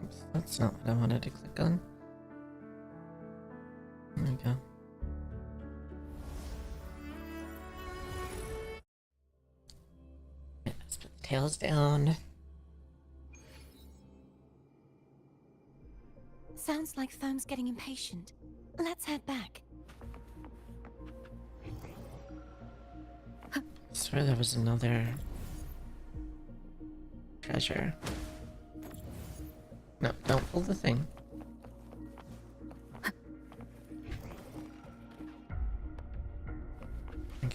Oops, that's not what I wanted to click on. There we go. Yeah, let's put the tails down. Sounds like Foam's getting impatient. Let's head back. I swear there was another treasure. No, don't pull the thing.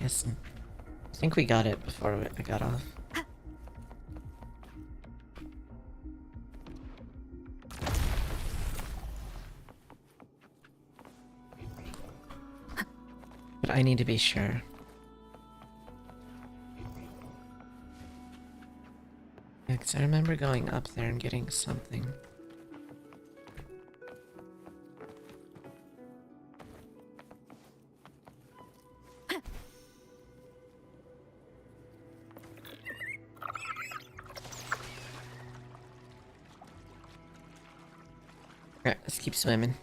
I think we got it before I got off. But I need to be sure. Yeah, 'cause I remember going up there and getting something. Alright, let's keep swimming.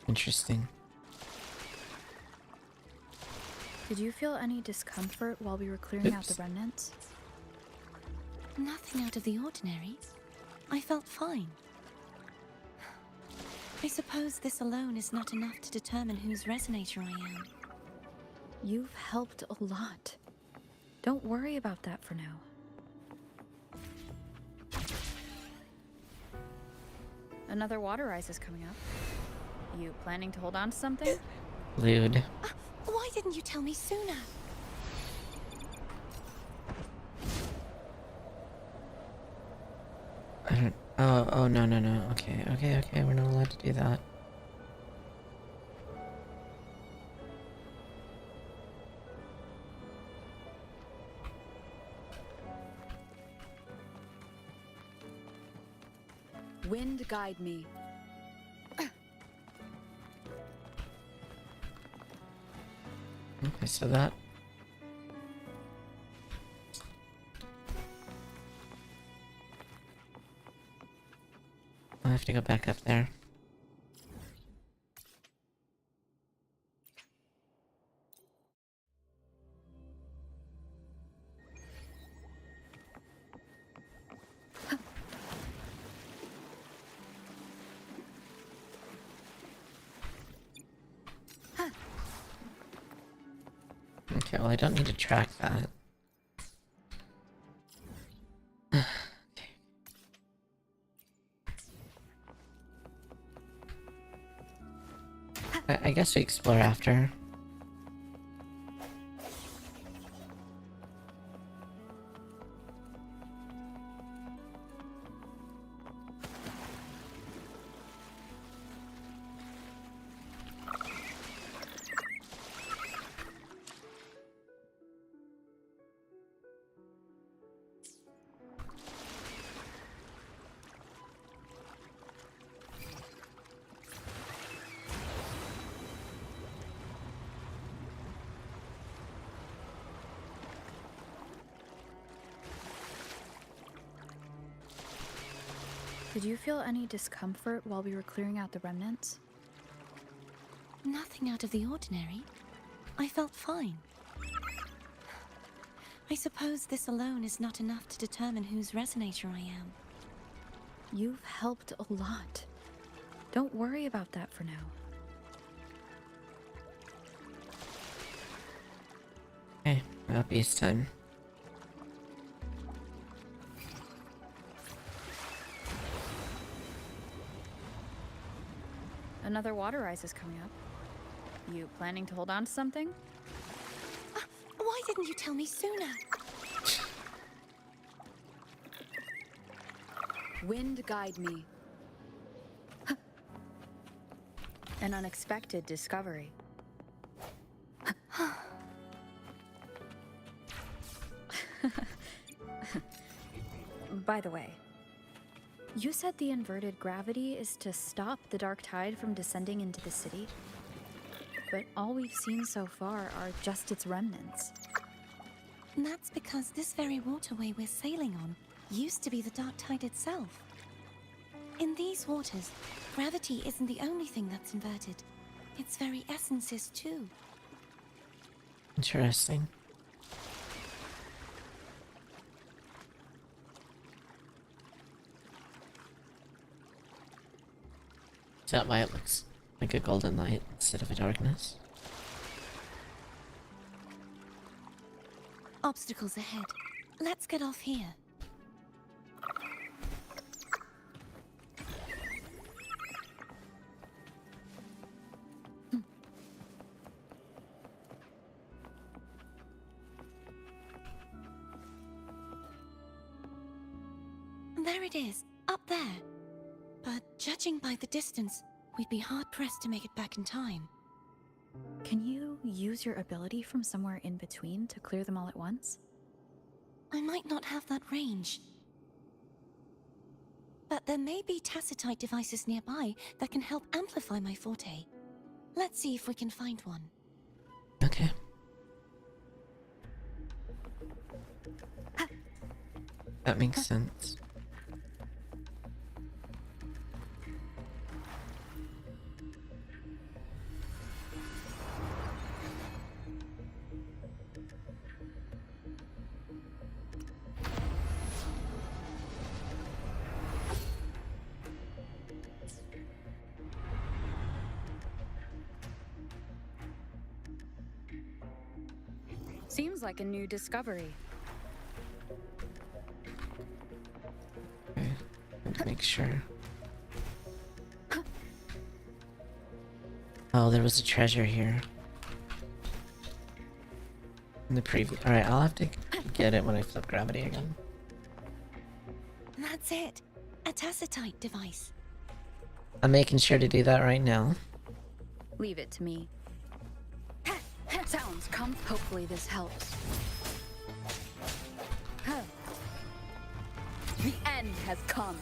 Interesting. Did you feel any discomfort while we were clearing out the remnants? Nothing out of the ordinary. I felt fine. I suppose this alone is not enough to determine whose resonator I am. You've helped a lot. Don't worry about that for now. Another water rise is coming up. You planning to hold on to something? Lewd. Why didn't you tell me sooner? I don't... Oh, no. Okay, we're not allowed to do that. Wind guide me. Okay, so that... I'll have to go back up there. Okay, well I don't need to track that. I guess we explore after. Did you feel any discomfort while we were clearing out the remnants? Nothing out of the ordinary. I felt fine. I suppose this alone is not enough to determine whose resonator I am. You've helped a lot. Don't worry about that for now. Okay, obvious time. Another water rise is coming up. You planning to hold on to something? Why didn't you tell me sooner? Wind guide me. An unexpected discovery. By the way, You said the inverted gravity is to stop the dark tide from descending into the city? But all we've seen so far are just its remnants. And that's because this very waterway we're sailing on used to be the dark tide itself. In these waters, gravity isn't the only thing that's inverted. Its very essence is too. Interesting. Is that why it looks like a golden light instead of a darkness? Obstacles ahead. Let's get off here. There it is, up there. But judging by the distance, we'd be hard-pressed to make it back in time. Can you use your ability from somewhere in between to clear them all at once? I might not have that range. But there may be tacitite devices nearby that can help amplify my forte. Let's see if we can find one. Okay. That makes sense. Seems like a new discovery. Okay. To make sure. Oh, there was a treasure here. In the preview. Alright, I'll have to get it when I flip gravity again. That's it. A tacitite device. I'm making sure to do that right now. Leave it to me. Sounds come. Hopefully this helps. The end has come.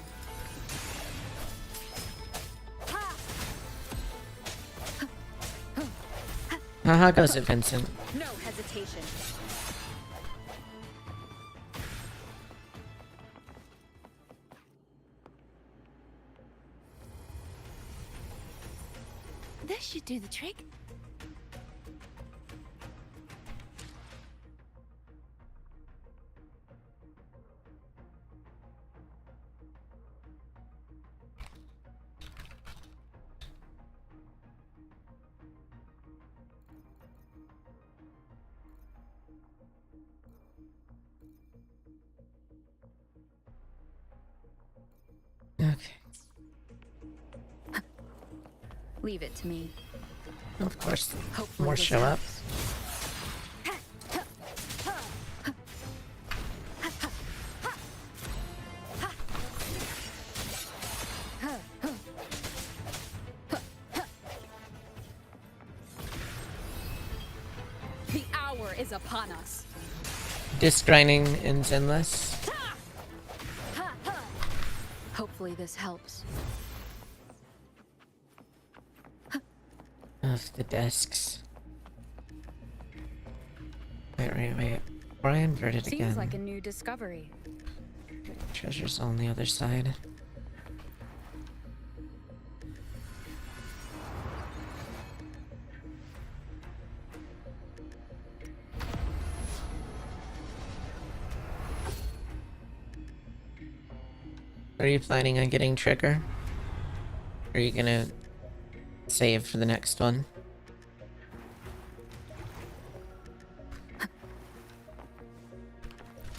How goes it, Vincent? No hesitation. This should do the trick. Okay. Leave it to me. Of course. Hopefully More this show up. helps. The hour is upon us. Disc grinding ends endless. Hopefully this helps. Of the desks. Wait. Or I inverted again. Seems like a new discovery. Treasure's on the other side. Are you planning on getting Trigger? Or are you gonna save for the next one?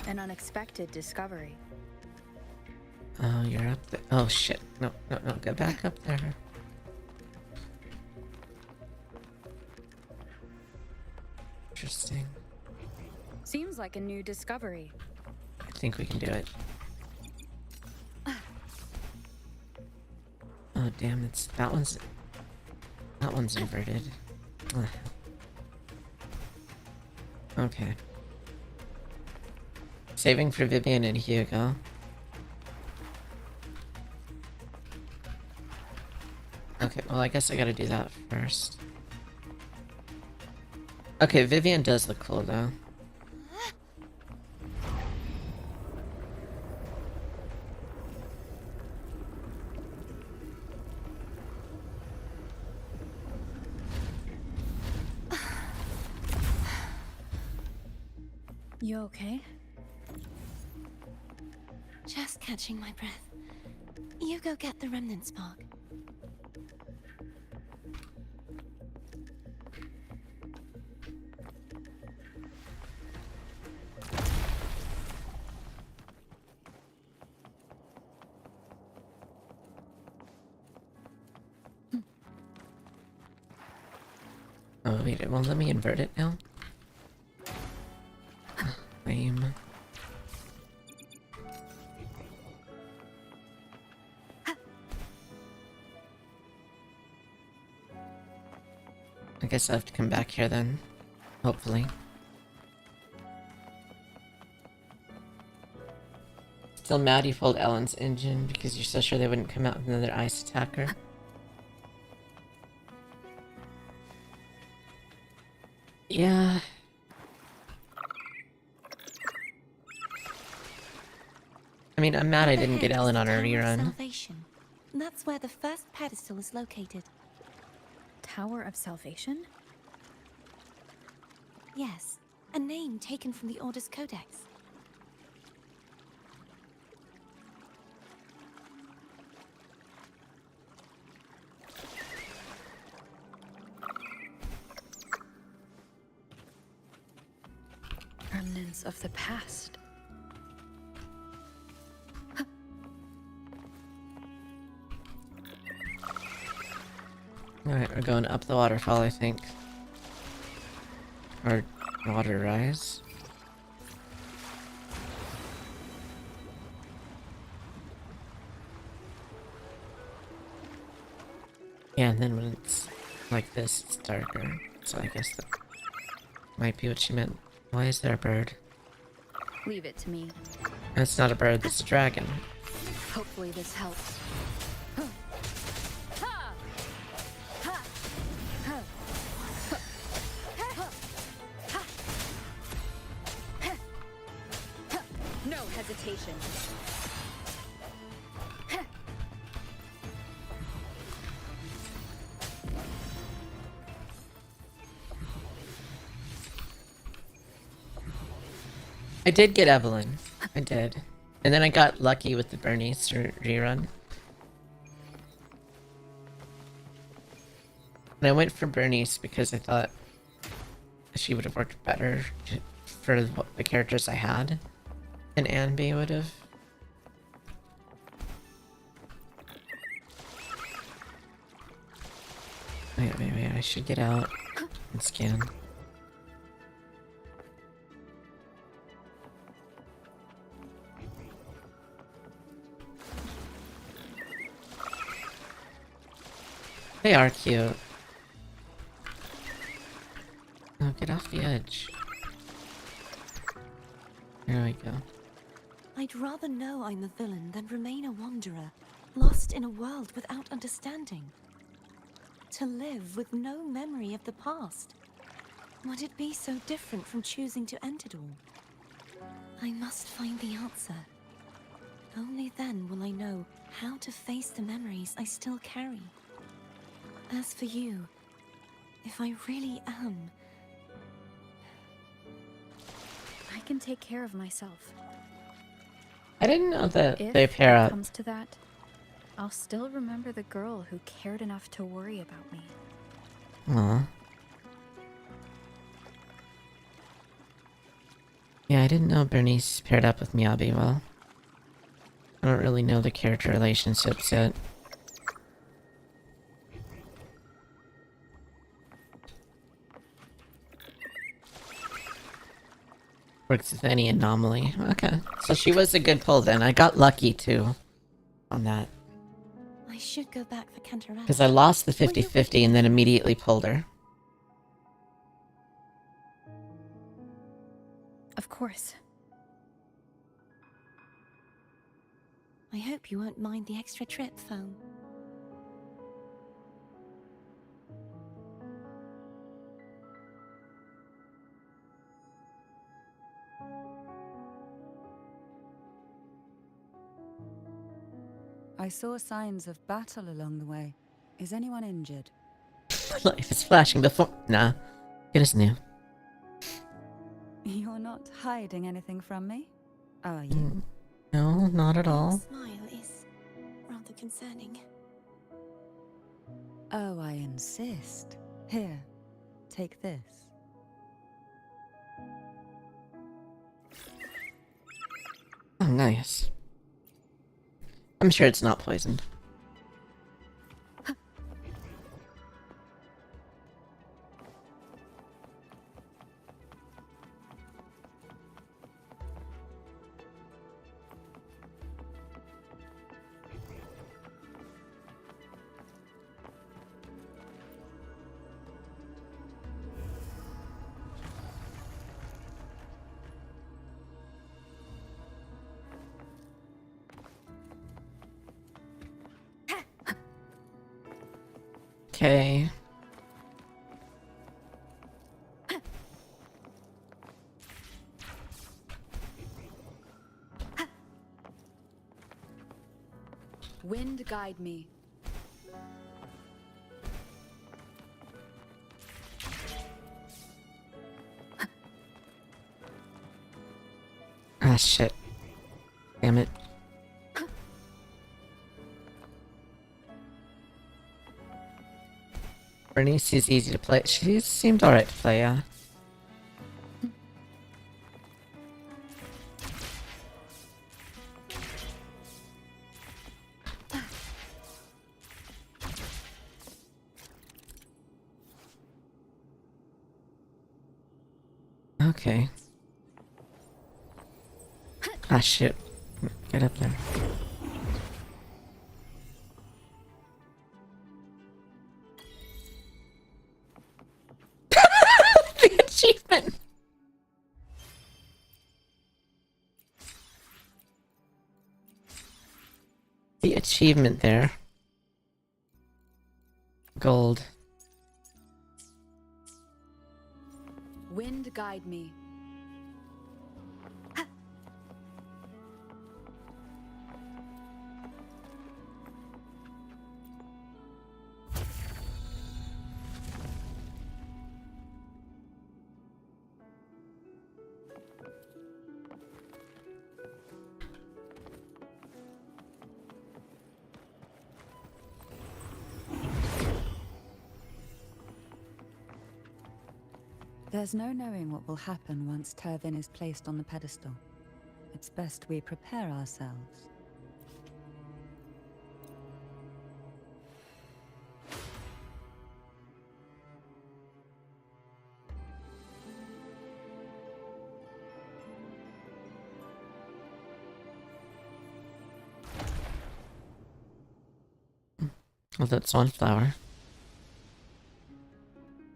An unexpected discovery. Oh, you're up there. Oh shit. No, get back up there. Interesting. Seems like a new discovery. I think we can do it. Oh damn, that one's inverted. Ugh. Okay. Saving for Vivian and Hugo. Okay, well, I guess I gotta do that first. Okay, Vivian does look cool, though. You okay? Just catching my breath. You go get the remnant spark. Oh, wait, it won't let me invert it now? Lame. I guess I have to come back here then. Hopefully. Still mad you pulled Ellen's engine because you're so sure they wouldn't come out with another ice attacker. Yeah. I mean, I'm mad I didn't get Ellen on her rerun. Salvation. That's where the first pedestal is located. Tower of Salvation? Yes, a name taken from the Order's Codex. Remnants of the past. Alright, we're going up the waterfall, I think. Or water rise. Yeah, and then when it's like this, it's darker. So I guess that might be what she meant. Why is there a bird? Leave it to me. That's not a bird, that's a dragon. Hopefully this helps. No hesitation. I did get Evelyn. I did. And then I got lucky with the Bernice rerun. And I went for Bernice because I thought she would have worked better for the characters I had than Anby would have. Wait, I should get out and scan. They are cute. Oh, get off the edge. There we go. I'd rather know I'm a villain than remain a wanderer, lost in a world without understanding. To live with no memory of the past. Would it be so different from choosing to end it all? I must find the answer. Only then will I know how to face the memories I still carry. As for you, if I really am... I can take care of myself. I didn't know that If they pair it up. comes to that, I'll still remember the girl who cared enough to worry about me. Aw. Yeah, I didn't know Bernice paired up with Miyabi well. I don't really know the character relationships yet. Works with any anomaly. Okay. So she was a good pull then. I got lucky too on that. I should go back for Cantarell. Because I lost the 50-50 and then immediately pulled her. Of course. I hope you won't mind the extra trip, Foam. I saw signs of battle along the way. Is anyone injured? Life is flashing before. Nah. It is new. You're not hiding anything from me, are you? No, not at Your all. smile is rather concerning. Oh, I insist. Here, take this. Oh, nice. I'm sure it's not poisoned. Okay. Wind guide me. Ah, shit. Damn it. Bernice is easy to play. She seemed alright to play, yeah. Okay. Ah, shit. Get up there. The achievement! The achievement there. Gold. Wind guide me. There's no knowing what will happen once Turvin is placed on the pedestal. It's best we prepare ourselves. Well, that's one flower.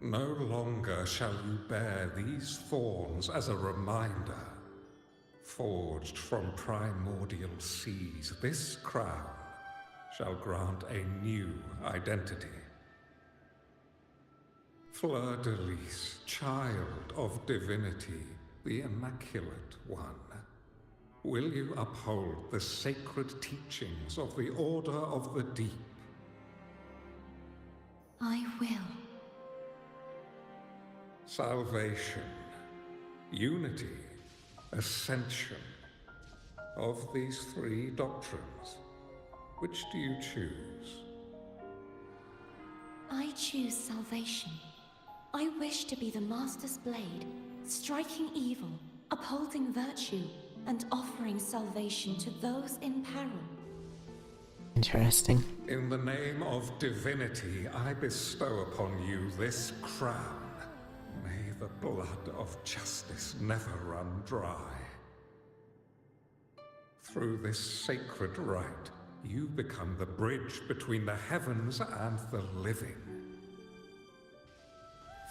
No longer shall you bear these thorns as a reminder. Forged from primordial seas, this crown shall grant a new identity. Fleur-de-Lis, child of divinity, the Immaculate One, will you uphold the sacred teachings of the Order of the Deep? I will. Salvation, unity, ascension. Of these three doctrines, which do you choose? I choose salvation. I wish to be the Master's blade, striking evil, upholding virtue, and offering salvation to those in peril. Interesting. In the name of divinity, I bestow upon you this crown. May the blood of justice never run dry. Through this sacred rite, you become the bridge between the heavens and the living.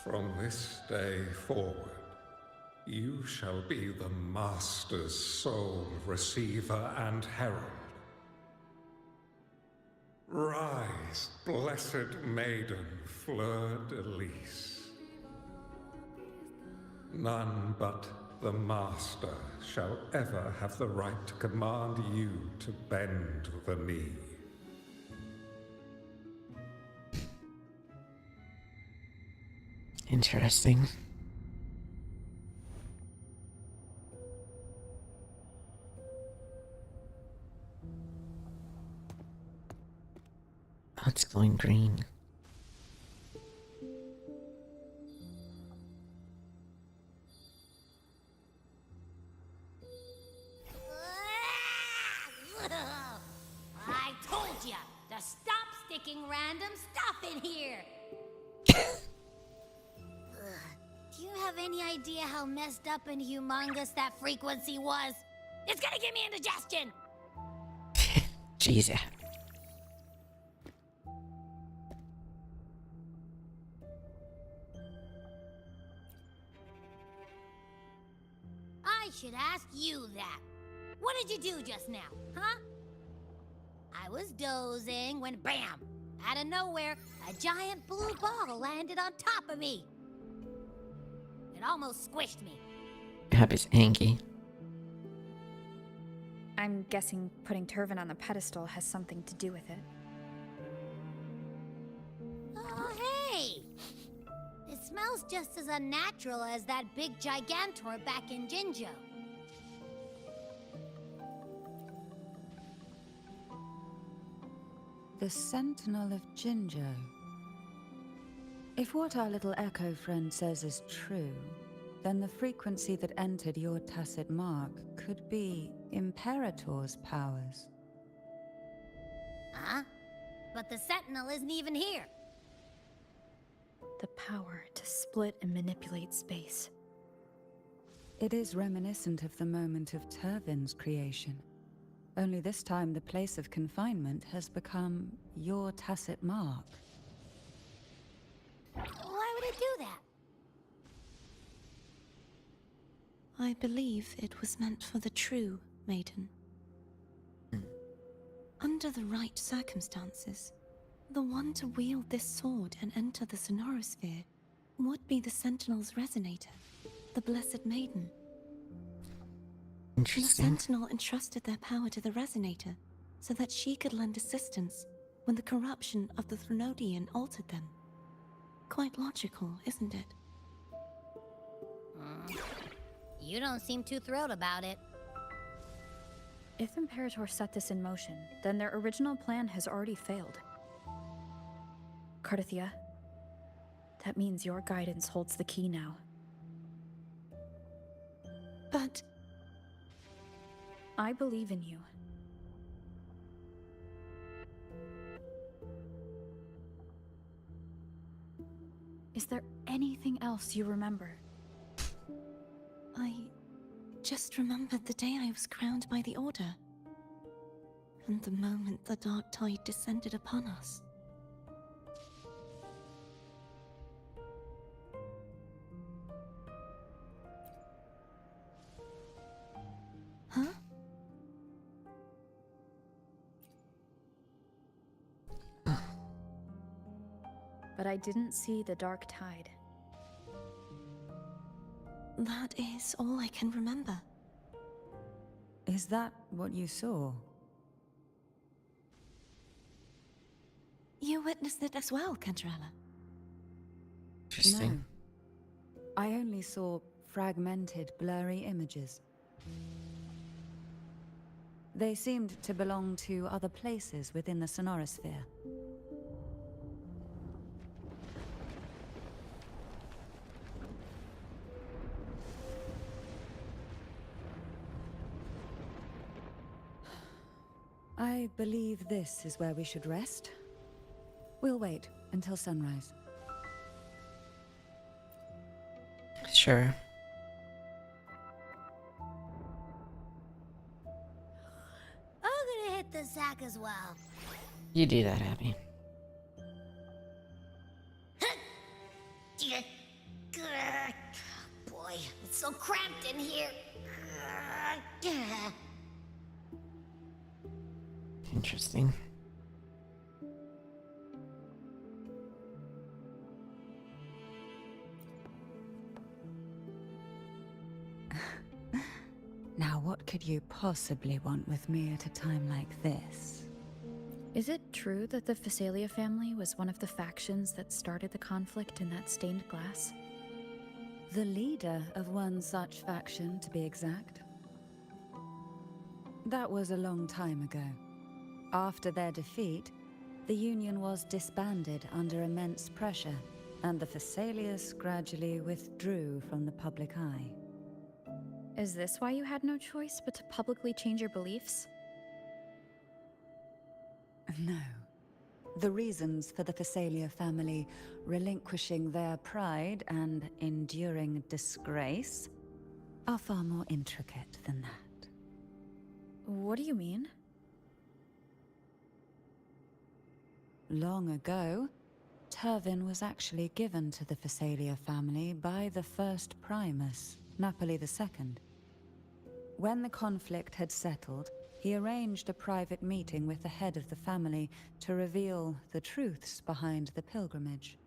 From this day forward, you shall be the Master's sole receiver and herald. Rise, blessed maiden Fleur-de-Lis. None but the Master shall ever have the right to command you to bend the knee. Interesting. Oh, it's glowing green. I told ya to stop sticking random stuff in here. Do you have any idea how messed up and humongous that frequency was? It's gonna give me indigestion. Jesus. I should ask you that. What did you do just now, huh? I was dozing when bam! Out of nowhere, a giant blue ball landed on top of me. It almost squished me. Happy's Angie. I'm guessing putting Turvin on the pedestal has something to do with it. Oh, hey! It smells just as unnatural as that big gigantor back in Jinjo. The Sentinel of Jinjo. If what our little echo friend says is true, then the frequency that entered your tacit mark could be Imperator's powers. Huh? But the Sentinel isn't even here. The power to split and manipulate space. It is reminiscent of the moment of Turvin's creation. Only this time the place of confinement has become your tacit mark. Why would it do that? I believe it was meant for the true maiden. Under the right circumstances, the one to wield this sword and enter the Sonorosphere would be the Sentinel's resonator, the Blessed Maiden. The Interesting. Sentinel entrusted their power to the resonator so that she could lend assistance when the corruption of the Threnodian altered them. Quite logical, isn't it? You don't seem too thrilled about it. If Imperator set this in motion, then their original plan has already failed. Cardithia, that means your guidance holds the key now. But I believe in you. Is there anything else you remember? I just remembered the day I was crowned by the Order, and the moment the dark tide descended upon us. Huh? But I didn't see the dark tide. That is all I can remember. Is that what you saw? You witnessed it as well, Cantarella. Interesting. No. I only saw fragmented, blurry images. They seemed to belong to other places within the Sonorosphere. I believe this is where we should rest. We'll wait until sunrise. Sure. I'm gonna hit the sack as well. You do that, Abby. Boy, it's so cramped in here. Interesting. Now what could you possibly want with me at a time like this? Is it true that the Phasalia family was one of the factions that started the conflict in that stained glass? The leader of one such faction, to be exact. That was a long time ago. After their defeat, the Union was disbanded under immense pressure, and the Phasalias gradually withdrew from the public eye. Is this why you had no choice but to publicly change your beliefs? No. The reasons for the Phasalia family relinquishing their pride and enduring disgrace are far more intricate than that. What do you mean? Long ago, Turvin was actually given to the Phasalia family by the first Primus, Napoli II. When the conflict had settled, he arranged a private meeting with the head of the family to reveal the truths behind the pilgrimage.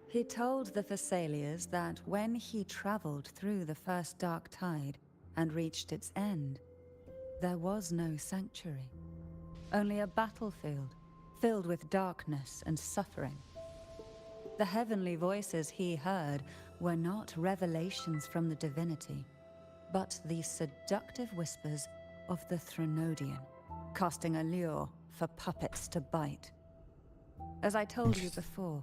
He told the Phasalias that when he traveled through the first dark tide and reached its end, there was no sanctuary, only a battlefield filled with darkness and suffering. The heavenly voices he heard were not revelations from the divinity, but the seductive whispers of the Threnodian, casting a lure for puppets to bite. As I told you before,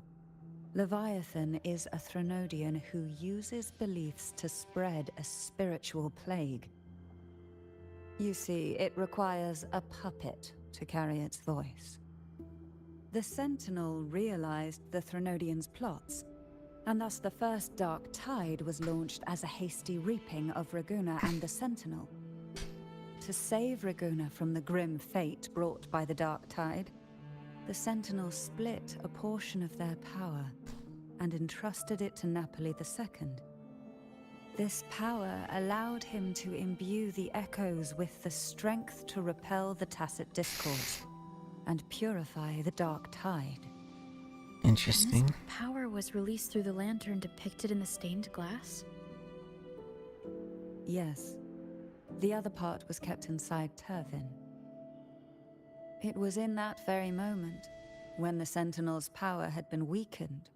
Leviathan is a Threnodian who uses beliefs to spread a spiritual plague. You see, it requires a puppet to carry its voice. The Sentinel realized the Threnodian's plots, and thus the first Dark Tide was launched as a hasty reaping of Raguna and the Sentinel. To save Raguna from the grim fate brought by the Dark Tide, the Sentinel split a portion of their power and entrusted it to Napoli II. This power allowed him to imbue the echoes with the strength to repel the tacit discourse and purify the Dark Tide. Interesting. This power was released through the lantern depicted in the stained glass? Yes. The other part was kept inside Turvin. It was in that very moment, when the Sentinel's power had been weakened,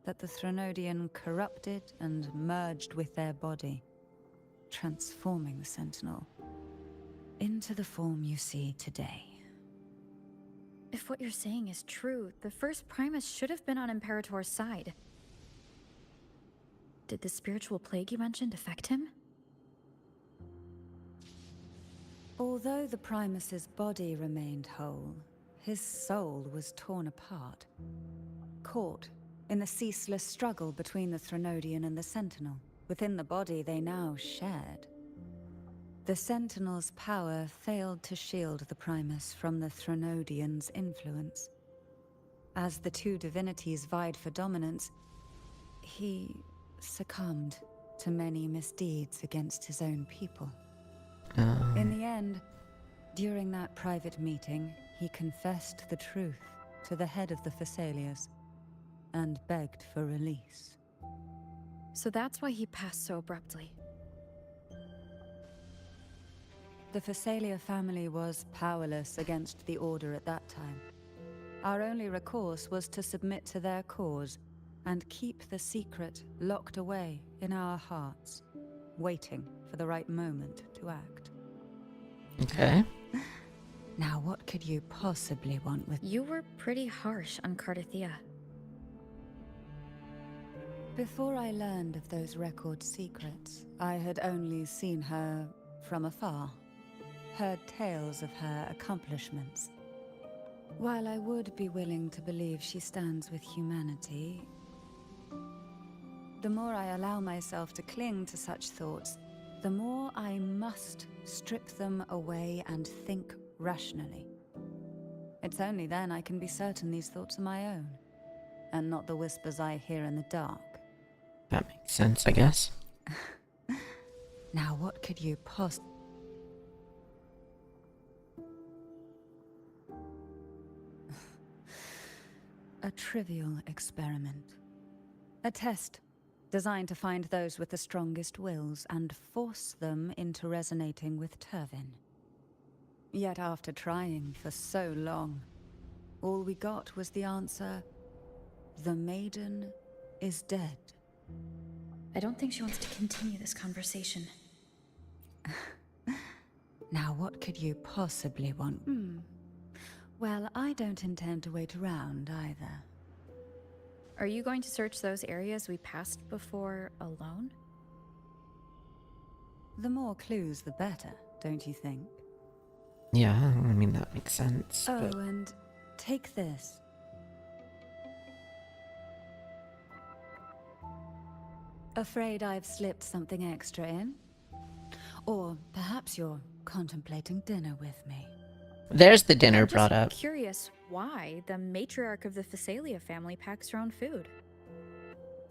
that the Threnodian corrupted and merged with their body, transforming the Sentinel into the form you see today. If what you're saying is true, the first Primus should have been on Imperator's side. Did the spiritual plague you mentioned affect him? Although the Primus's body remained whole, his soul was torn apart, caught in the ceaseless struggle between the Threnodian and the Sentinel. Within the body they now shared. The Sentinel's power failed to shield the Primus from the Threnodian's influence. As the two divinities vied for dominance, he succumbed to many misdeeds against his own people. In the end, during that private meeting, he confessed the truth to the head of the Phasalias and begged for release. So that's why he passed so abruptly. The Phasalia family was powerless against the Order at that time. Our only recourse was to submit to their cause and keep the secret locked away in our hearts, waiting for the right moment to act. Okay. Now what could you possibly want with... You were pretty harsh on Cardathea. Before I learned of those record secrets, I had only seen her from afar, heard tales of her accomplishments. While I would be willing to believe she stands with humanity, the more I allow myself to cling to such thoughts, the more I must strip them away and think rationally. It's only then I can be certain these thoughts are my own, and not the whispers I hear in the dark. That makes sense, I guess. Now what could you A trivial experiment. A test designed to find those with the strongest wills and force them into resonating with Turvin. Yet after trying for so long, All we got was the answer, the maiden is dead. I don't think she wants to continue this conversation. Now what could you possibly want? Well, I don't intend to wait around either. Are you going to search those areas we passed before alone? The more clues, the better, don't you think? Yeah, I mean, that makes sense. Oh, But and take this. Afraid I've slipped something extra in? Or perhaps you're contemplating dinner with me. there's the dinner I'm brought just up. curious why the matriarch of the Phasalia family packs her own food.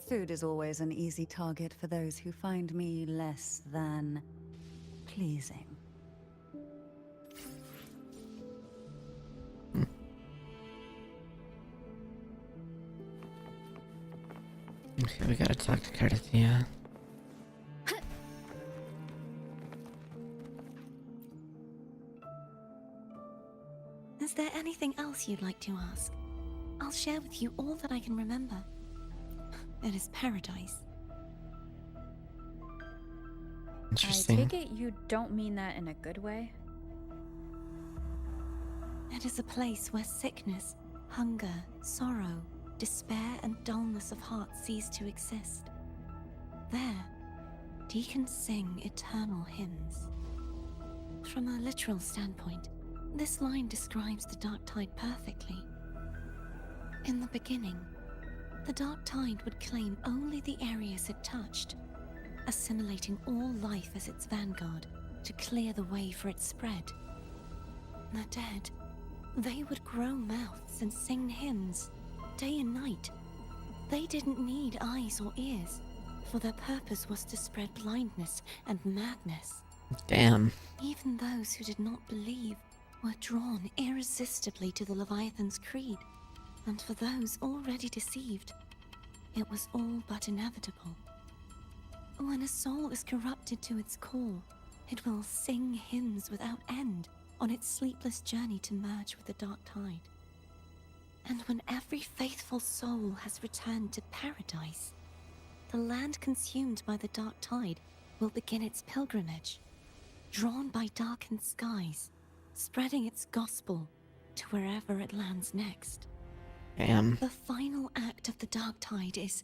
Food is always an easy target for those who find me less than pleasing. Okay, we gotta talk to Cardathia. Is there anything else you'd like to ask? I'll share with you all that I can remember. It is paradise. Interesting. I take it you don't mean that in a good way? It is a place where sickness, hunger, sorrow, despair, and dullness of heart cease to exist. There, deacons sing eternal hymns. From a literal standpoint, this line describes the dark tide perfectly. In the beginning, the dark tide would claim only the areas it touched, assimilating all life as its vanguard to clear the way for its spread. The dead, they would grow mouths and sing hymns, day and night. They didn't need eyes or ears, for their purpose was to spread blindness and madness. Damn. Even those who did not believe were drawn irresistibly to the Leviathan's creed, and for those already deceived, it was all but inevitable. When a soul is corrupted to its core, it will sing hymns without end on its sleepless journey to merge with the dark tide. And when every faithful soul has returned to paradise, the land consumed by the dark tide will begin its pilgrimage, drawn by darkened skies, spreading its gospel to wherever it lands next. Damn. The final act of the dark tide is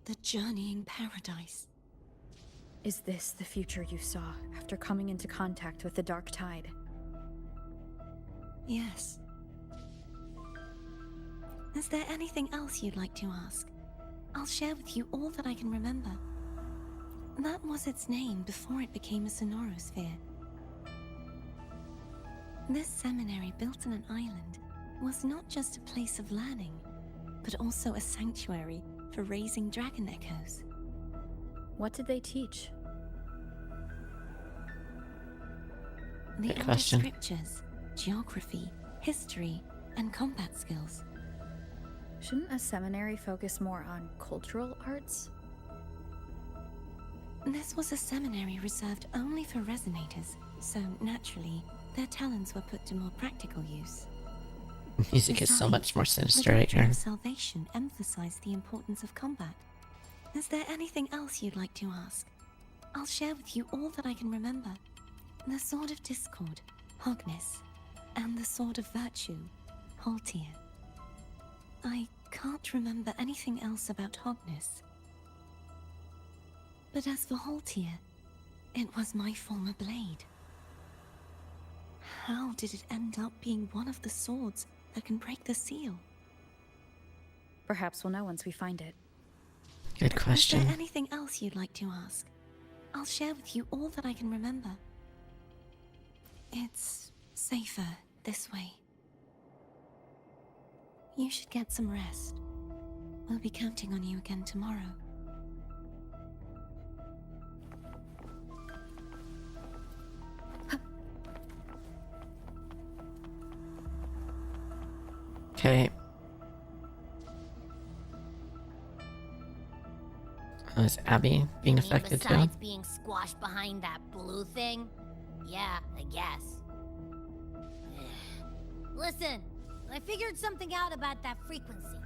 the journeying paradise. Is this the future you saw after coming into contact with the dark tide? Yes. Is there anything else you'd like to ask? I'll share with you all that I can remember. That was its name before it became a sonorosphere. This seminary, built on an island, was not just a place of learning, but also a sanctuary for raising dragon echoes. What did they teach? The Good elder question. scriptures, geography, history, and combat skills. Shouldn't a seminary focus more on cultural arts? This was a seminary reserved only for resonators, so naturally, their talents were put to more practical use. Music is so much more The sinister right doctrine here. of salvation emphasized the importance of combat. Is there anything else you'd like to ask? I'll share with you all that I can remember. The Sword of Discord, Hogness, and the Sword of Virtue, Haltier. I can't remember anything else about Hogness. But as for Haltier, it was my former blade. How did it end up being one of the swords that can break the seal? Perhaps we'll know once we find it. Good Is question. there anything else you'd like to ask? I'll share with you all that I can remember. It's safer this way. You should get some rest. We'll be counting on you again tomorrow. Okay. Oh, is Abby being I mean, affected too? besides being squashed behind that blue thing? Yeah, I guess. Listen, I figured something out about that frequency.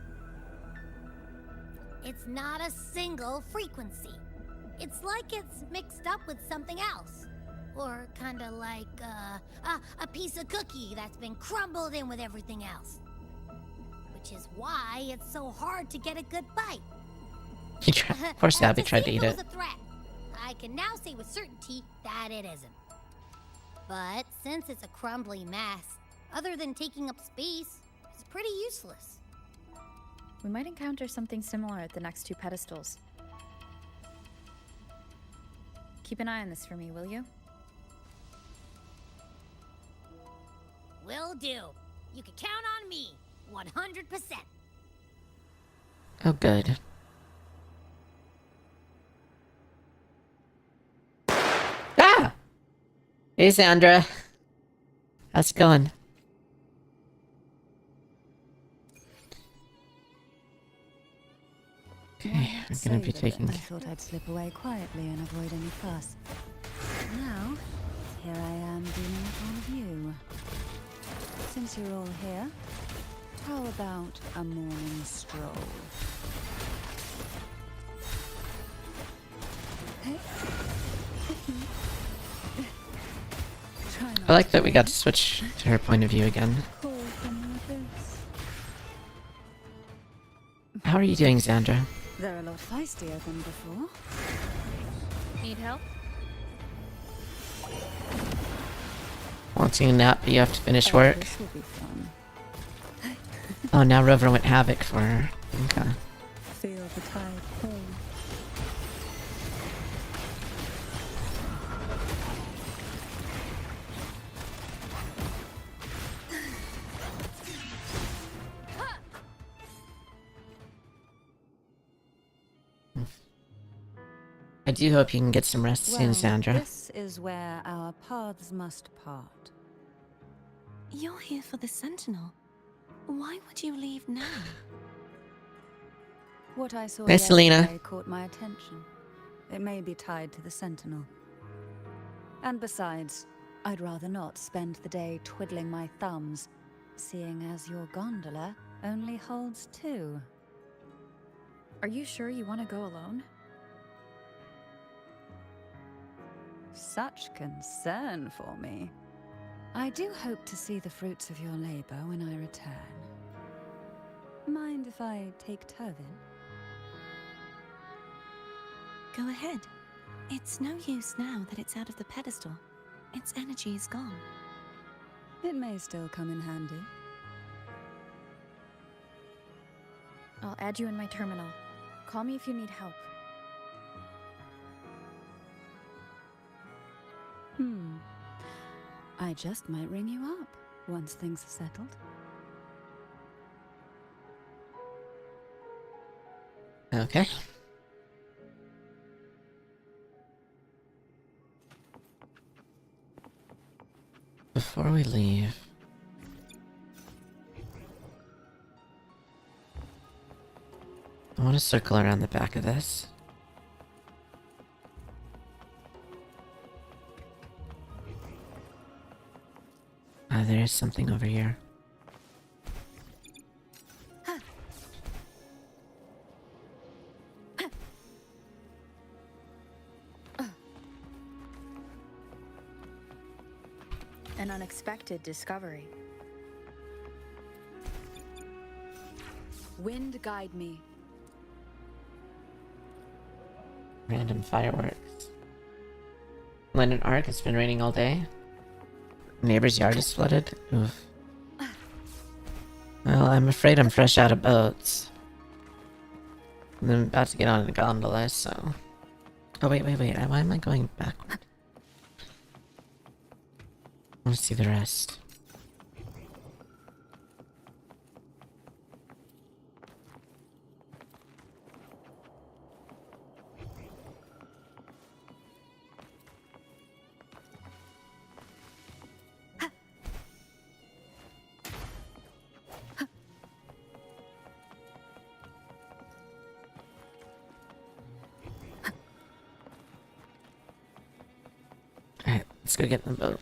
It's not a single frequency. It's like it's mixed up with something else. Or kinda like, a piece of cookie that's been crumbled in with everything else. Which is why it's so hard to get a good bite. Poor Savvy tried to see eat if it. was a threat. I can now say with certainty that it isn't. But since it's a crumbly mess, other than taking up space, it's pretty useless. We might encounter something similar at the next two pedestals. Keep an eye on this for me, will you? Will do. You can count on me, 100%. Oh, good. Ah! Hey, Sandra. How's it going? Okay, we're gonna be taking... I thought I'd slip away quietly and avoid any fuss. Now, here I am dealing with all of you. Since you're all here, how about a morning stroll? Hey. I like that we got to switch to her point of view again. How are you doing, Sandra? They're a lot feistier than before. Need help? Wanting a nap, but you have to finish work. This will be fun. Oh, now Rover went havoc for her. Okay. Feel the tide pull. I do hope you can get some rest soon, Sandra. This is where our paths must part. You're here for the Sentinel. Why would you leave now? What I saw Hey, Selena. yesterday caught my attention. It may be tied to the Sentinel. And besides, I'd rather not spend the day twiddling my thumbs, seeing as your gondola only holds 2. Are you sure you want to go alone? Such concern for me. I do hope to see the fruits of your labor when I return. Mind if I take Turvin? Go ahead. It's no use now that it's out of the pedestal. Its energy is gone. It may still come in handy. I'll add you in my terminal. Call me if you need help. I just might ring you up once things are settled. Okay. Before we leave... I want to circle around the back of this. Ah, there is something over here. An unexpected discovery. Wind guide me. Random fireworks. London Arc, it's been raining all day. Neighbor's yard is flooded. Oof. Well, I'm afraid I'm fresh out of boats. And I'm about to get on a gondola, so... Oh, wait. Why am I going backward? I want to see the rest. Alright, let's go get in the boat.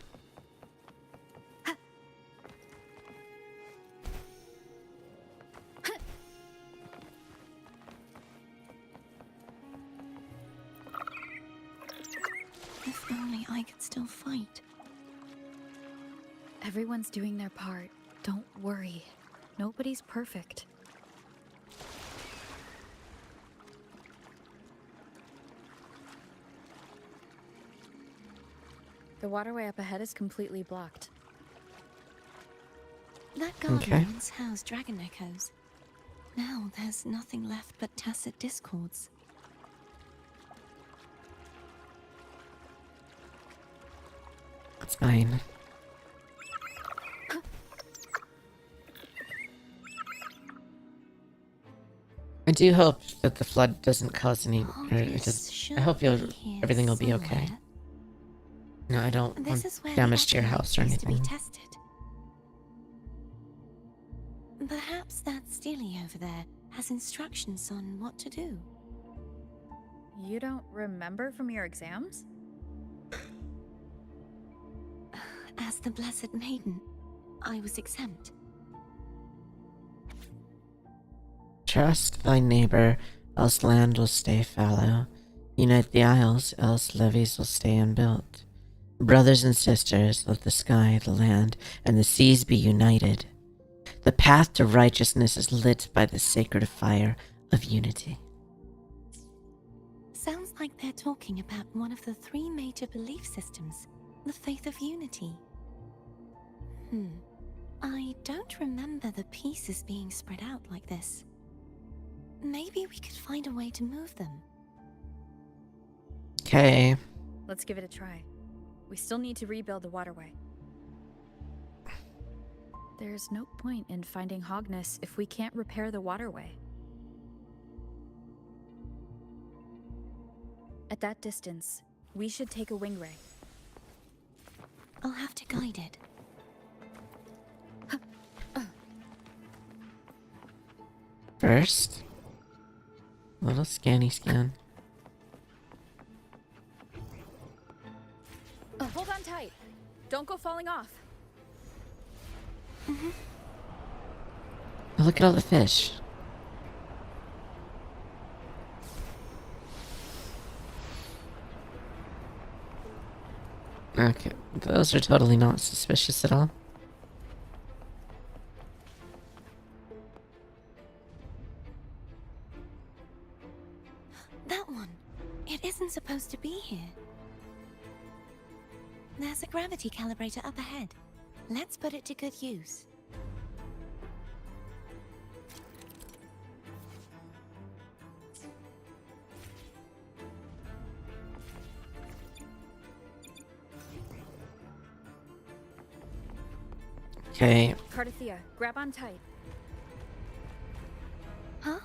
only I could still fight. Everyone's doing their part. Don't worry. Nobody's perfect. The waterway up ahead is completely blocked. That garden Okay. once housed dragon echoes. Now there's nothing left but tacit discords. That's fine. I do hope that the flood doesn't cause any. Or it does, I hope everything will be okay. No, I don't This want is where damage the to your echo house or used to be anything. tested. Perhaps that Steely over there has instructions on what to do. You don't remember from your exams? As the Blessed Maiden, I was exempt. Trust thy neighbor, else land will stay fallow. Unite the isles, else levees will stay unbuilt. Brothers and sisters, let the sky, the land, and the seas be united. The path to righteousness is lit by the sacred fire of unity. Sounds like they're talking about one of the three major belief systems, the faith of unity. I don't remember the pieces being spread out like this. Maybe we could find a way to move them. Okay. Let's give it a try. We still need to rebuild the waterway. There's no point in finding Hogness if we can't repair the waterway. At that distance, we should take a wing ray. I'll have to guide it. First, a little scanny scan. Hold on tight. Don't go falling off. Oh, look at all the fish. Okay, those are totally not suspicious at all. That one. It isn't supposed to be here. There's a gravity calibrator up ahead. Let's put it to good use. Okay, Cardathea, grab on tight. Huh?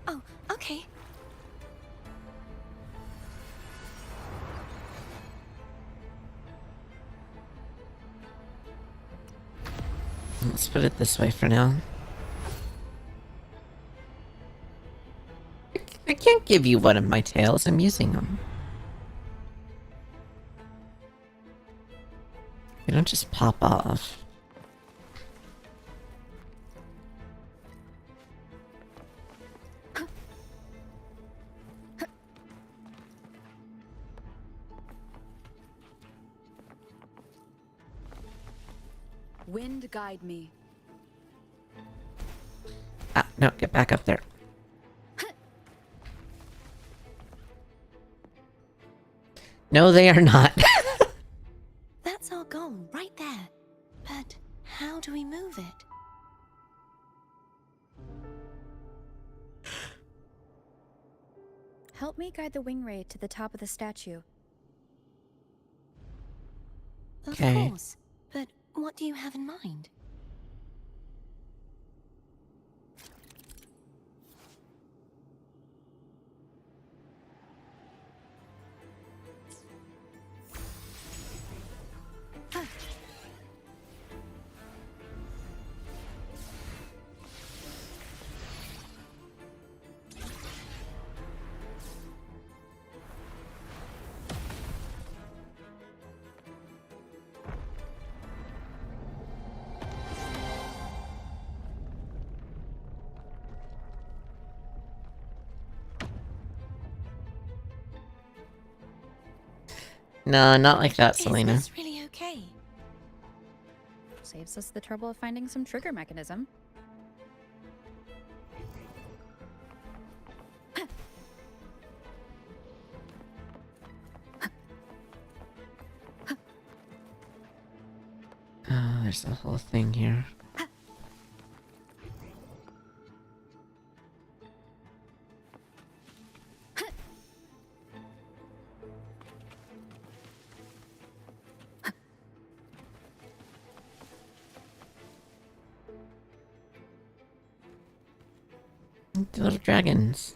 Oh, okay. let's put it this way for now. I can't give you one of my tails, I'm using them. They don't just pop off. Wind guide me. Ah, no, get back up there. No, they are not. That's our goal, right there. But how do we move it? Help me guide the wing ray to the top of the statue. Of Okay. course. But what do you have in mind? No, not like that, Is Selena. this really okay? Saves us the trouble of finding some trigger mechanism. Oh, there's a whole thing here. The little dragons.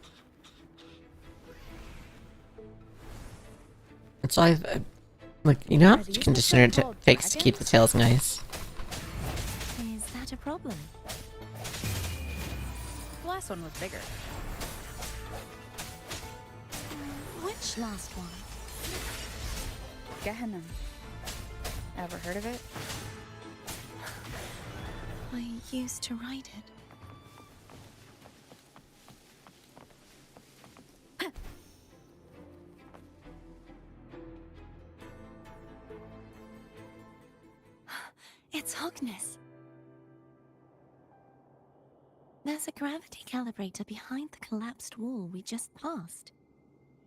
That's why, look, you know how Are much these conditioner it the so-called takes to keep the tails nice? Is that a problem? The last one was bigger. Which last one? Gehenna. Ever heard of it? I used to ride it. It's Hogness. There's a gravity calibrator behind the collapsed wall we just passed.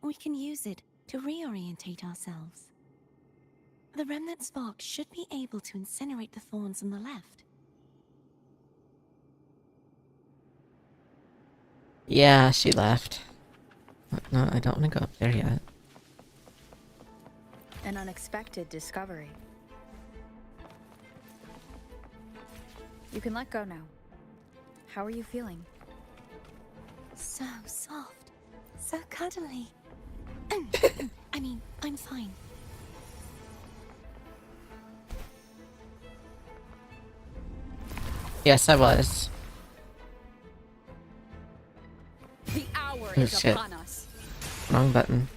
We can use it to reorientate ourselves. The remnant spark should be able to incinerate the thorns on the left. Yeah, she left. No, I don't want to go up there yet. An unexpected discovery. You can let go now. How are you feeling? So soft. So cuddly. I mean, I'm fine. Yes, I was. The hour Oh, is shit. upon us. Wrong button.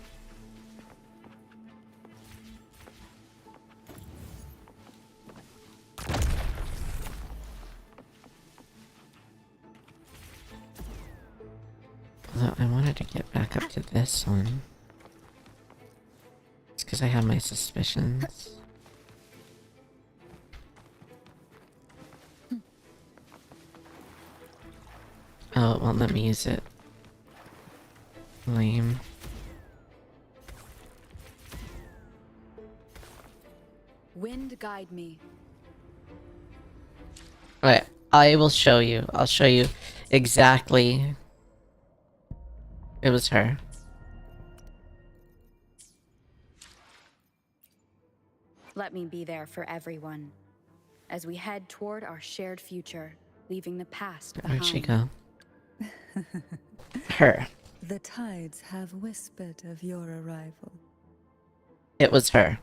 Although I wanted to get back up to this one. It's because I have my suspicions. Oh, it won't let me use it. Lame. Wind guide me. Wait, I will show you. I'll show you exactly. It was her. Let me be there for everyone as we head toward our shared future, leaving the past behind. Where'd she go? Her. The tides have whispered of your arrival. It was her.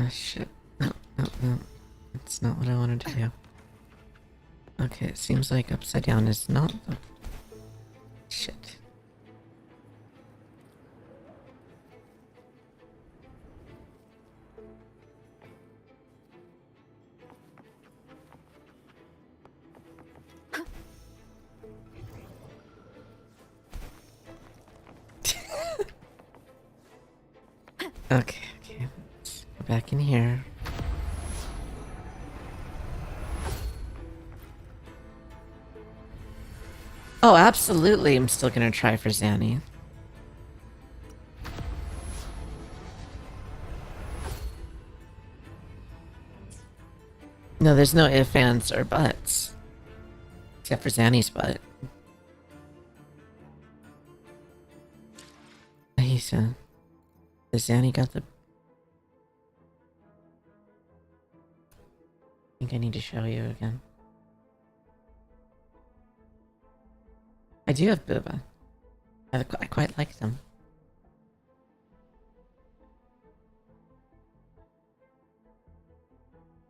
Oh shit. No, no, no. That's not what I wanted to do. Okay, it seems like upside down is not the... Shit. Okay, let's go back in here. Oh, absolutely, I'm still gonna try for Zanny. No, there's no ifs, ands, or buts. Except for Zanny's butt. He said... The Zanny got the... I think I need to show you again. I do have WuWa. I quite like them.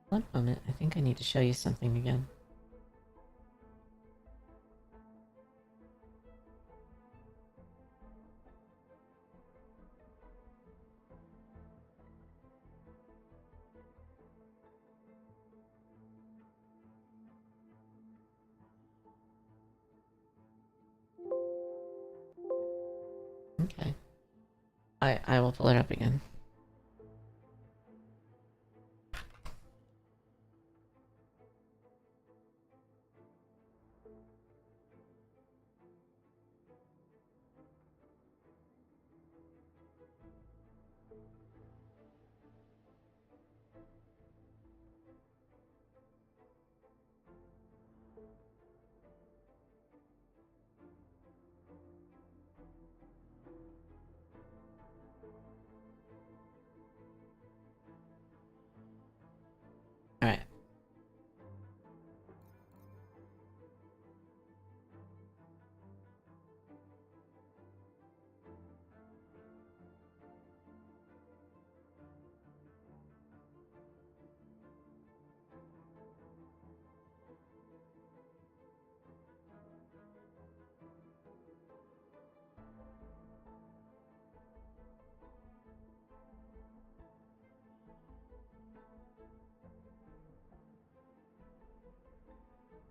One moment, I think I need to show you something again. Okay. I will pull it up again. Alright.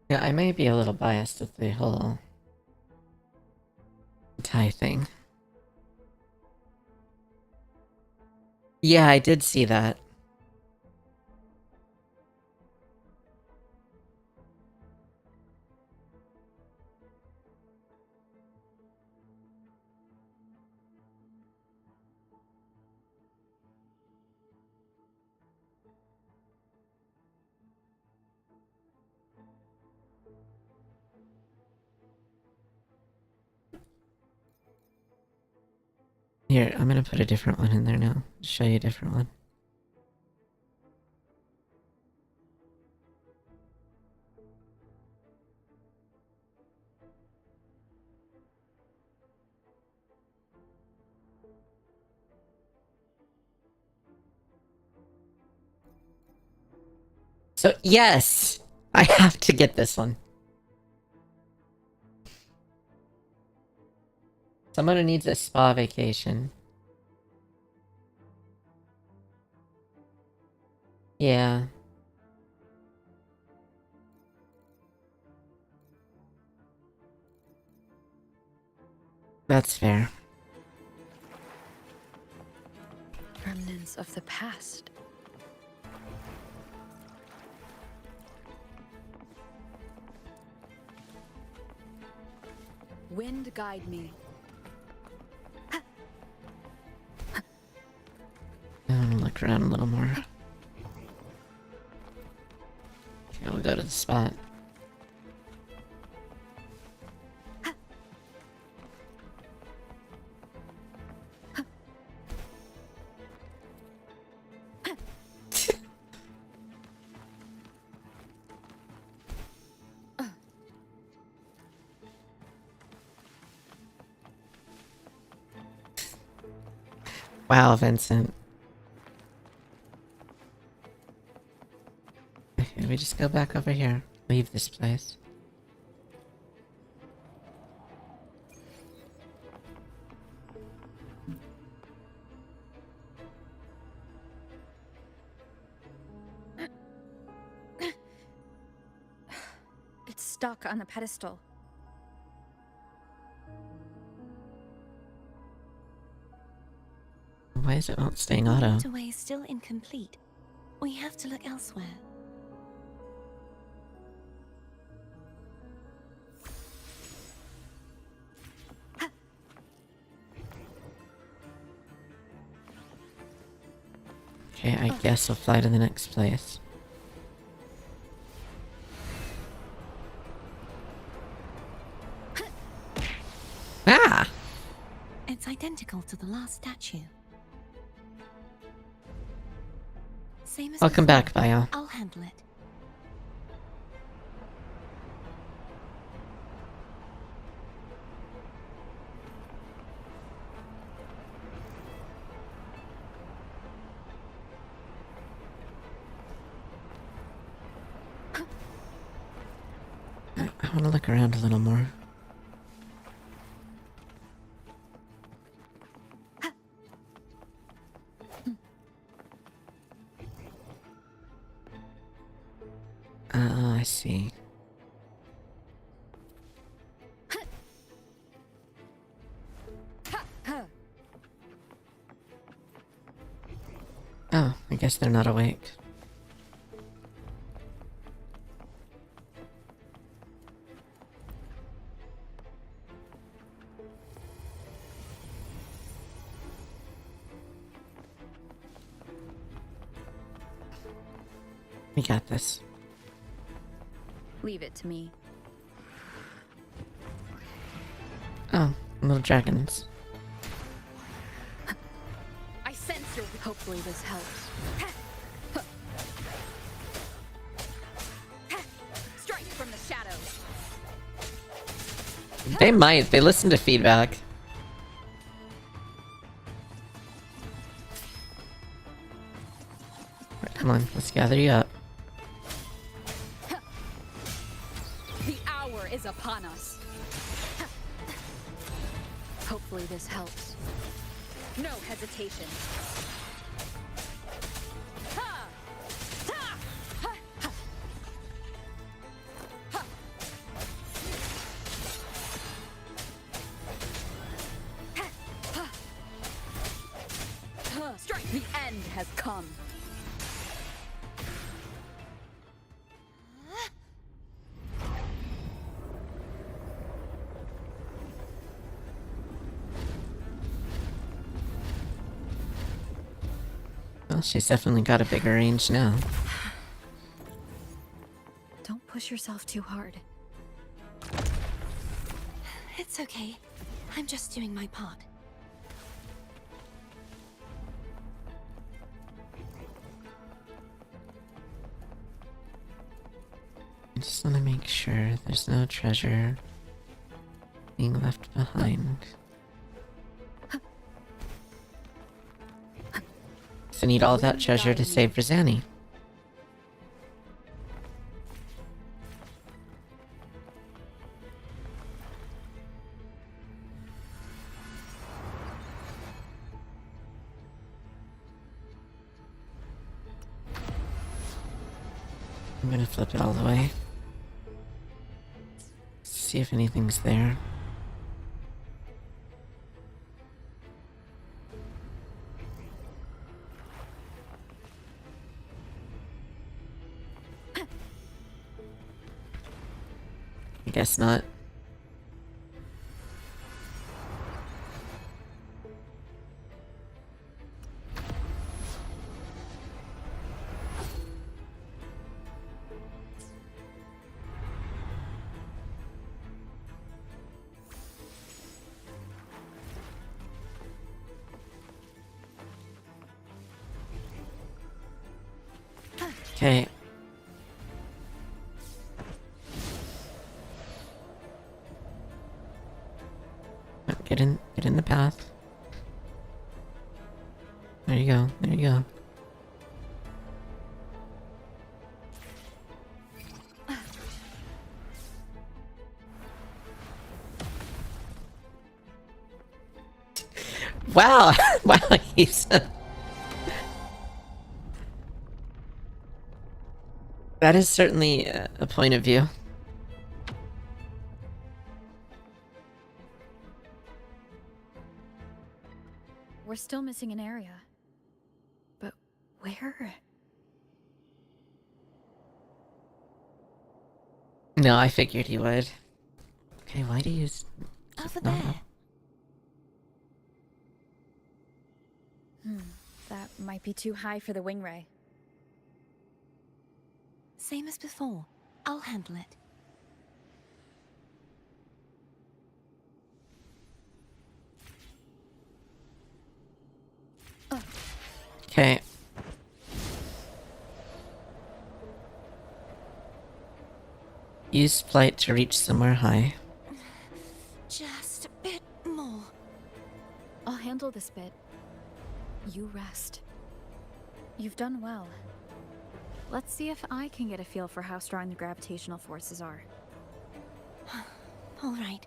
Yeah, I may be a little biased with the whole Thai thing. Yeah, I did see that. Here, I'm gonna put a different one in there now. Show you a different one. So, yes! I have to get this one. Someone who needs a spa vacation. Yeah. That's fair. Remnants of the past. Wind guide me. I want to look around a little more. Okay, we'll go to the spot. Wow, Vincent. Okay, we just go back over here. Leave this place. It's stuck on the pedestal. Why is it not staying The auto? waterway is still incomplete. We have to look elsewhere. Okay, I guess we'll fly to the next place. Ah! It's identical to the last statue. Same as Welcome before. back, Bio. I'll handle it. I'll handle it. It. want to look around a little more. I see. Oh, I guess they're not awake. We got this. Leave it to me. Oh, little dragons. I sense your. Hopefully this helps. Strike from the shadows. They might. They listen to feedback. Right, come on, let's gather you up. The hour is upon us. Hopefully this helps. No hesitation. Ha! Ha! Ha! Ha! Ha! Ha! Ha! Strike! The end has come. Well, she's definitely got a bigger range now. Don't push yourself too hard. It's okay. I'm just doing my part. I just want to make sure there's no treasure being left behind. So I need all that treasure to save Rizani. I'm gonna flip it all the way. See if anything's there. I guess not. Okay. Get in the path. There you go, there you go. Wow, wow, he's... That is certainly a point of view. We're still missing an area. But where? No, I figured he would. Okay, why do you... Over no, there. That might be too high for the wing ray. Same as before. I'll handle it. Okay. Use flight to reach somewhere high. Just a bit more. I'll handle this bit. You rest. You've done well. Let's see if I can get a feel for how strong the gravitational forces are. All right.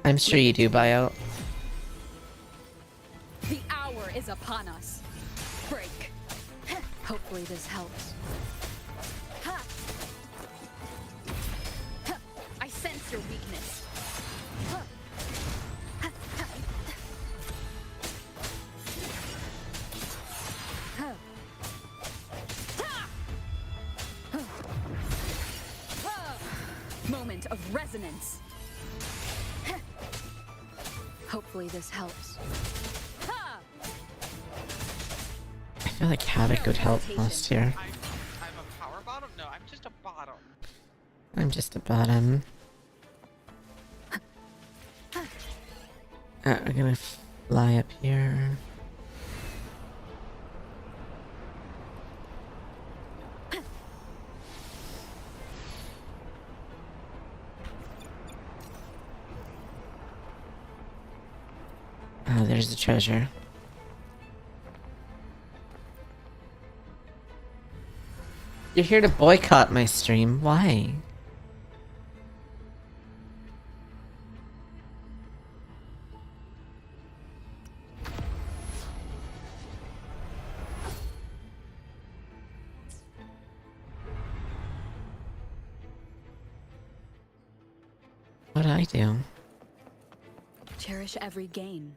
I'm sure you do, Bio. The hour is upon us. Break. Hopefully this helps. Ha! Ha! I sense your weakness. Ha! Ha! Ha! Ha! Ha! Ha! Moment of resonance. Ha! Hopefully this helps. Ha! I feel like Havoc would help most here. I'm a power bottom? No, I'm just a bottom. I'm just a bottom. We're gonna fly up here. Oh, there's the treasure. You're here to boycott my stream. Why? What'd I do? Cherish every gain.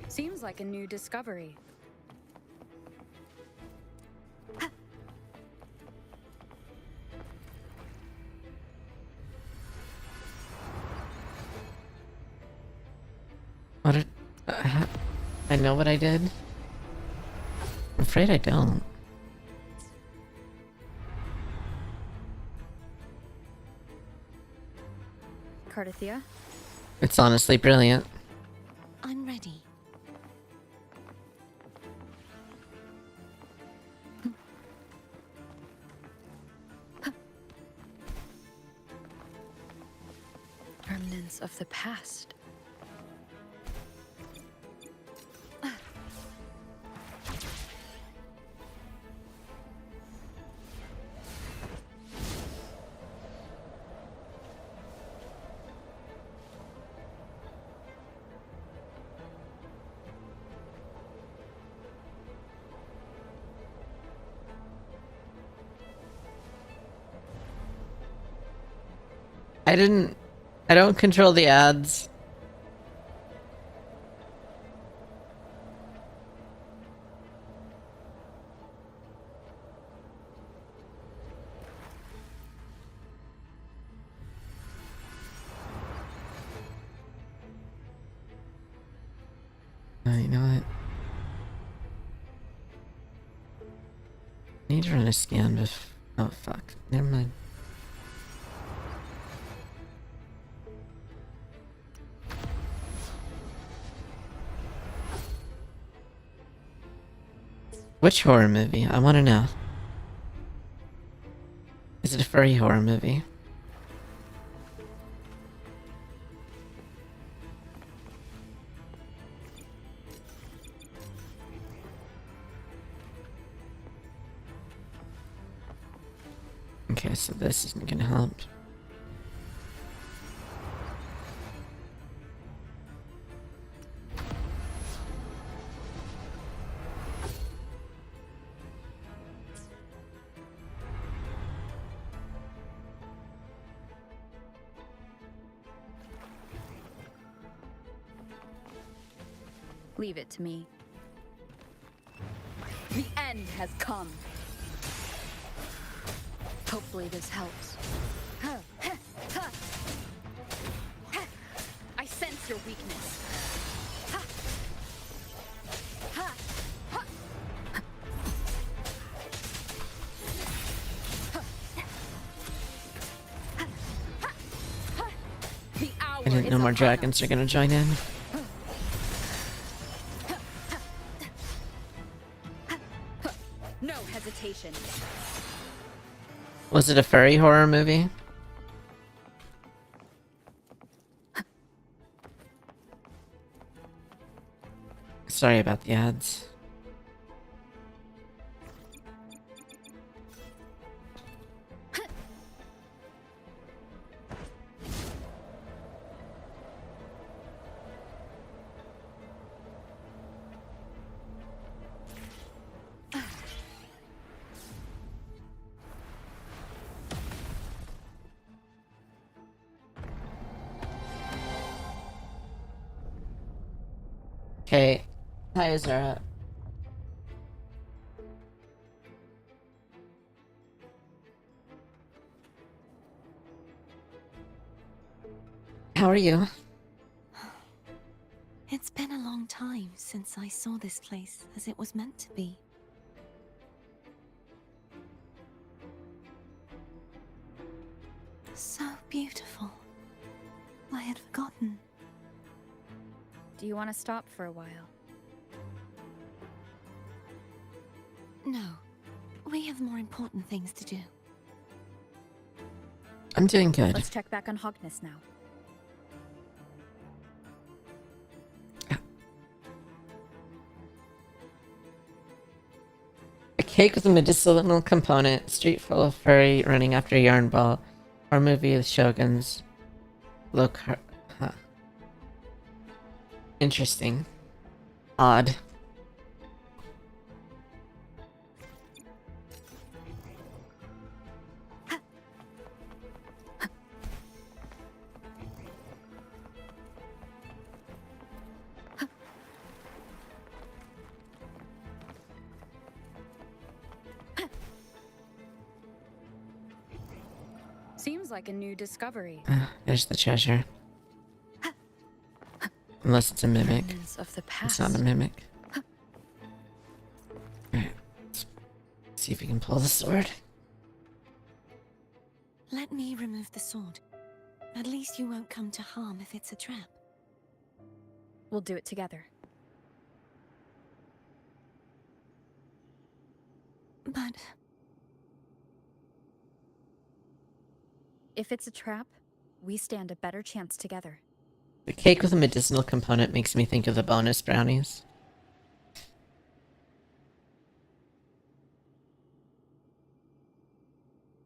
Seems like a new discovery. What did... I know what I did. I'm afraid I don't. Cardathia? It's honestly brilliant. I'm ready. Remnants of the past. I don't control the ads. You know what? I need to run a scan before... Oh, fuck. Never mind. Which horror movie? I want to know. Is it a furry horror movie? Okay, so this isn't gonna help. Leave it to me. The end has come. Hopefully this helps. I sense your weakness. The hour I didn't know is more upon dragons us. are gonna join in. No hesitation. Was it a furry horror movie? Sorry about the ads. Okay. Hi, Azura. How are you? It's been a long time since I saw this place as it was meant to be. So beautiful. I had forgotten. Do you want to stop for a while? No. We have more important things to do. I'm doing good. Let's check back on Hogness now. A cake with a medicinal component, street full of furry running after a yarn ball, or movie with shoguns. Look, huh. Interesting. Odd. Seems like a new discovery. There's the treasure. Unless it's a mimic. Remnants of the It's past. not a mimic. Alright, let's see if we can pull the sword. Let me remove the sword. At least you won't come to harm if it's a trap. We'll do it together. But If it's a trap, we stand a better chance together. The cake with a medicinal component makes me think of the bonus brownies.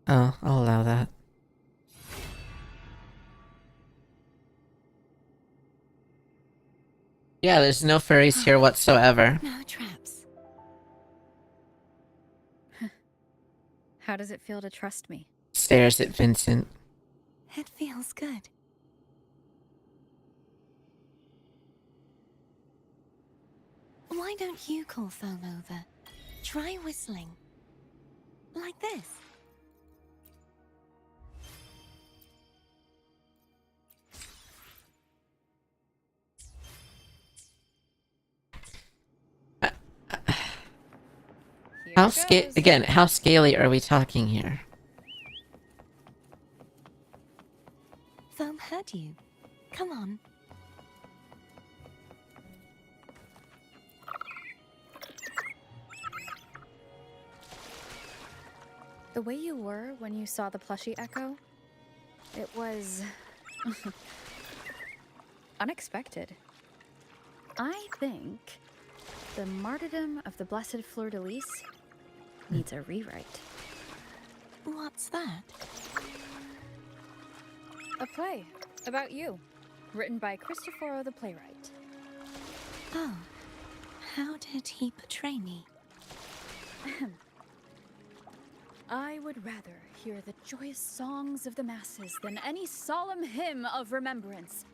Oh, I'll allow that. Yeah, there's no furries here whatsoever. no traps. How does it feel to trust me? Stares at Vincent. It feels good. Why don't you call Foam over? Try whistling. Like this. How how scaly are we talking here? Foam heard you. Come on. The way you were when you saw the plushie Echo, it was unexpected. I think the martyrdom of the Blessed Fleur-de-Lis needs a rewrite. What's that? A play about you, written by Cristoforo the playwright. Oh. How did he portray me? I would rather hear the joyous songs of the masses than any solemn hymn of remembrance.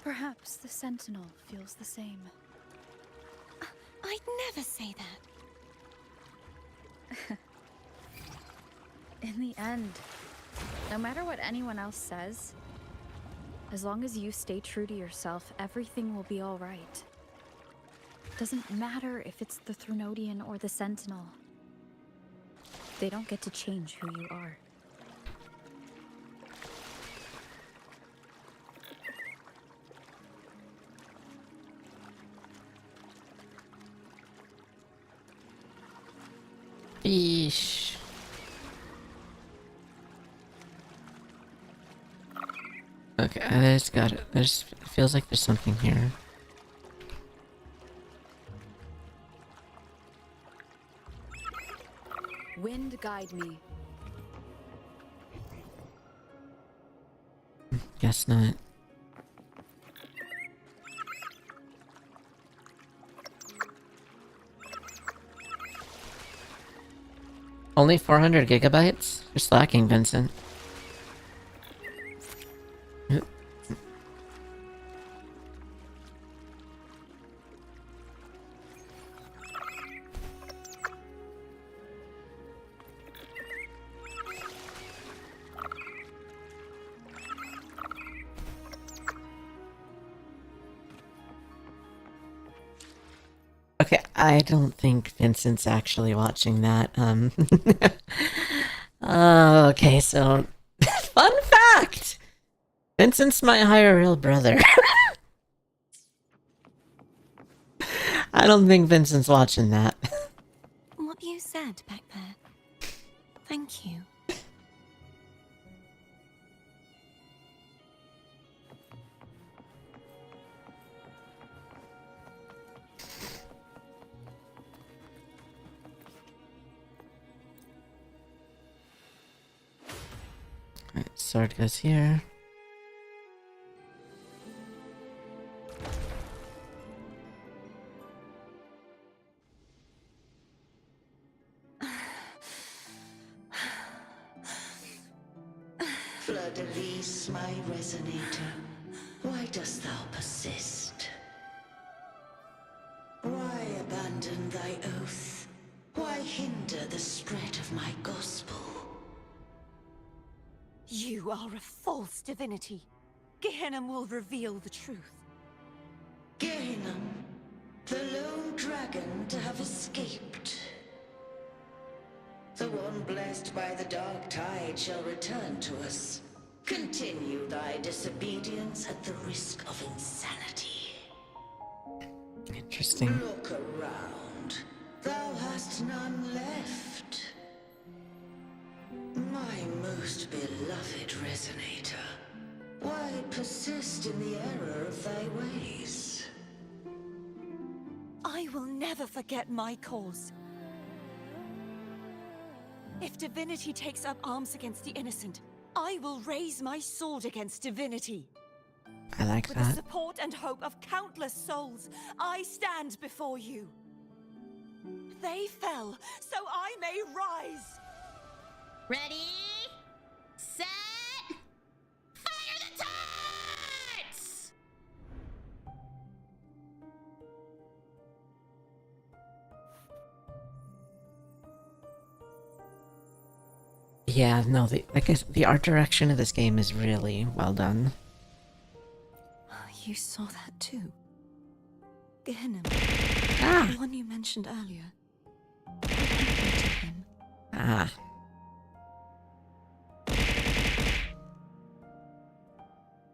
Perhaps the Sentinel feels the same. I'd never say that. In the end, no matter what anyone else says, as long as you stay true to yourself, everything will be all right. Doesn't matter if it's the Threnodian or the Sentinel. They don't get to change who you are. Eesh. Okay, there's got it. There's it feels like there's something here. Wind guide me. Guess not. Only 400 gigabytes? You're slacking, Vincent. Okay, I don't think Vincent's actually watching that. Okay, so fun fact. Vincent's my IRL brother. I don't think Vincent's watching that. What you said back there. Thank you. Alright, sword goes here. Fleur-de-Lis, my resonator, why dost thou persist? Why abandon thy oath? Why hinder the spread of my gospel? You are a false divinity. Gehenna will reveal the truth. Gehenna, the lone dragon to have escaped. The one blessed by the dark tide shall return to us. Continue thy disobedience at the risk of insanity. Interesting. Look around. Thou hast none left. My most beloved resonator, why persist in the error of thy ways? I will never forget my cause. If divinity takes up arms against the innocent, I will raise my sword against divinity. I like With the that. support and hope of countless souls, I stand before you. They fell, so I may rise. Ready, set, fire the tarts! Yeah, no, I guess the art direction of this game is really well done. You saw that too. Gehenna, Ah! the one you mentioned earlier. What happened to him? Ah.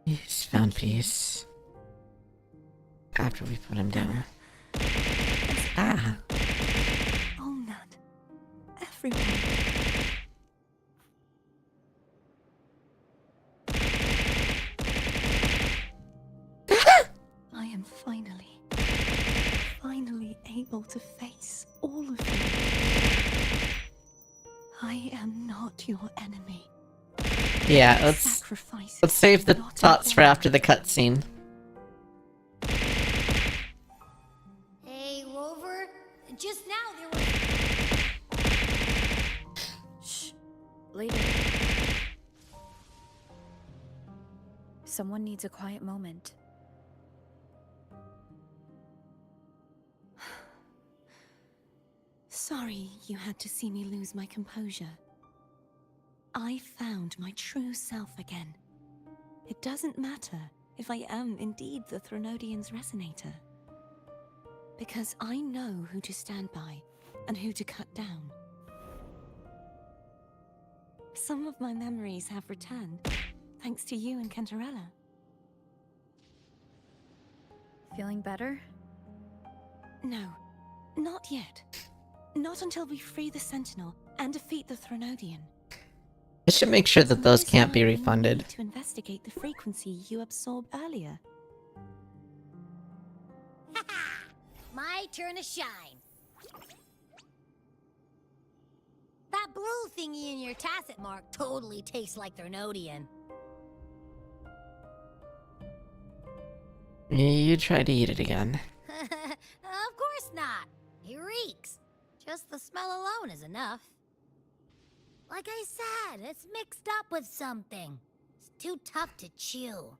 He's found peace. After we put him down. Ah! All Nut. Everyone. I am finally able to face all of you. I am not your enemy. Yeah, let's Sacrifice save the not thoughts for in vain. after the cutscene. Hey, Rover, just now there was... Shh. Later. Someone needs a quiet moment. Sorry you had to see me lose my composure. I found my true self again. It doesn't matter if I am indeed the Threnodian's resonator. Because I know who to stand by and who to cut down. Some of my memories have returned, thanks to you and Cantarella. Feeling better? No, not yet. Not until we free the Sentinel and defeat the Threnodian. I should make sure that those can't be We refunded. need to investigate the frequency you absorbed earlier. My turn to shine. That blue thingy in your tacit mark totally tastes like Threnodian. You try to eat it again. Of course not. It reeks. Just the smell alone is enough. Like I said, it's mixed up with something. It's too tough to chew.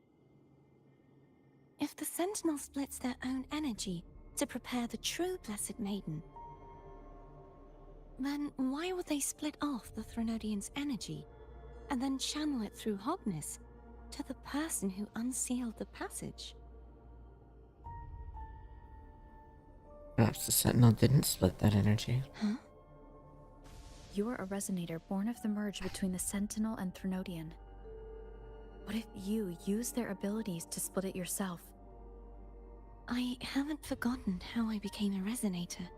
If the Sentinel splits their own energy to prepare the true Blessed Maiden, then why would they split off the Threnodian's energy and then channel it through Hogness to the person who unsealed the passage? Perhaps the Sentinel didn't split that energy. Huh? You are a resonator born of the merge between the Sentinel and Threnodian. What if you use their abilities to split it yourself? I haven't forgotten how I became a resonator.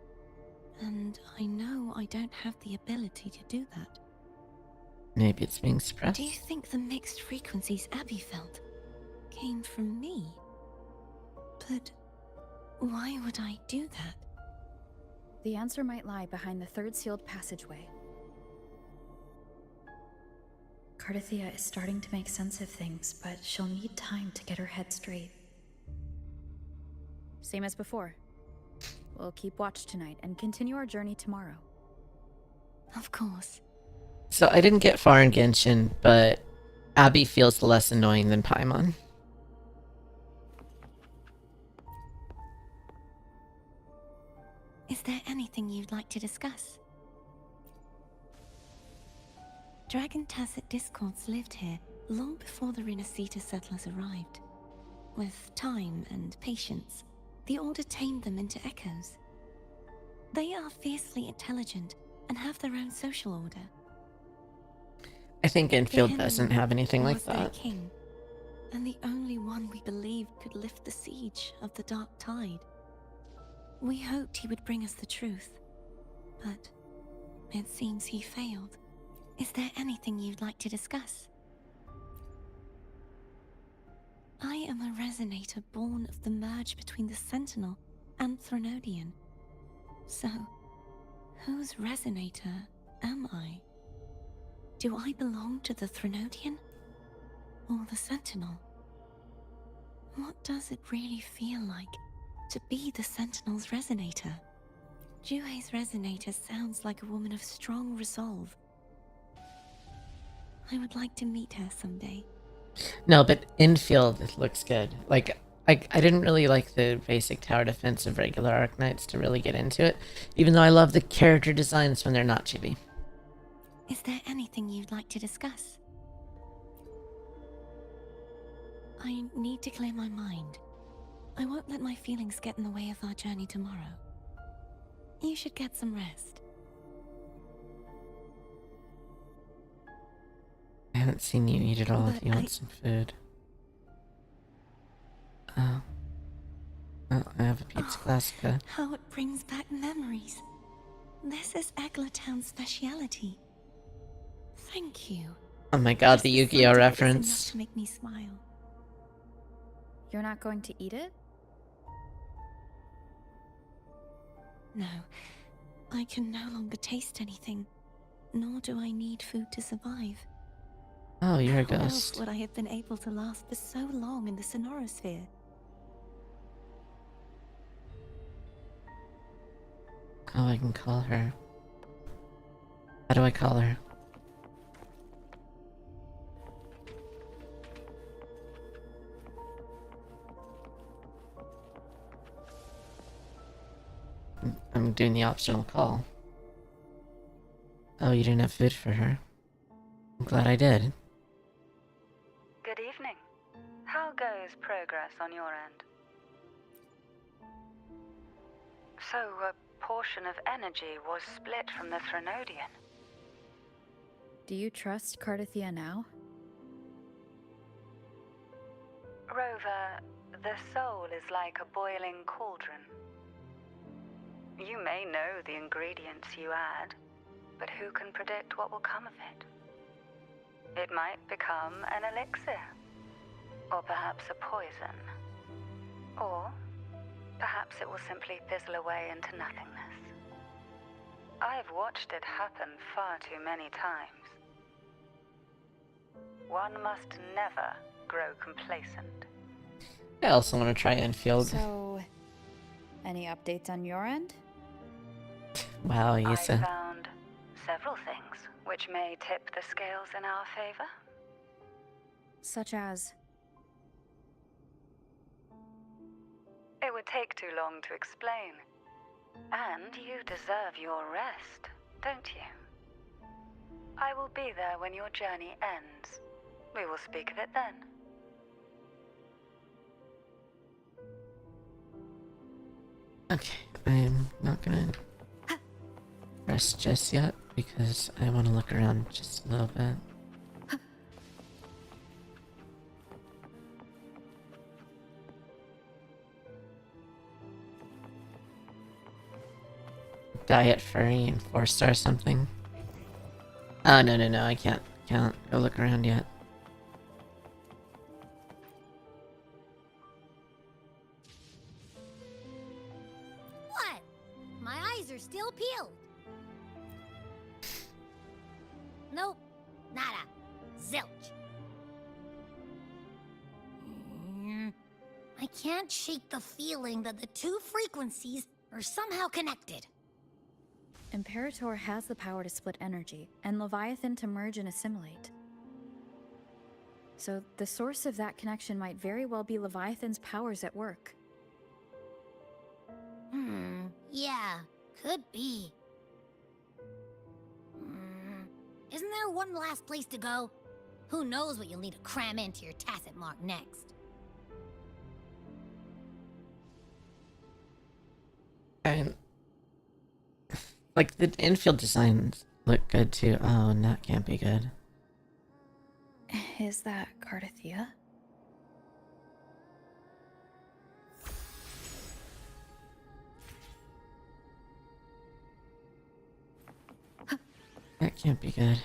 And I know I don't have the ability to do that. Maybe it's being suppressed. Do you think the mixed frequencies Abby felt came from me? But why would I do that? The answer might lie behind the third sealed passageway. Cardathia is starting to make sense of things, but she'll need time to get her head straight. Same as before. We'll keep watch tonight and continue our journey tomorrow. Of course. So I didn't get far in Genshin, but Abby feels less annoying than Paimon. Is there anything you'd like to discuss? Dragon Tacet Discords lived here long before the Renacita settlers arrived. With time and patience, the Order tamed them into echoes. They are fiercely intelligent and have their own social order. I think Enfield doesn't have anything like was their that. king, and the only one we believed could lift the siege of the Dark Tide. We hoped he would bring us the truth, but it seems he failed. Is there anything you'd like to discuss? I am a resonator born of the merge between the Sentinel and Threnodian. So, whose resonator am I? Do I belong to the Threnodian? Or the Sentinel? What does it really feel like to be the Sentinel's resonator? Jue's resonator sounds like a woman of strong resolve. I would like to meet her someday. No, but Enfield looks good. Like, I didn't really like the basic tower defense of regular Arknights to really get into it, even though I love the character designs when they're not chibi. Is there anything you'd like to discuss? I need to clear my mind. I won't let my feelings get in the way of our journey tomorrow. You should get some rest. I haven't seen you eat at all. But If you want some food. Oh. Oh, I have a pizza classica. How it brings back memories. This is Eglatown's speciality. Thank you. Oh my god, the Just Yu-Gi-Oh sight of it is reference. enough to make me smile. You're not going to eat it? No, I can no longer taste anything, nor do I need food to survive. Oh, you're a How else ghost. would I have been able to last for so long in the Sonorosphere? Oh, I can call her. How do I call her? I'm doing the optional call. Oh, you didn't have food for her. I'm glad I did. Good evening. How goes progress on your end? So, a portion of energy was split from the Threnodian. Do you trust Cardathia now? Rover, the soul is like a boiling cauldron. You may know the ingredients you add, but who can predict what will come of it? It might become an elixir, or perhaps a poison, or perhaps it will simply fizzle away into nothingness. I've watched it happen far too many times. One must never grow complacent. I also want to try Enfield. So, any updates on your end? Wow, I Yisa. found several things which may tip the scales in our favor. Such as? It would take too long to explain. And you deserve your rest, don't you? I will be there when your journey ends. We will speak of it then. Okay. I'm not gonna rest just yet because I want to look around just a little bit. Diet furry and 4-star something. Oh, no, I can't go look around yet. What? My eyes are still peeled. Nope, nada, zilch. I can't shake the feeling that the two frequencies are somehow connected. Imperator has the power to split energy, and Leviathan to merge and assimilate. So the source of that connection might very well be Leviathan's powers at work. Yeah, could be. Isn't there one last place to go? Who knows what you'll need to cram into your tacit mark next? And like the infield designs look good too. Oh, and that can't be good. Is that Cardathea? That can't be good.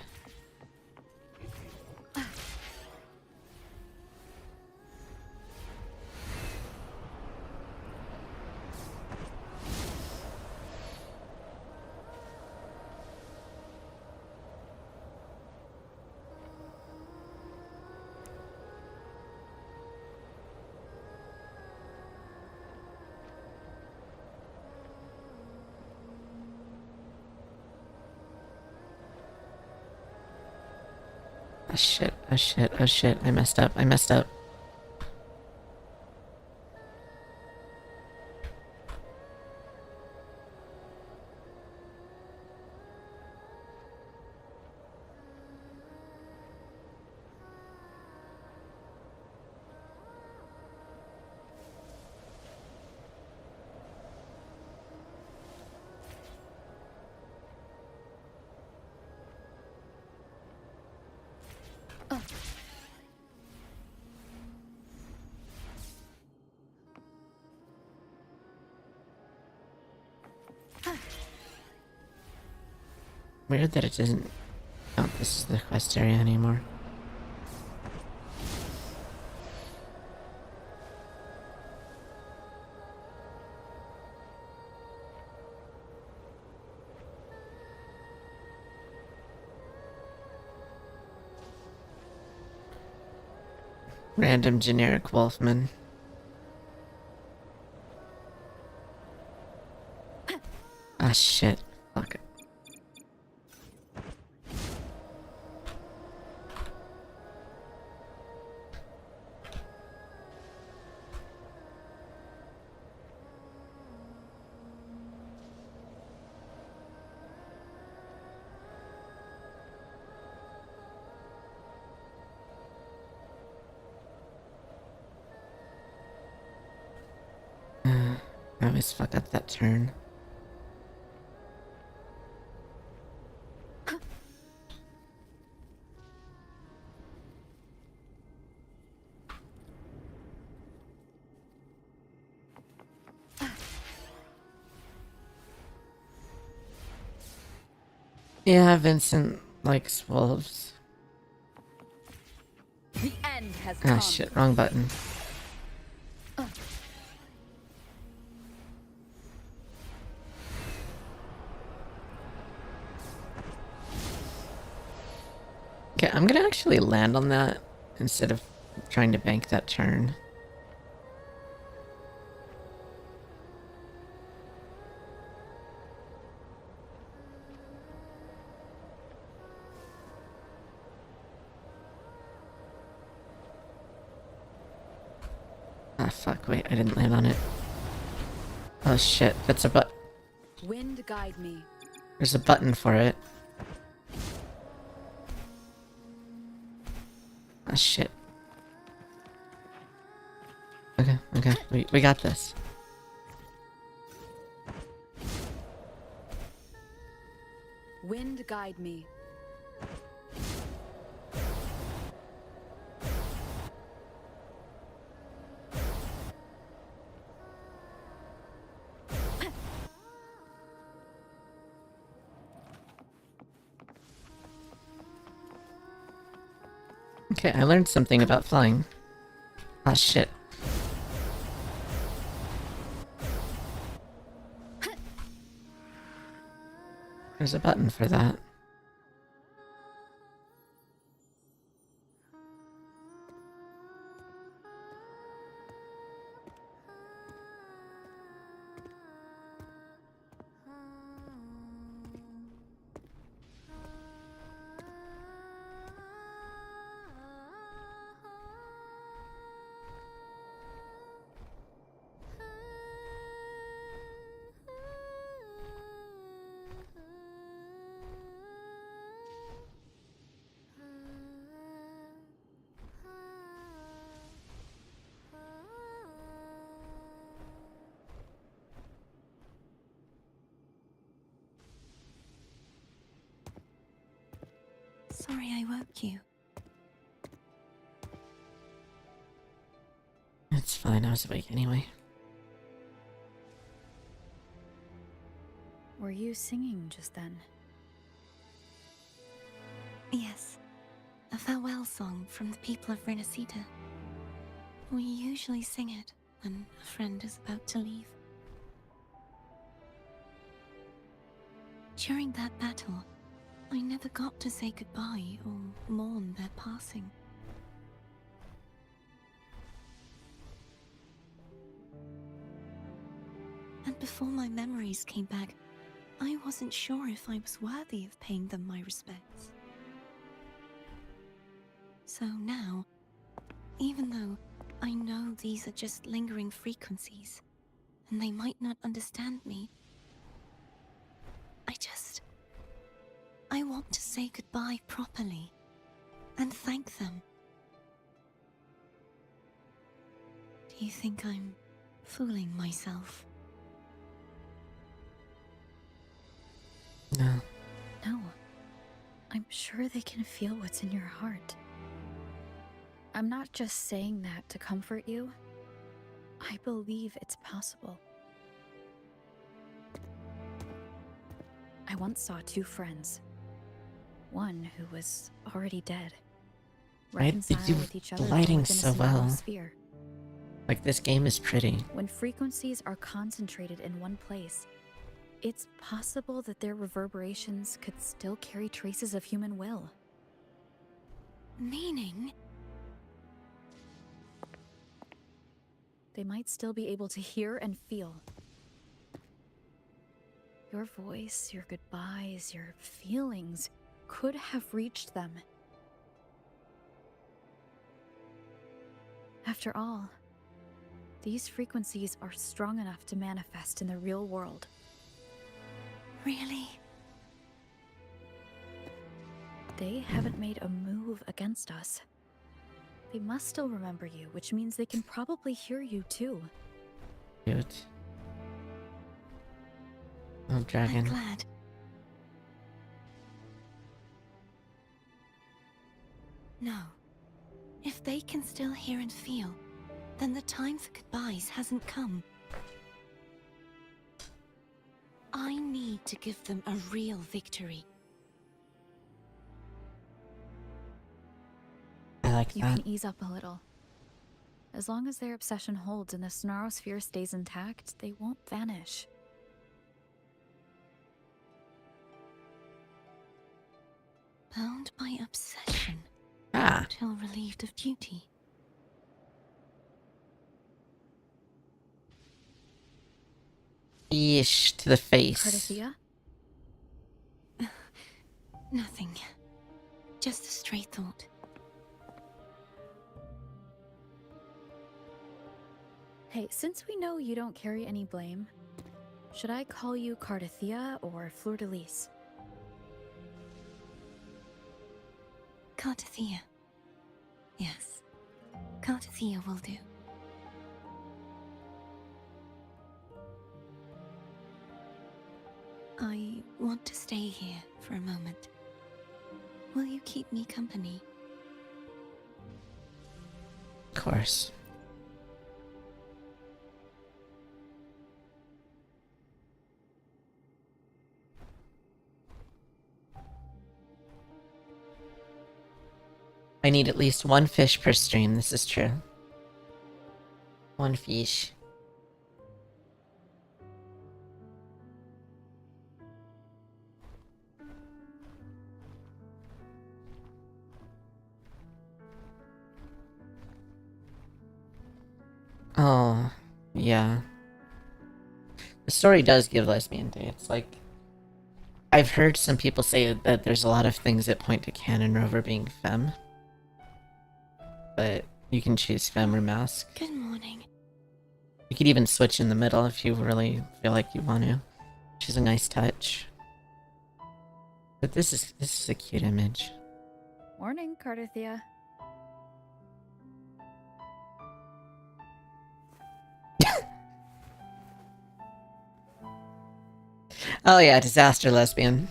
Oh shit, oh shit, oh shit, I messed up, I messed up. Weird that it doesn't count this as the quest area anymore. Random generic wolfman. Ah shit. Fuck it. I always fuck up that turn. Yeah, Vincent likes wolves. The end has Ah shit, wrong button. Okay, I'm gonna actually land on that instead of trying to bank that turn. Ah fuck, wait, I didn't land on it. Oh shit, that's a Wind guide me. there's a button for it. Ah shit. Okay, we got this. Wind guide me. Okay, I learned something about flying. Ah, shit. There's a button for that. Sorry I woke you. It's fine, I was awake anyway. Were you singing just then? Yes. A farewell song from the people of Renacita. We usually sing it when a friend is about to leave. During that battle, I never got to say goodbye or mourn their passing. And before my memories came back, I wasn't sure if I was worthy of paying them my respects. So now, even though I know these are just lingering frequencies, and they might not understand me, I want to say goodbye properly, and thank them. Do you think I'm fooling myself? No. No. I'm sure they can feel what's in your heart. I'm not just saying that to comfort you. I believe it's possible. I once saw two friends. One who was already dead. Right? Reconcile You with each other the lighting within a so smaller well. sphere. Like, this game is pretty. When frequencies are concentrated in one place, it's possible that their reverberations could still carry traces of human will. Meaning? They might still be able to hear and feel. Your voice, your goodbyes, your feelings could have reached them. After all, these frequencies are strong enough to manifest in the real world. Really? They haven't made a move against us. They must still remember you, which means they can probably hear you too. Cute. Oh, I'm dragon. glad. No. If they can still hear and feel, then the time for goodbyes hasn't come. I need to give them a real victory. I like You that. can ease up a little. As long as their obsession holds and the Snarrosphere stays intact, they won't vanish. Bound by obsession, Ah. till relieved of duty. Yeesh to the face. Cardathia? Nothing. Just a stray thought. Hey, since we know you don't carry any blame, should I call you Cardathia or Fleur-de-Lis? Cardathia. Yes. Cardathia will do. I want to stay here for a moment. Will you keep me company? Of course. I need at least one fish per stream, this is true. One fish. Oh, yeah. The story does give lesbian dates. Like, I've heard some people say that there's a lot of things that point to Canon Rover being femme. But you can choose femme or mask. Good morning. You could even switch in the middle if you really feel like you want to. Which is a nice touch. But this is a cute image. Morning, Cardathea. Oh yeah, disaster lesbian.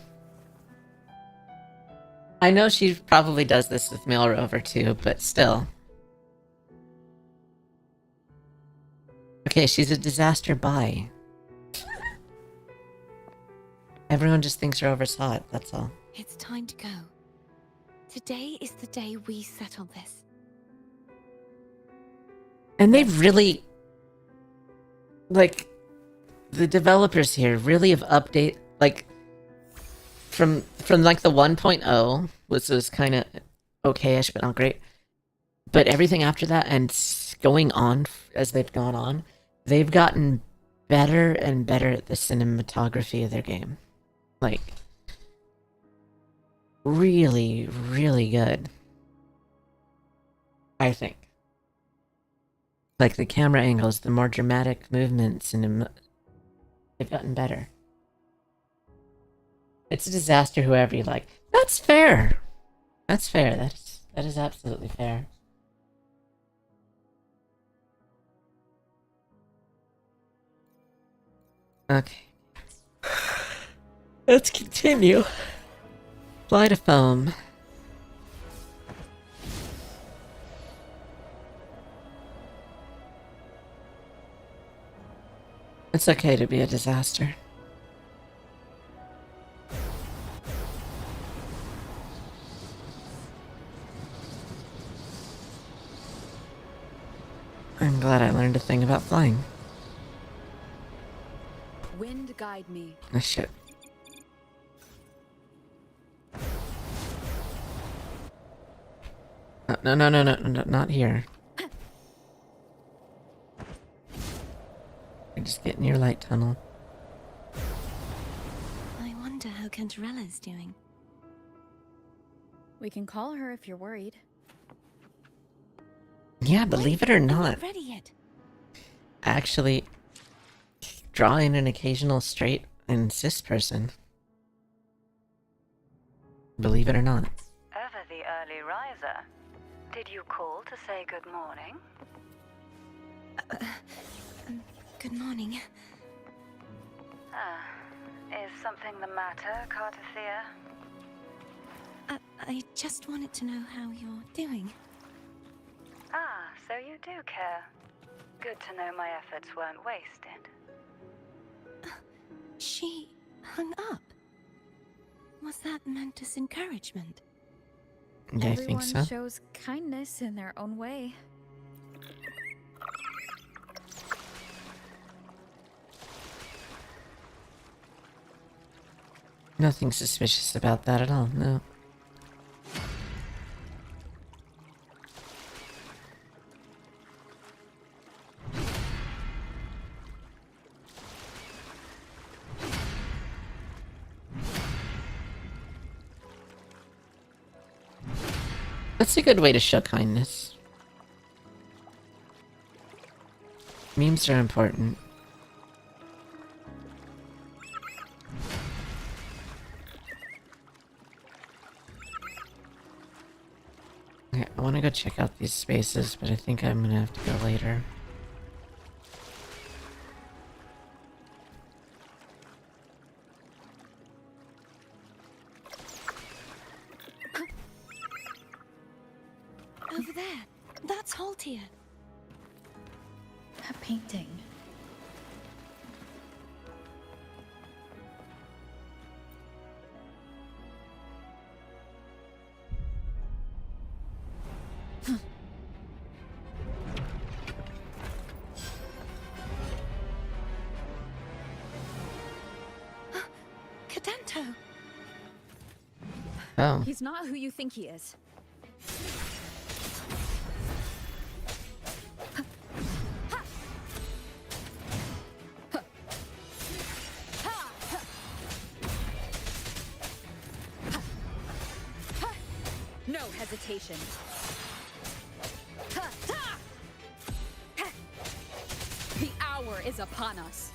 I know she probably does this with male rover too, but still. Okay, she's a disaster bi. Everyone just thinks Rover's hot, that's all. It's time to go. Today is the day we settle this. And they've really... Like, the developers here really have updated... Like, from like the 1.0, which was kind of okay-ish, but not great. But everything after that, and going on as they've gone on, they've gotten better and better at the cinematography of their game. Like, really, really good. I think. Like, the camera angles, the more dramatic movements, and they've gotten better. It's a disaster whoever you like. That's fair! That's fair, that is absolutely fair. Okay. Let's continue. Fly to foam. It's okay to be a disaster. I'm glad I learned a thing about flying. Wind guide me. Oh shit. No, not here. I just get near light tunnel. I wonder how Cantarella's doing. We can call her if you're worried. Yeah, believe it or I'm not, ready yet. actually drawing an occasional straight and cis person. Believe it or not. Ever the early riser. Did you call to say good morning? Good morning. Is something the matter, Cardathea? I just wanted to know how you're doing. So you do care. Good to know my efforts weren't wasted. She hung up. Was that meant as encouragement? Yeah, I think Everyone so. shows kindness in their own way. Nothing suspicious about that at all, no. That's a good way to show kindness. Memes are important. Okay, I want to go check out these spaces, but I think I'm gonna have to go later. That's Haltier. That painting. Cadento! Oh. He's not who you think he is. No hesitation. The hour is upon us.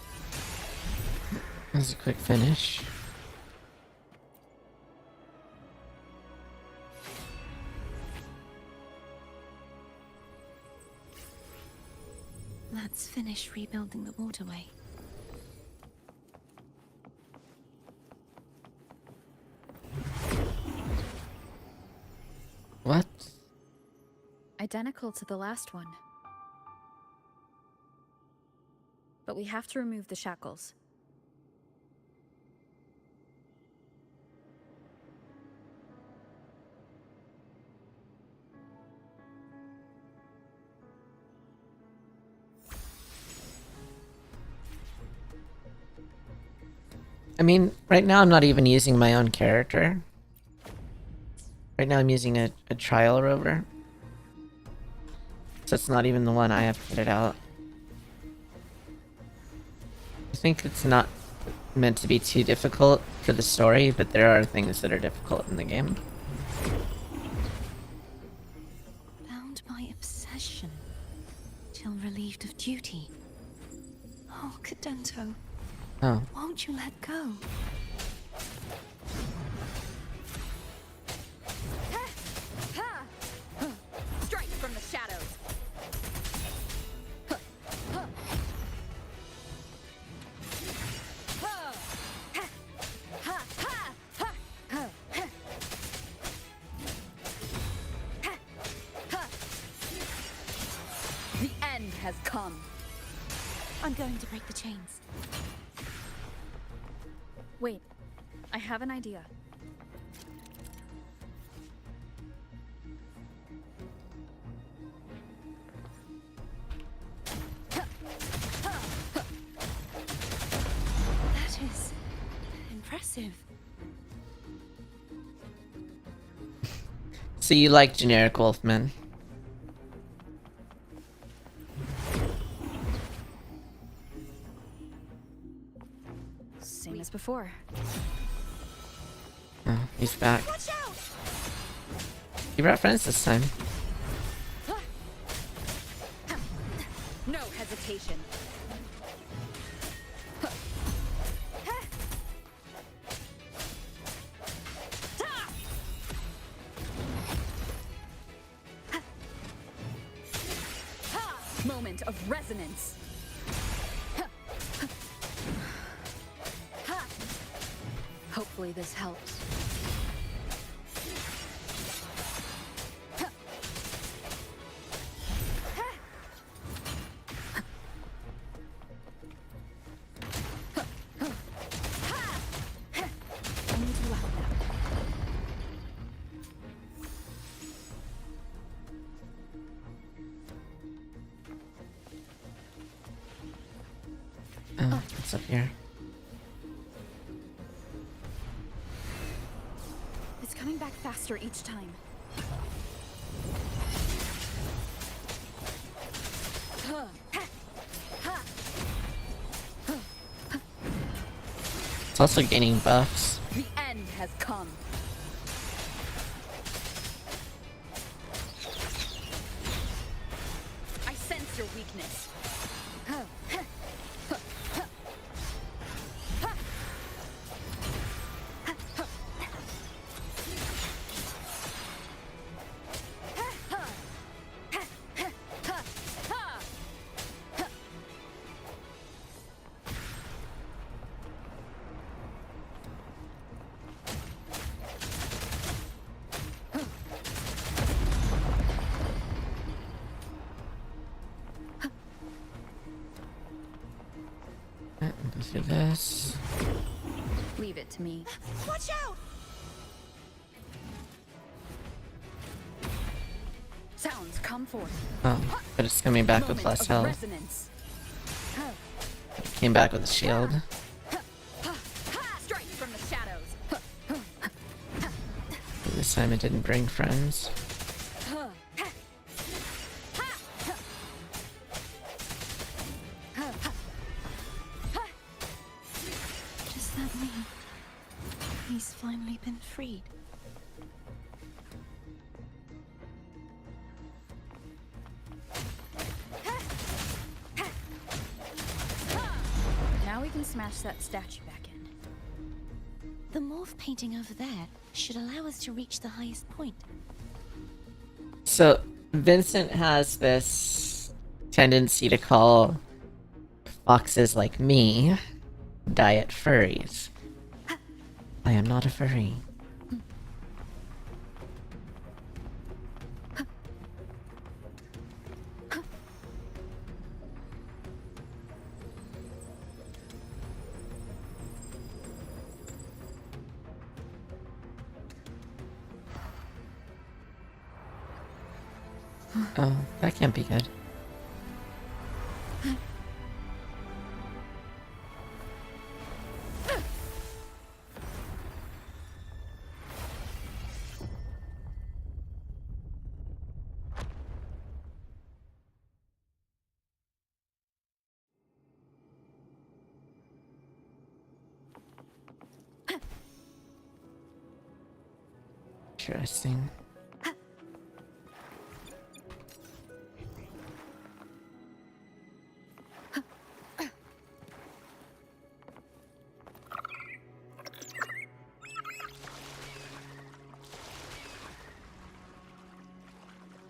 That was a quick finish. Let's finish rebuilding the waterway. What? Identical to the last one. But we have to remove the shackles. I mean, right now I'm not even using my own character. Right now I'm using a trial rover. So it's not even the one I have put it out. I think it's not meant to be too difficult for the story, but there are things that are difficult in the game. Bound by obsession, till relieved of duty. Oh, Cadento, Oh. won't you let go? Strike from the shadows. The end has come. I'm going to break the chains. Wait, I have an idea. That is impressive. So you like generic wolfmen? Same as before. Oh, he's back. Watch out! He brought friends this time. No hesitation. Moment of resonance. Hopefully this helps. I need you out now. Oh, it's up here. It's coming back faster each time. It's also gaining buffs. The end has come. I sense your weakness. do this. Leave it to me. Watch out! Sounds come forth. Oh, but it's coming back with Moment less of health. resonance. Came back with a shield. Strike from the shadows. This time it didn't bring friends. Does that mean he's finally been freed? Now we can smash that statue back in. The morph painting over there should allow us to reach the highest point. So Vincent has this tendency to call foxes like me diet furries. I am not a furry. Oh, that can't be good. Interesting.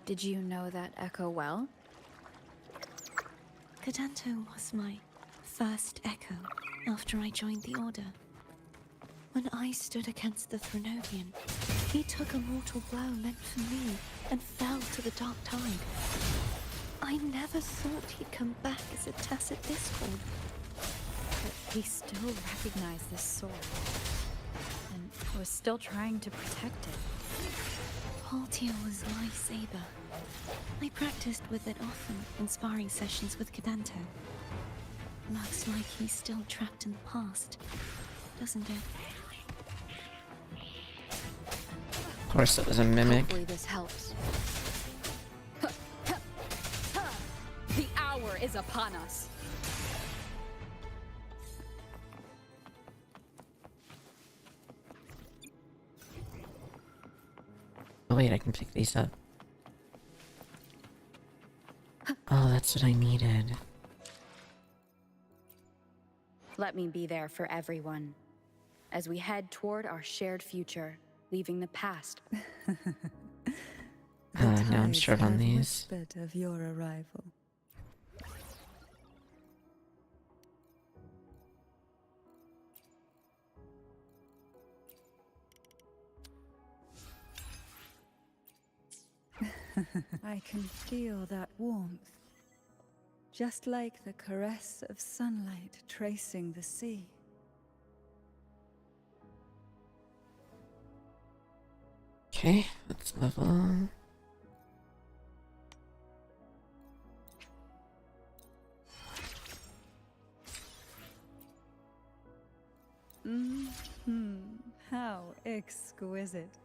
Did you know that echo well? Cadanto was my first echo after I joined the Order. When I stood against the Threnodian, he took a mortal blow meant for me and fell to the dark tide. I never thought he'd come back as a tacit discord. But he still recognized this sword. And was still trying to protect it. Haltier was my saber. I practiced with it often in sparring sessions with Cadanto. Looks like he's still trapped in the past, doesn't it? Of course, it was a mimic. Hopefully this helps. The hour is upon us. Oh wait, I can pick these up. Oh, that's what I needed. Let me be there for everyone as we head toward our shared future, leaving the past. Now I'm short on these. Whispered of your arrival. I can feel that warmth. Just like the caress of sunlight tracing the sea. Okay, let's level. How exquisite.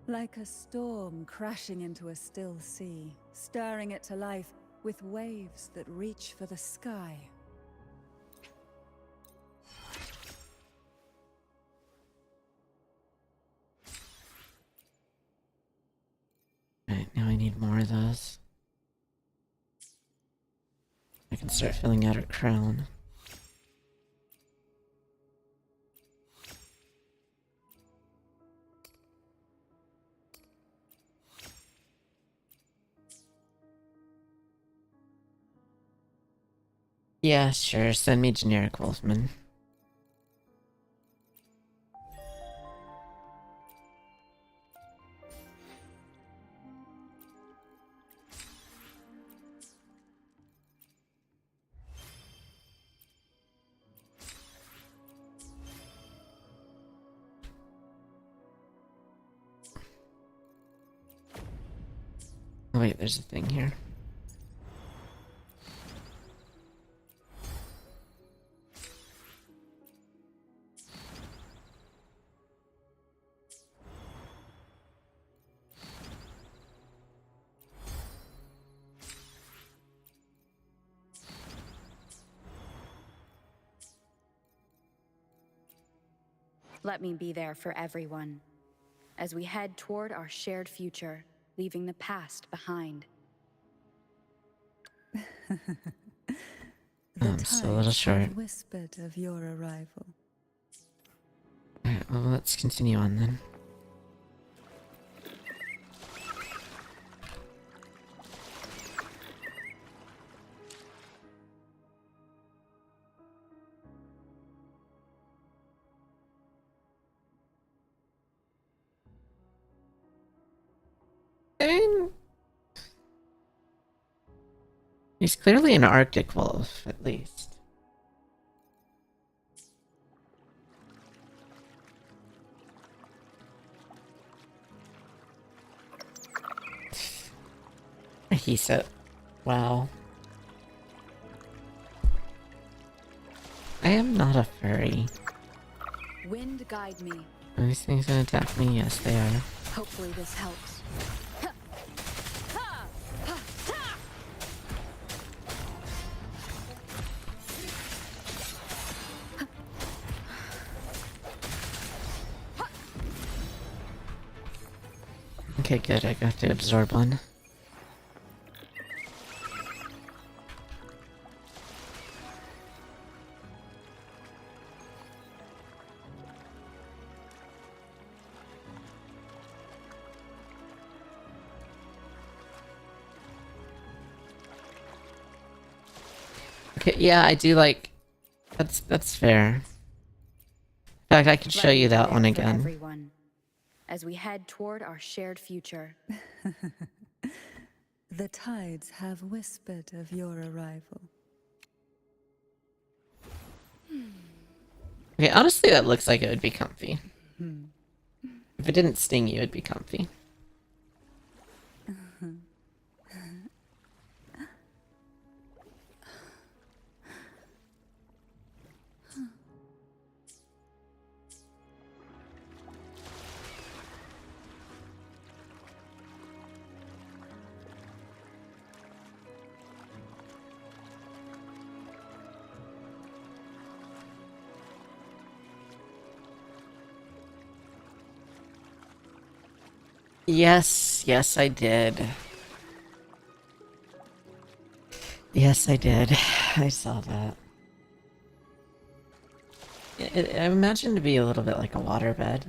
Like a storm crashing into a still sea, stirring it to life with waves that reach for the sky. Right, now I need more of those. I can start filling out her crown. Yeah, sure, send me generic Wolfman. wait, there's a thing here. Let me be there for everyone as we head toward our shared future, leaving the past behind. I'm still a little short. Whispered of your arrival. Alright, well, let's continue on then. He's clearly an Arctic wolf, at least. He said, wow. I am not a furry. Wind guide me. Are these things gonna attack me? Yes, they are. Hopefully this helps. Okay, good. I got to absorb one. Okay, yeah, I do like... That's fair. In fact, I could show you that one again. Everyone, as we head toward our shared future. The tides have whispered of your arrival. Okay, honestly, that looks like it would be comfy. If it didn't sting you, it'd be comfy. Yes, I did. Yes, I did. I saw that. I imagine to be a little bit like a waterbed.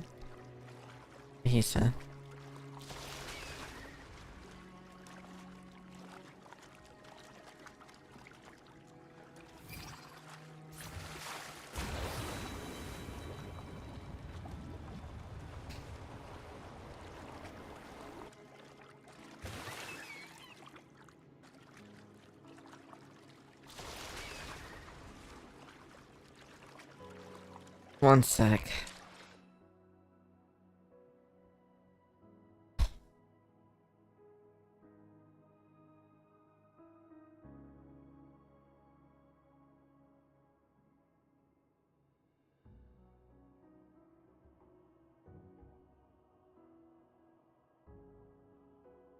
He said. One sec.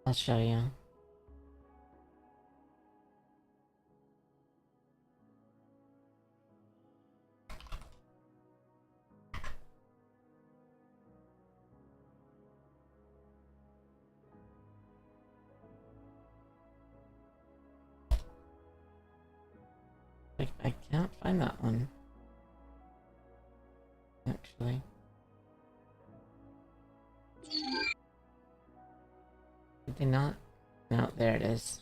I'll show you. I can't find that one. Actually. Did they not? No, there it is.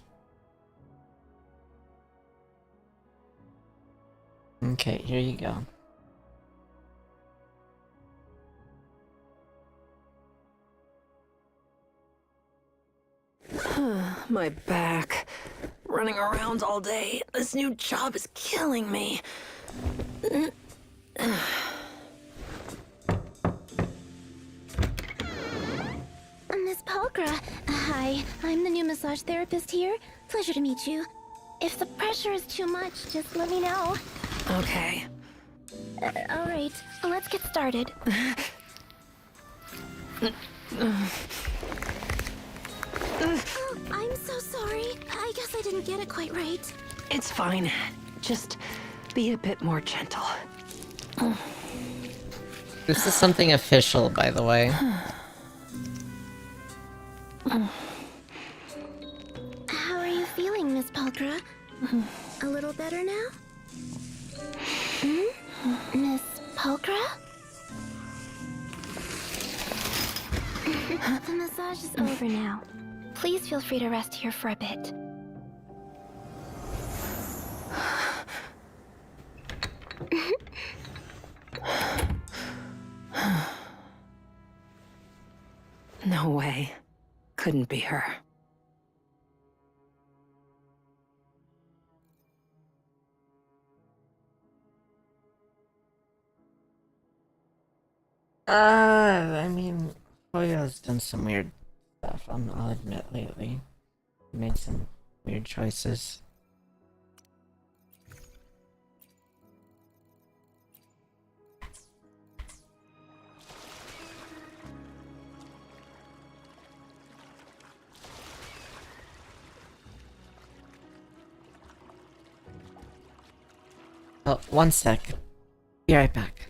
Okay, here you go. My back. Running around all day. This new job is killing me. Miss Polgra, hi. I'm the new massage therapist here. Pleasure to meet you. If the pressure is too much, just let me know. Okay. Alright, let's get started. Oh, I'm so sorry. I guess I didn't get it quite right. It's fine. Just be a bit more gentle. This is something official, by the way. How are you feeling, Miss Palkra? A little better now? Miss Palkra? The massage is over now. Please feel free to rest here for a bit. No way. Couldn't be her. I mean, Hoyo's done some weird stuff, I'll admit, lately. He made some weird choices. Oh, one sec. Be right back.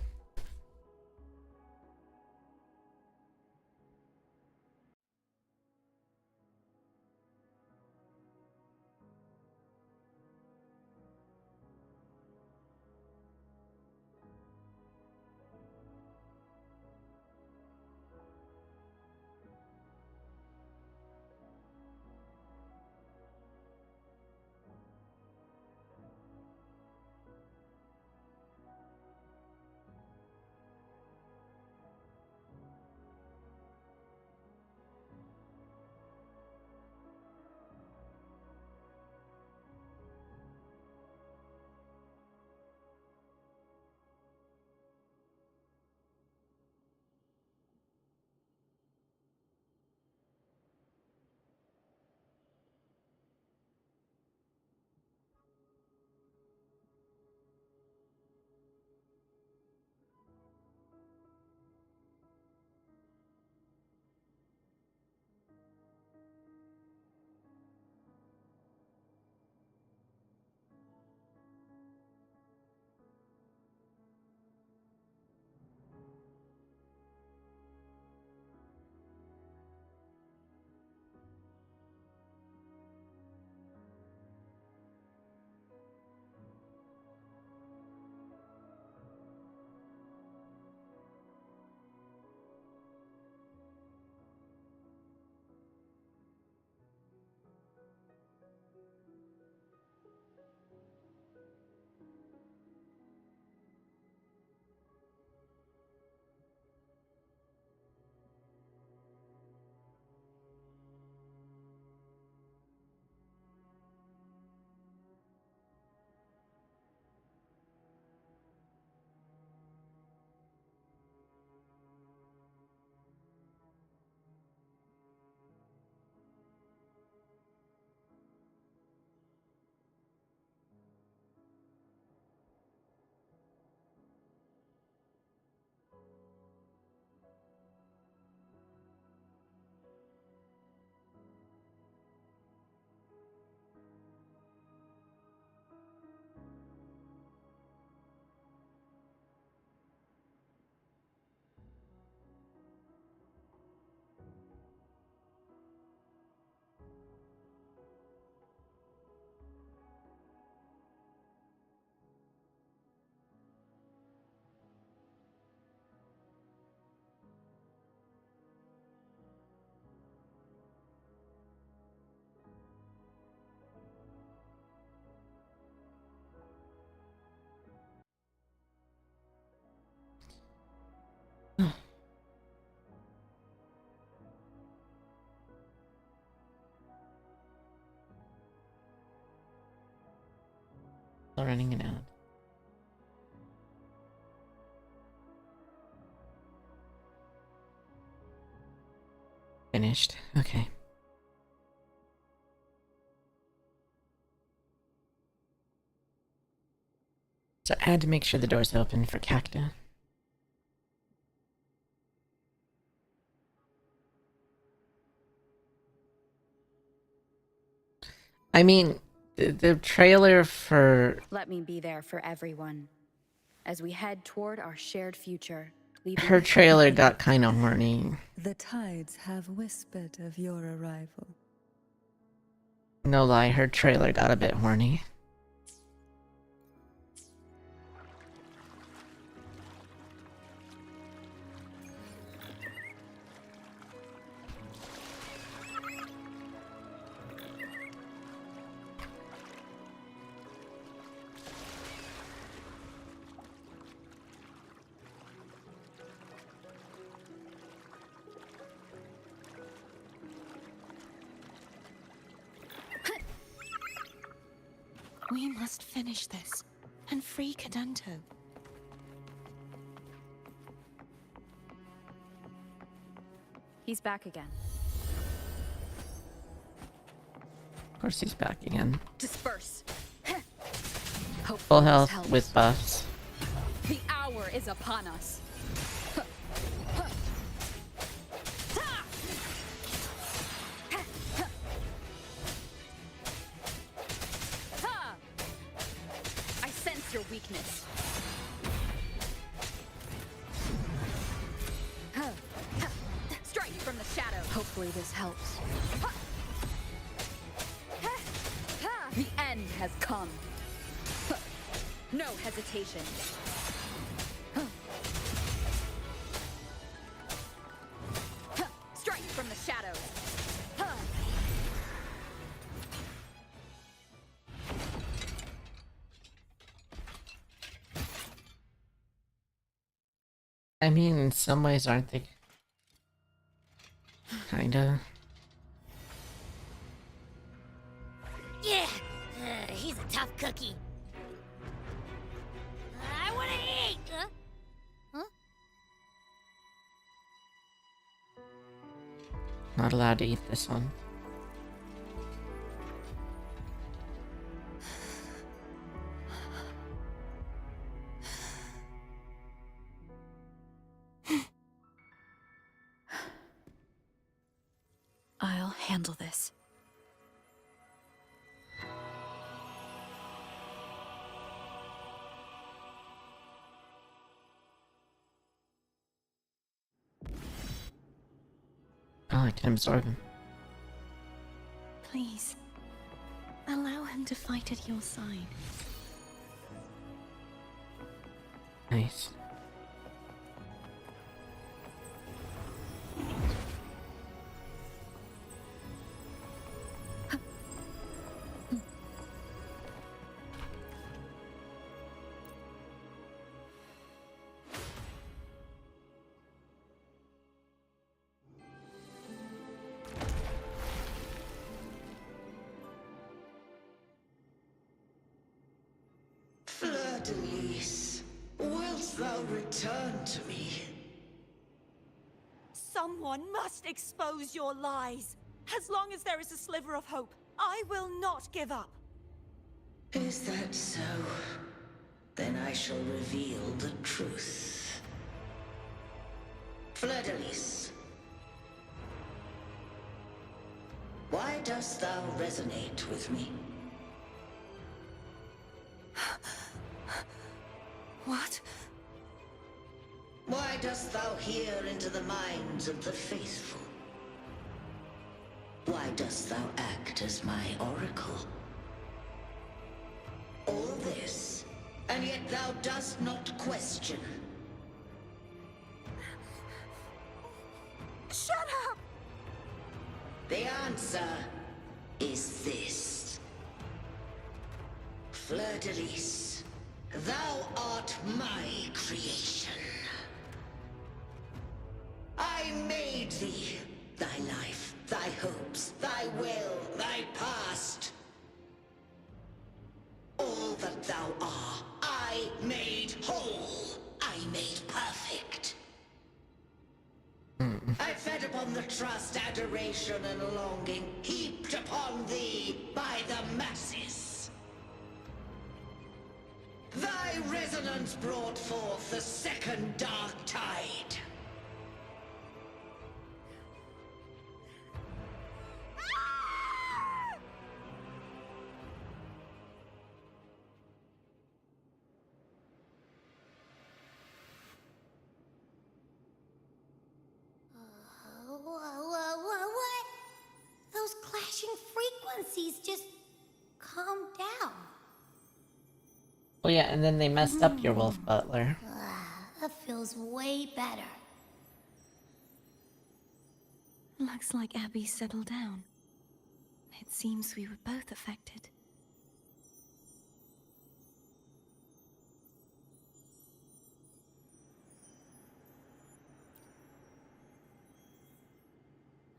Still running an ad. Finished. Okay. So I had to make sure the door's open for Cacta. I mean, the trailer for... Let me be there for everyone as we head toward our shared future. Leaving Her trailer got kind of horny. The tides have whispered of your arrival. No lie, her trailer got a bit horny. We must finish this and free Cadanto. He's back again. Of course he's back again. Disperse. Full health with buffs. The hour is upon us. I sense your weakness. Strike from the shadow. Hopefully this helps. The end has come. No hesitation. Strike from the shadows. I mean, in some ways, aren't they? Kinda. Yeah, he's a tough cookie. I want to eat. Huh? Not allowed to eat this one. I'll handle this. Oh, I can absorb him. Please, allow him to fight at your side. Nice. Fleur-de-Lis, wilt thou return to me? Someone must expose your lies. As long as there is a sliver of hope, I will not give up. Is that so? Then I shall reveal the truth. Fleur-de-Lis, why dost thou resonate with me? What? Why dost thou hear into the minds of the faithful? Why dost thou act as my oracle? All this, and yet thou dost not question. Shut up! The answer is this. Fleur-de-Lis, thou art my creation. I made thee, thy life, thy hopes, thy will, thy past. All that thou art, I made whole. I made perfect. I fed upon the trust, adoration, and longing heaped upon thee by the masses. Thy resonance brought forth the second dark tide. What? Those clashing frequencies just calmed down. Well, yeah, and then they messed up your wolf butler. That feels way better. Looks like Abby settled down. It seems we were both affected.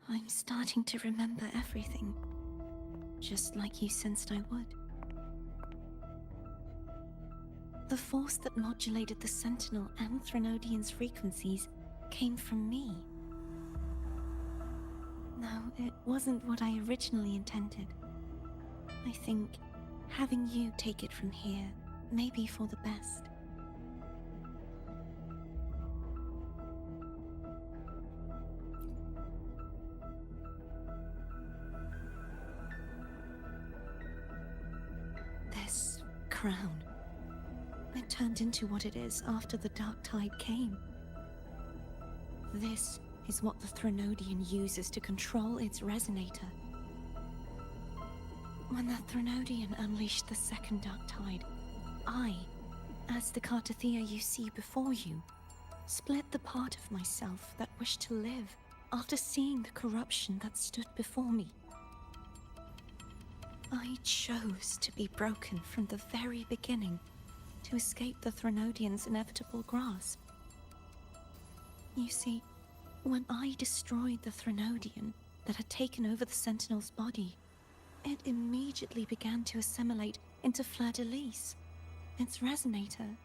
I'm starting to remember everything, just like you sensed I would. The force that modulated the Sentinel and Threnodian's frequencies came from me. No, it wasn't what I originally intended. I think having you take it from here may be for the best. This crown, it turned into what it is after the Dark Tide came. This is what the Threnodian uses to control its resonator. When the Threnodian unleashed the second Dark Tide, I, as the Cartathea you see before you, split the part of myself that wished to live after seeing the corruption that stood before me. I chose to be broken from the very beginning to escape the Threnodian's inevitable grasp. You see, when I destroyed the Threnodian that had taken over the Sentinel's body, it immediately began to assimilate into Fleur-de-Lis, its resonator.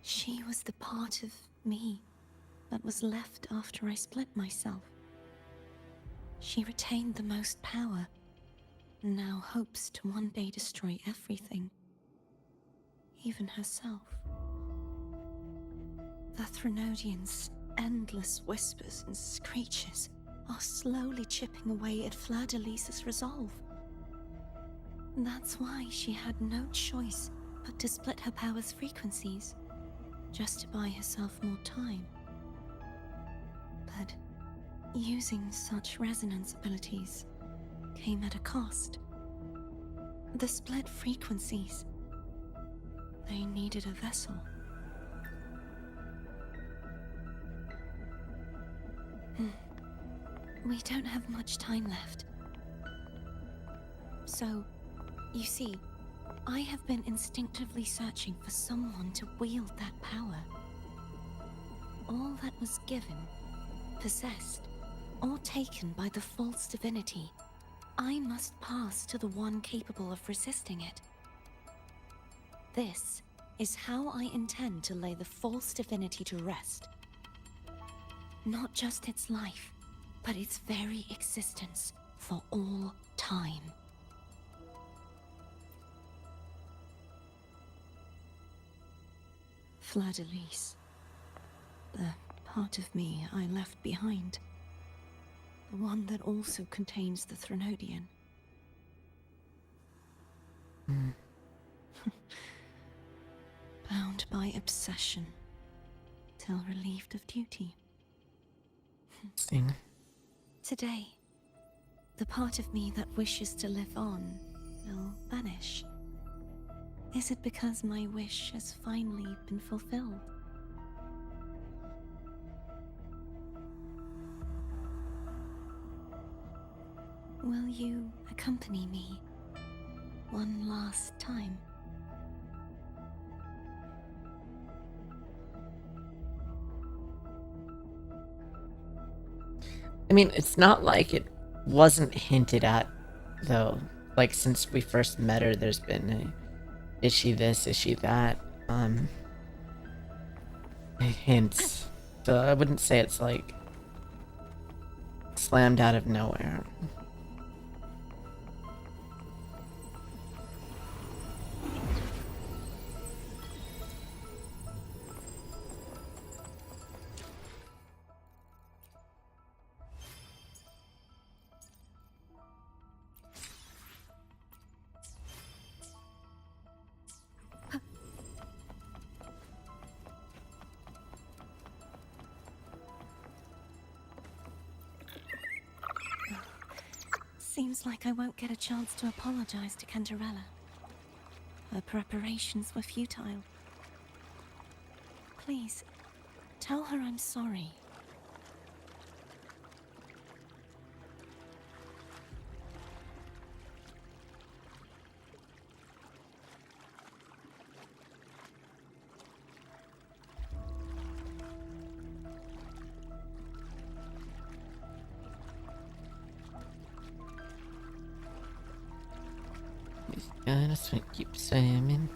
She was the part of me that was left after I split myself. She retained the most power, and now hopes to one day destroy everything, even herself. The Threnodian's endless whispers and screeches are slowly chipping away at Fleur-de-Lis's resolve. That's why she had no choice but to split her power's frequencies, just to buy herself more time. But using such resonance abilities came at a cost. The split frequencies, they needed a vessel. We don't have much time left. So, you see, I have been instinctively searching for someone to wield that power. All that was given, possessed, or taken by the false divinity, I must pass to the one capable of resisting it. This is how I intend to lay the false divinity to rest. Not just its life, but its very existence for all time. Fleur-de-Lis, the part of me I left behind, the one that also contains the Threnodian. Bound by obsession, till relieved of duty. Interesting. Today, the part of me that wishes to live on will vanish. Is it because my wish has finally been fulfilled? Will you accompany me one last time? I mean, it's not like it wasn't hinted at, though. Like, since we first met her, there's been a, is she this, is she that, hints. So I wouldn't say it's, like, slammed out of nowhere. Seems like I won't get a chance to apologize to Cantarella. Her preparations were futile. Please, tell her I'm sorry. He's gonna keep swimming.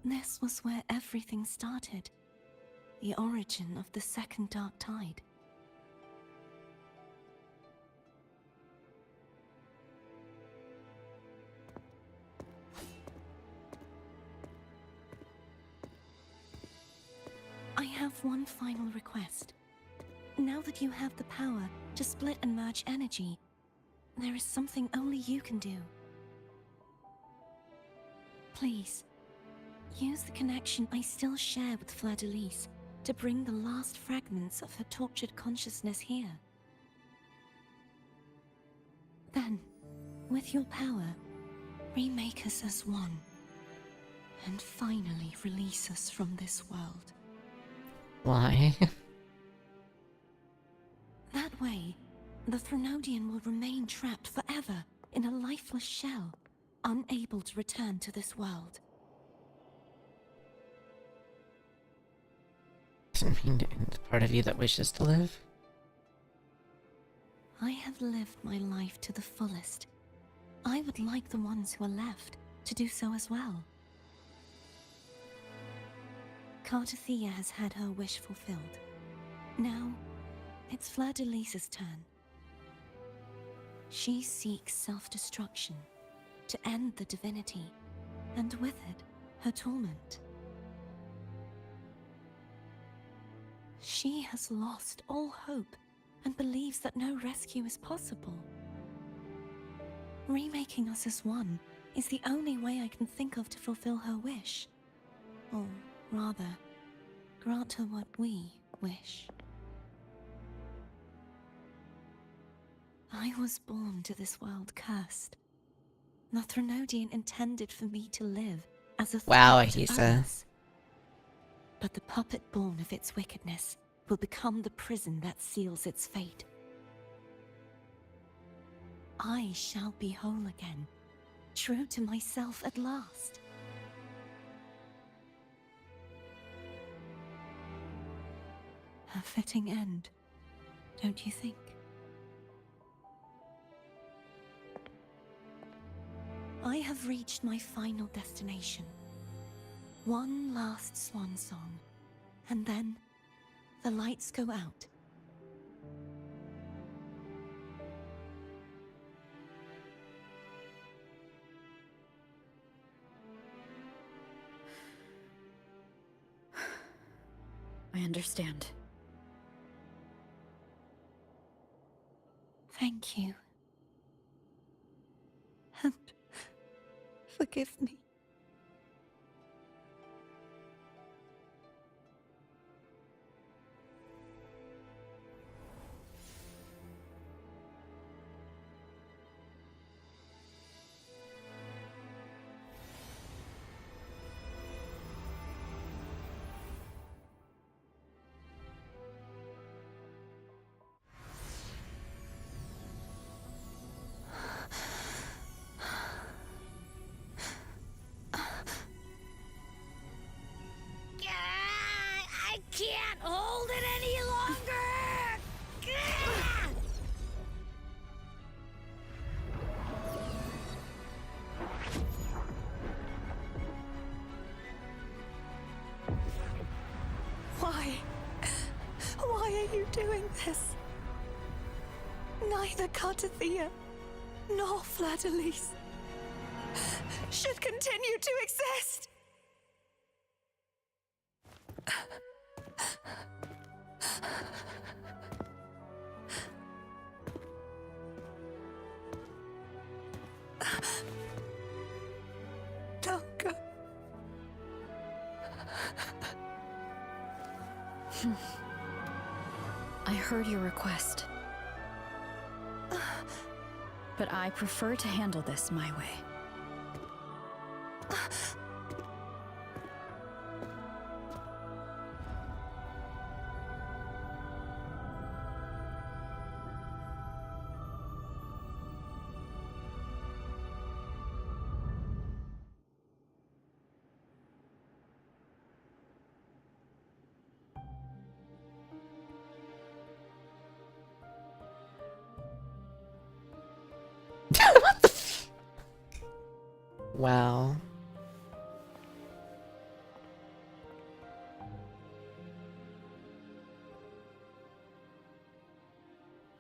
This was where everything started. The origin of the second dark tide. I have one final request. Now that you have the power to split and merge energy, there is something only you can do. Please, use the connection I still share with Fleur-de-Lis to bring the last fragments of her tortured consciousness here. Then, with your power, remake us as one, and finally release us from this world. Why? That way, the Threnodian will remain trapped forever in a lifeless shell, unable to return to this world. Doesn't mean to end the part of you that wishes to live. I have lived my life to the fullest. I would like the ones who are left to do so as well. Cartathea has had her wish fulfilled. Now, it's Fleur-de-Lis's turn. She seeks self-destruction to end the divinity, and with it, her torment. She has lost all hope and believes that no rescue is possible. Remaking us as one is the only way I can think of to fulfill her wish. Or rather, grant her what we wish. I was born to this world cursed. The Threnodian intended for me to live as a Wow, threat to Ahisa. others. But the puppet born of its wickedness will become the prison that seals its fate. I shall be whole again, true to myself at last. A fitting end, don't you think? I have reached my final destination. One last swan song, and then the lights go out. I understand. Thank you. And forgive me. I can't hold it any longer! Gah! Why? Why are you doing this? Neither Cartathea nor Fleur-de-Lis should continue to exist. Tonga. I heard your request. But I prefer to handle this my way. Wow.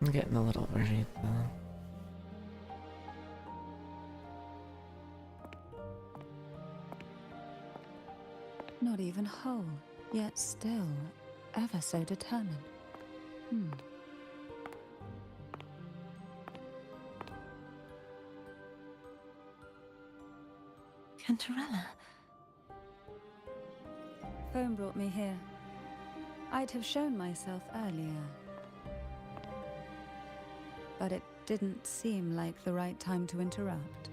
I'm getting a little worried though. Not even whole, yet still ever so determined. Cantarella. Phone brought me here. I'd have shown myself earlier. But it didn't seem like the right time to interrupt.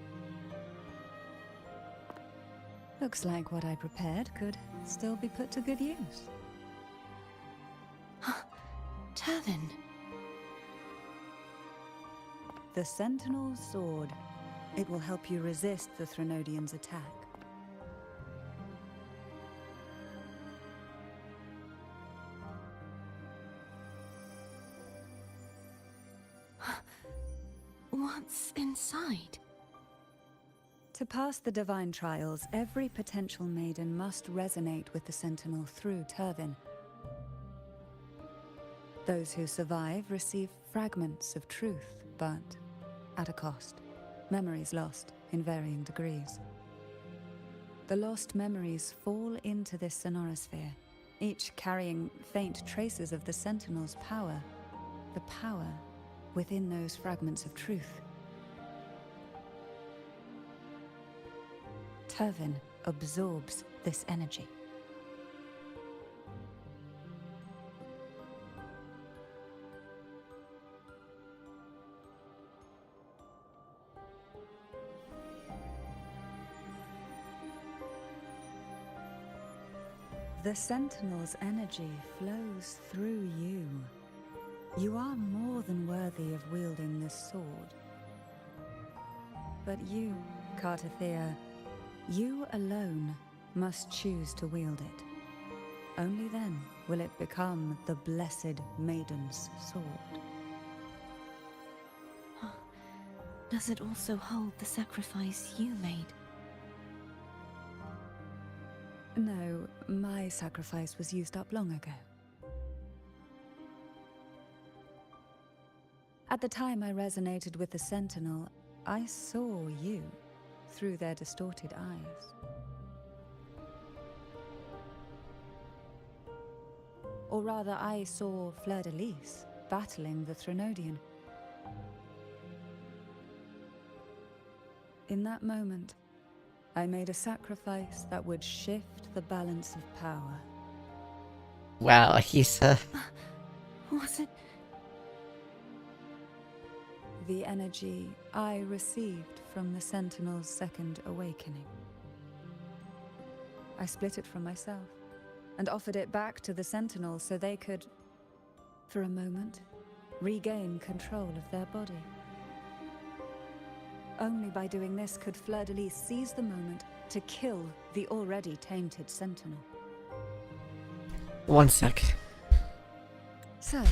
Looks like what I prepared could still be put to good use. Turvin. The Sentinel's sword. It will help you resist the Threnodian's attack. What's inside? To pass the divine trials, every potential maiden must resonate with the Sentinel through Turvin. Those who survive receive fragments of truth, but at a cost. Memories lost in varying degrees. The lost memories fall into this sonorosphere, each carrying faint traces of the Sentinel's power. The power within those fragments of truth. Turvin absorbs this energy. The Sentinel's energy flows through you. You are more than worthy of wielding this sword. But you, Cartathea, you alone must choose to wield it. Only then will it become the Blessed Maiden's sword. Does it also hold the sacrifice you made? No, my sacrifice was used up long ago. At the time I resonated with the Sentinel, I saw you through their distorted eyes. Or rather, I saw Fleur-de-Lis battling the Threnodian. In that moment, I made a sacrifice that would shift the balance of power. Wow, he's Was it? The energy I received from the Sentinel's second awakening. I split it from myself and offered it back to the Sentinel so they could, for a moment, regain control of their body. Only by doing this could Fleur-de-Lis seize the moment to kill the already tainted Sentinel. One sec. So,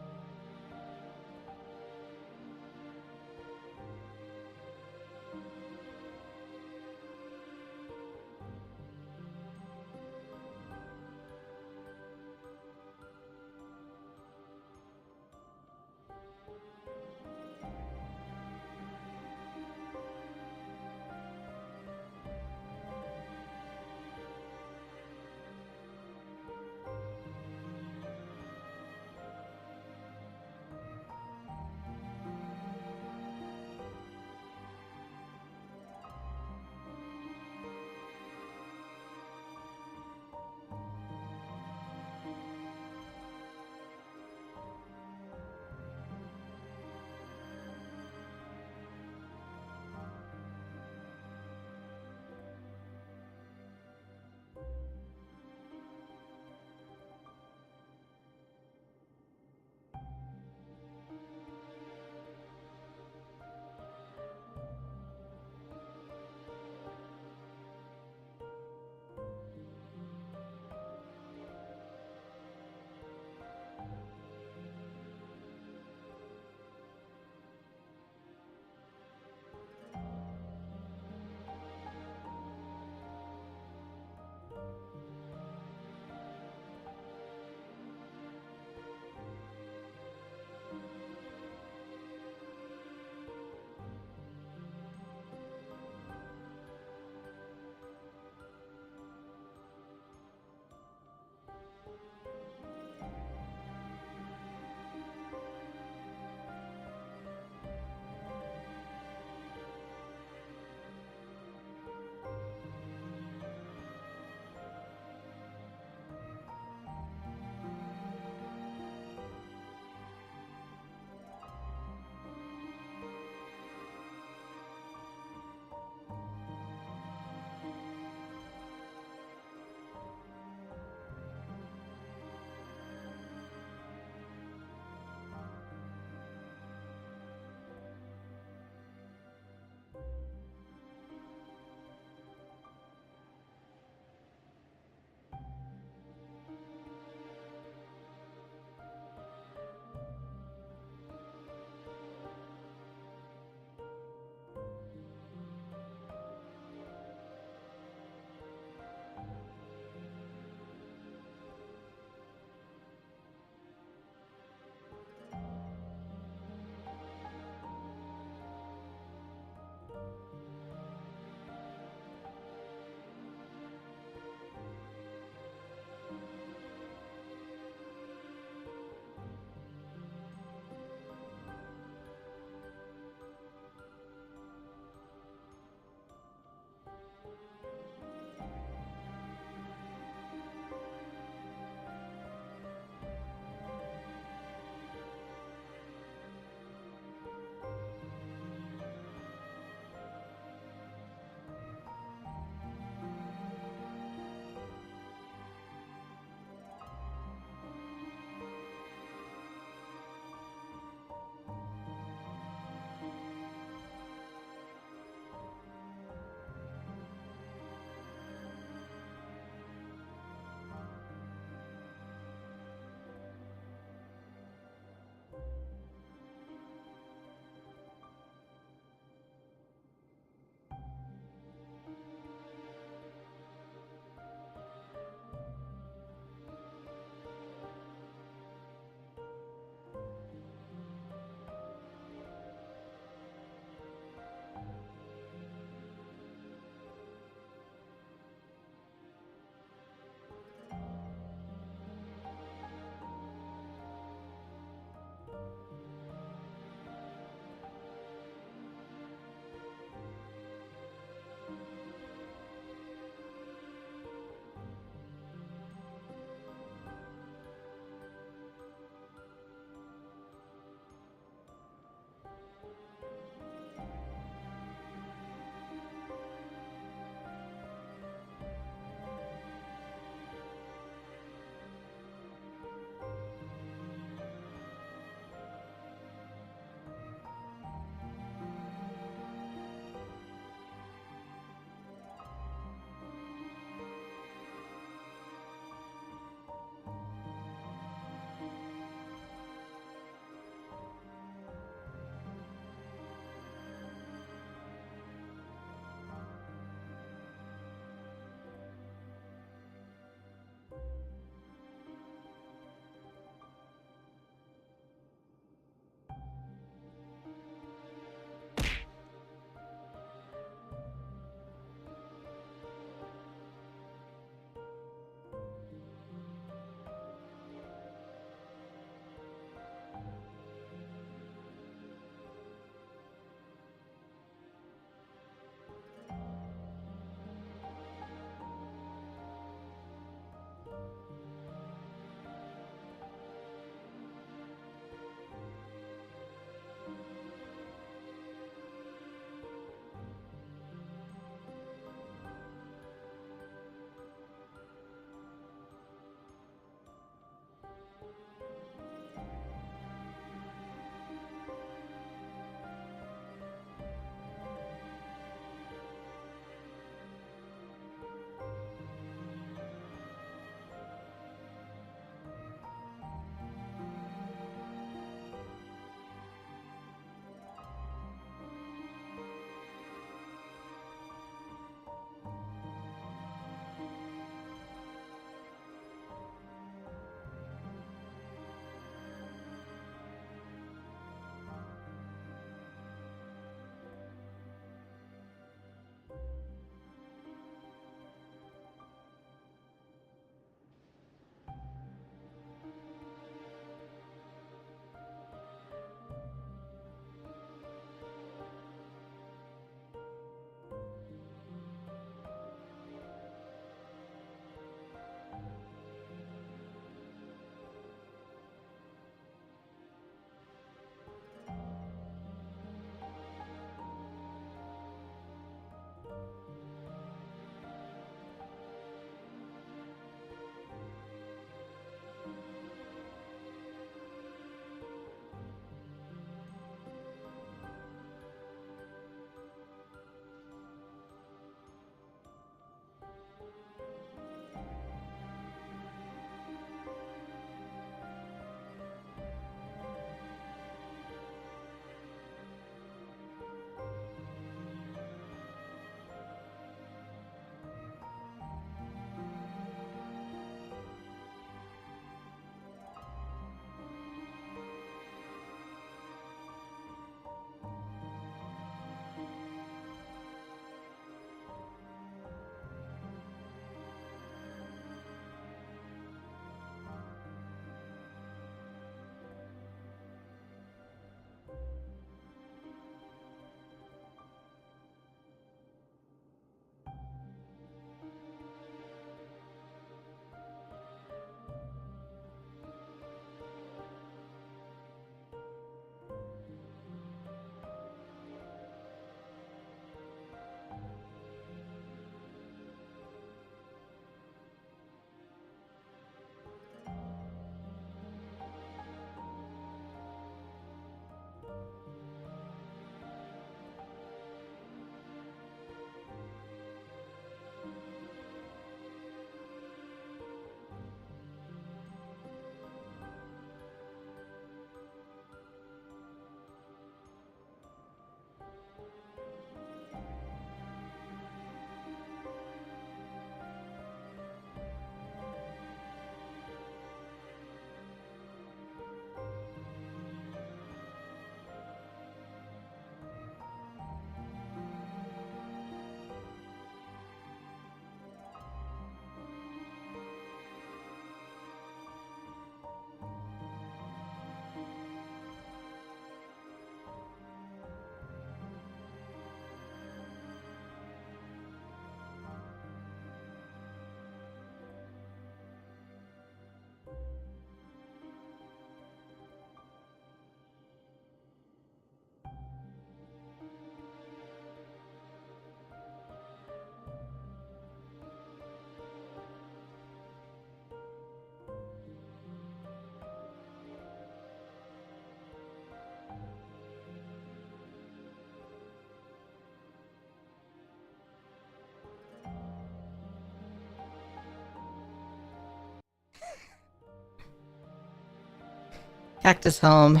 Cactus home.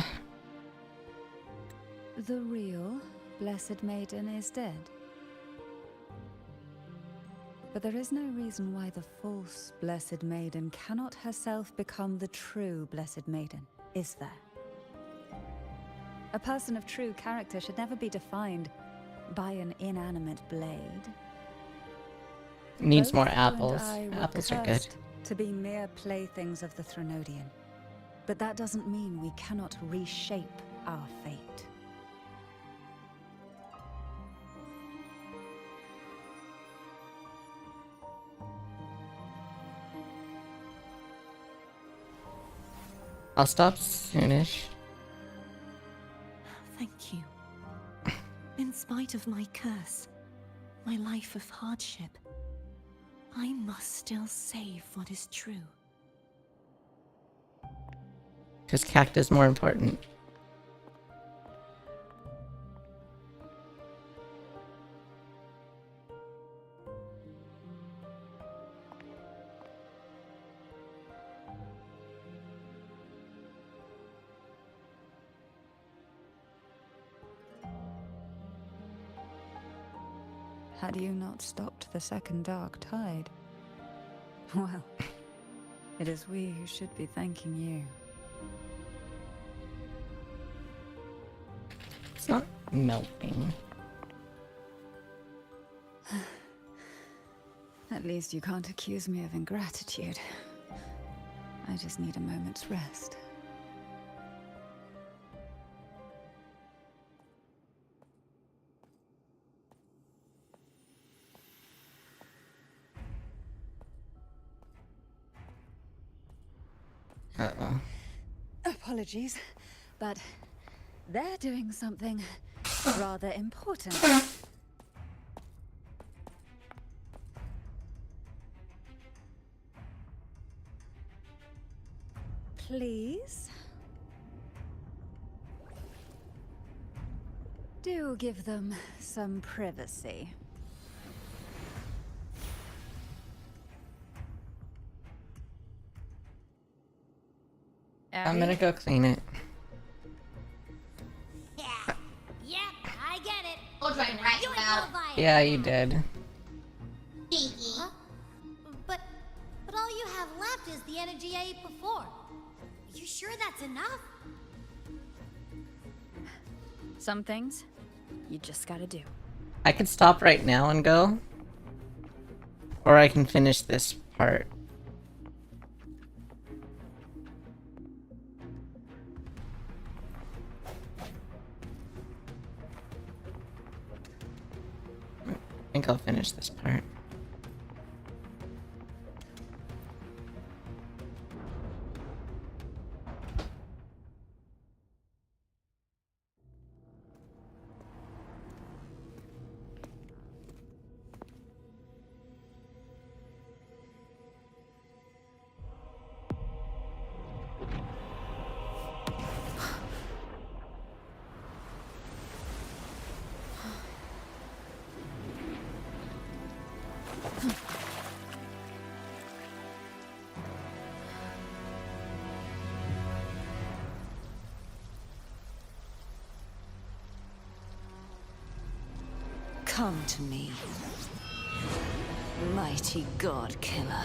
The real Blessed Maiden is dead. But there is no reason why the false Blessed Maiden cannot herself become the true Blessed Maiden, is there? A person of true character should never be defined by an inanimate blade. Needs Both more you and apples. I were Apples are good. cursed to be mere playthings of the Threnodian. But that doesn't mean we cannot reshape our fate. I'll stop soonish. Thank you. In spite of my curse, my life of hardship, I must still save what is true. Because cactus more important. Had you not stopped the second dark tide? Well, it is we who should be thanking you. It's not melting. At least you can't accuse me of ingratitude. I just need a moment's rest. Uh-oh. Apologies, but they're doing something rather important. Please? Do give them some privacy. I'm gonna go clean it. Yeah, I get it. I'll try right You ain't now. no violent. Yeah, you did. Stinky. Huh? But all you have left is the energy I ate before. You sure that's enough? Some things you just gotta do. I can stop right now and go. Or I can finish this part. I think I'll finish this part. Come to me, mighty god killer.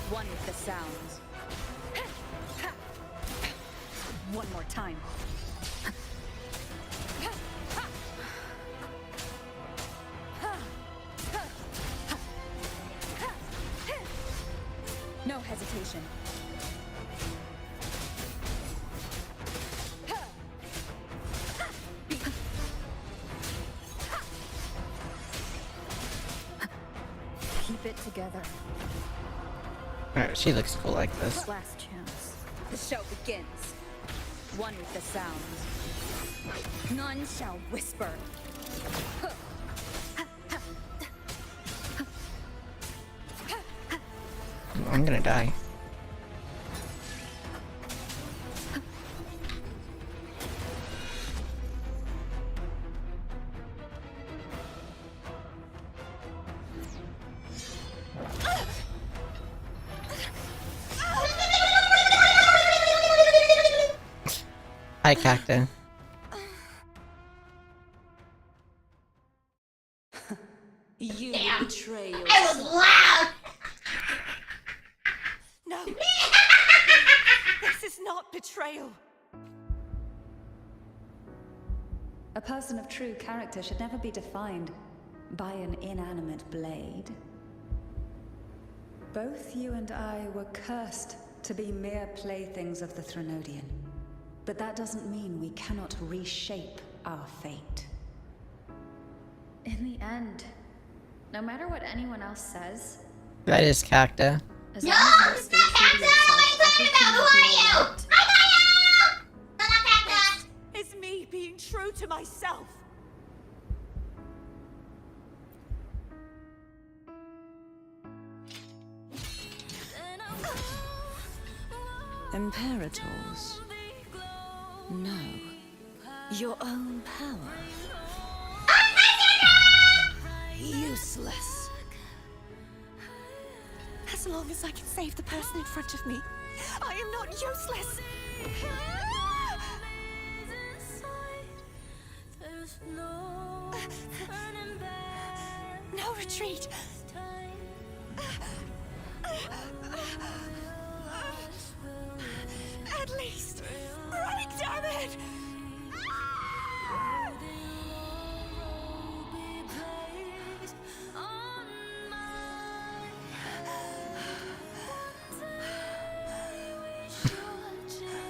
One with the sounds. One more time. No hesitation. Keep it together. Alright, she looks cool like this. Last chance. The show begins. One with the sounds. None shall whisper. I'm gonna die. Hi, Cacta. You Damn. betray I yourself. was loud! No! This is not betrayal! A person of true character should never be defined by an inanimate blade. Both you and I were cursed to be mere playthings of the Threnodian. But that doesn't mean we cannot reshape our fate. In the end, no matter what anyone else says, That is Cacta. as No! long as you stay Stop true to Cactus! yourself, What are you everything talking will about? be Who are you? alright. I don't know! Cactus! It's me being true to myself! Imperators. No. Your own power. Useless. As long as I can save the person in front of me, I am not useless! No retreat! At least, running, damn it!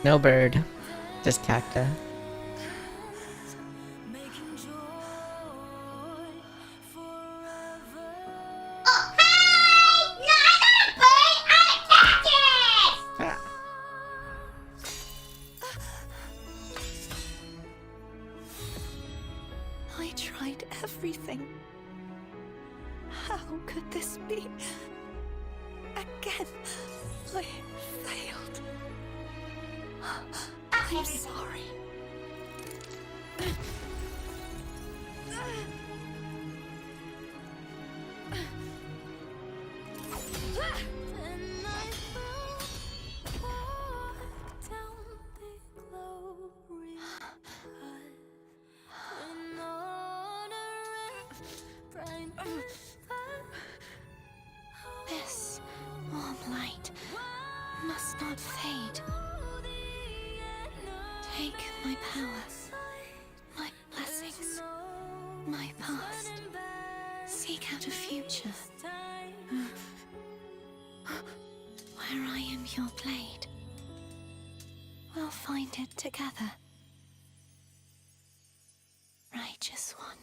No bird. Just Cacta. Oh, hey! No, I'm not a bird! I'm a cactus! Ah. I tried everything. How could this be? Again, I failed. I'm sorry. This warm light must not fade. Take my power, my blessings, my past. Seek out a future where I am your blade. We'll find it together. Righteous one.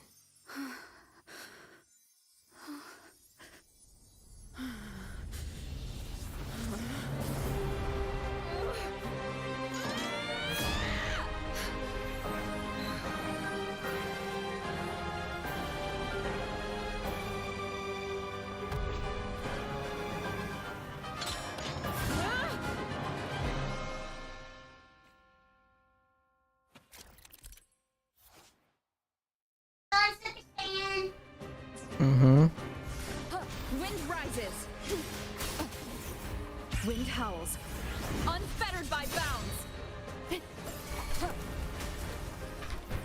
Mm-hmm. Wind rises. Wind howls. Unfettered by bounds.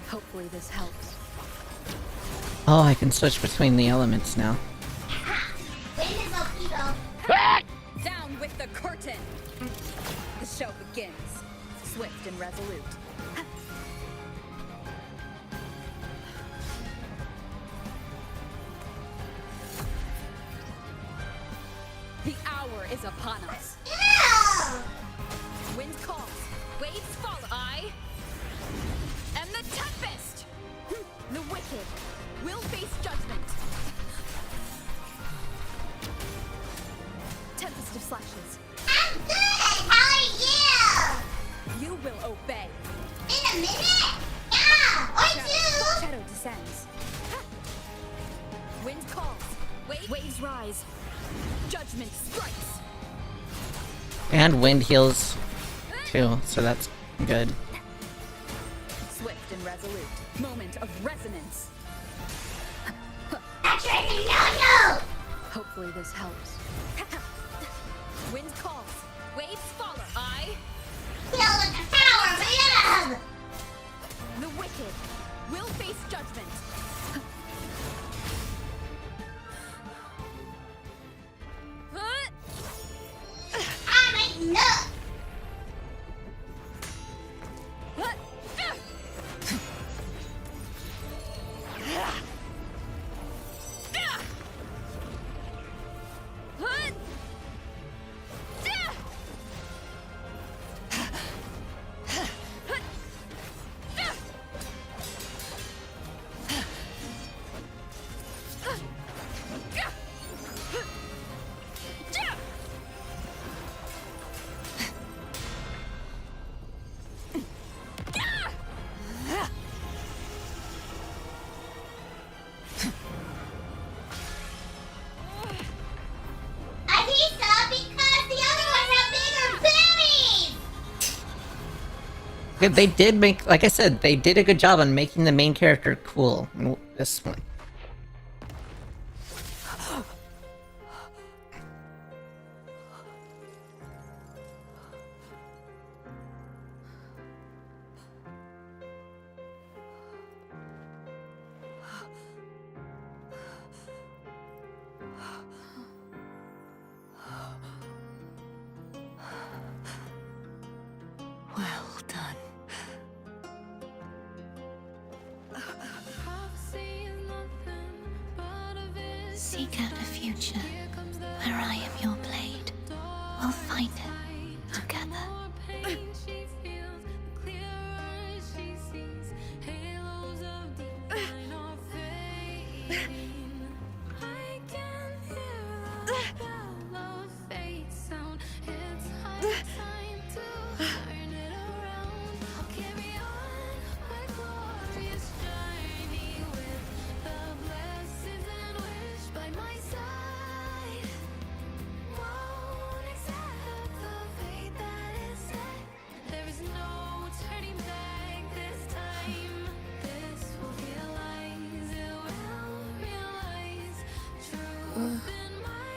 Hopefully this helps. Oh, I can switch between the elements now. Down with the curtain. The show begins. Swift and resolute. The hour is upon us. Wind calls, waves follow. I am the tempest. The wicked will face judgment. Tempest of slashes. I'm good! How are you? You will obey. In a minute? Yeah! Or two! Shadow descends. Wind calls, waves rise. Judgment strikes. And wind heals too, so that's good. Swift and resolute. Moment of resonance. That's right, no! Hopefully this helps. Wind calls, waves follow. I Feel the power of love! kid. We'll face judgment. I'm enough! Adisa, because the other ones have bigger boobies! They did make, like I said, they did a good job on making the main character cool in this one. Well done. Seek out a future where I am your blade. We'll find it together.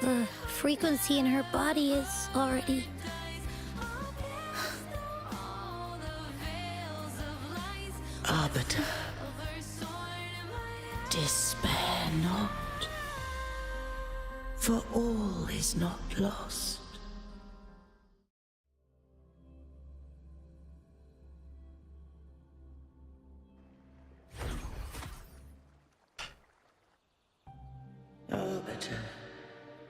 The frequency in her body is already... Arbiter, despair not, for all is not lost. Arbiter,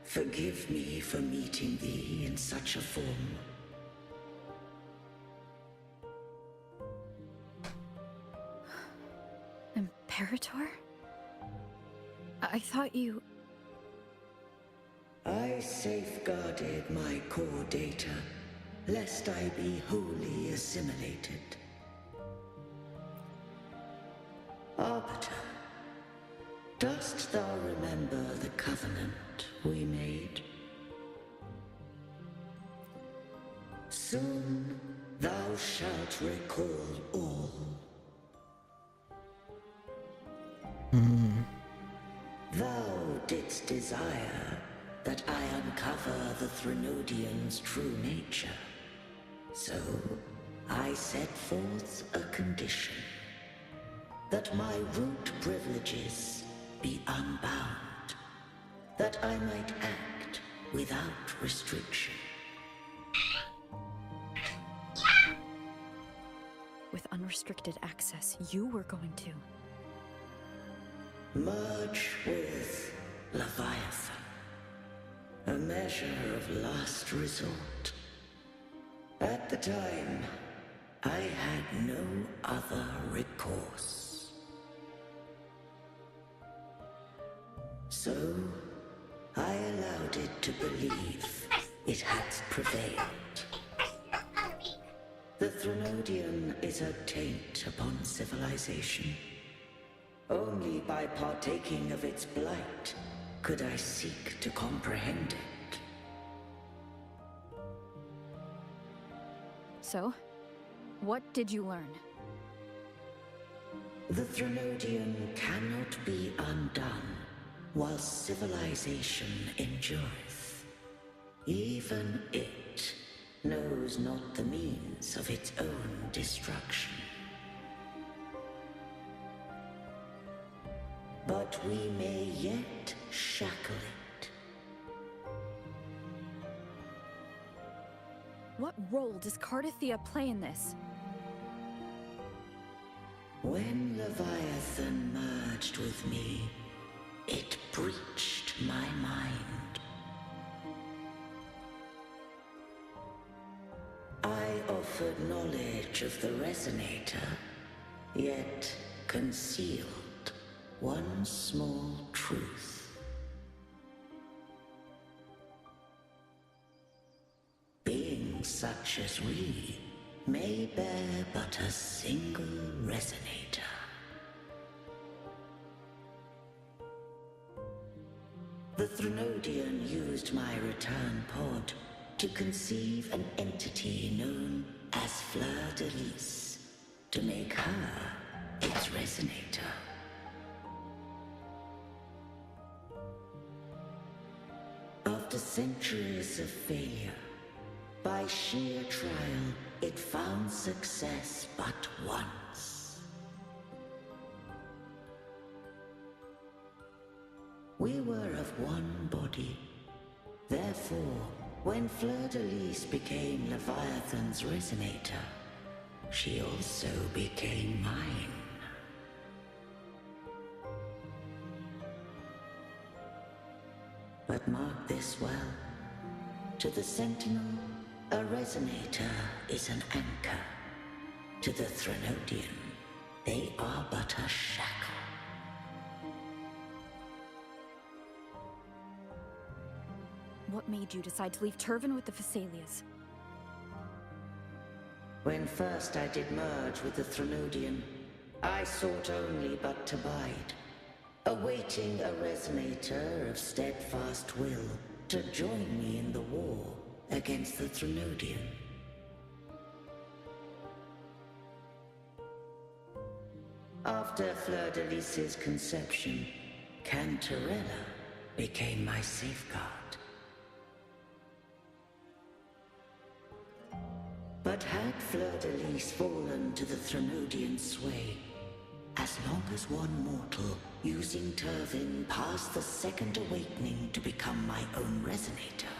forgive me for meeting thee in such a form. Imperator? I thought you... I safeguarded my core data, lest I be wholly assimilated. Arbiter, dost thou remember the covenant we made? Soon thou shalt recall all. Thou didst desire that I uncover the Threnodian's true nature. So, I set forth a condition. That my root privileges be unbound. That I might act without restriction. With unrestricted access, you were going to... Merge with Leviathan. A measure of last resort. At the time, I had no other recourse. So, I allowed it to believe it had prevailed. The Threnodian is a taint upon civilization. Only by partaking of its blight could I seek to comprehend it. So, what did you learn? The Threnodian cannot be undone while civilization endureth. Even it knows not the means of its own destruction. but we may yet shackle it. What role does Cardathia play in this? When Leviathan merged with me, it breached my mind. I offered knowledge of the Resonator, yet concealed one small truth. Beings such as we may bear but a single Resonator. The Threnodian used my return pod to conceive an entity known as Fleur de Lis, to make her its Resonator. After centuries of failure, by sheer trial, it found success but once. We were of one body. Therefore, when Fleur de Lis became Leviathan's Resonator, she also became mine. But mark this well. To the Sentinel, a Resonator is an anchor. To the Threnodian, they are but a shackle. What made you decide to leave Turvin with the Phasalias? When first I did merge with the Threnodian, I sought only but to bide, awaiting a Resonator of steadfast will to join me in the war against the Threnodian. After Fleur de Lis's conception, Cantarella became my safeguard. But had Fleur de Lis fallen to the Threnodian sway, as long as one mortal using Turvin passed the second awakening to become my own Resonator,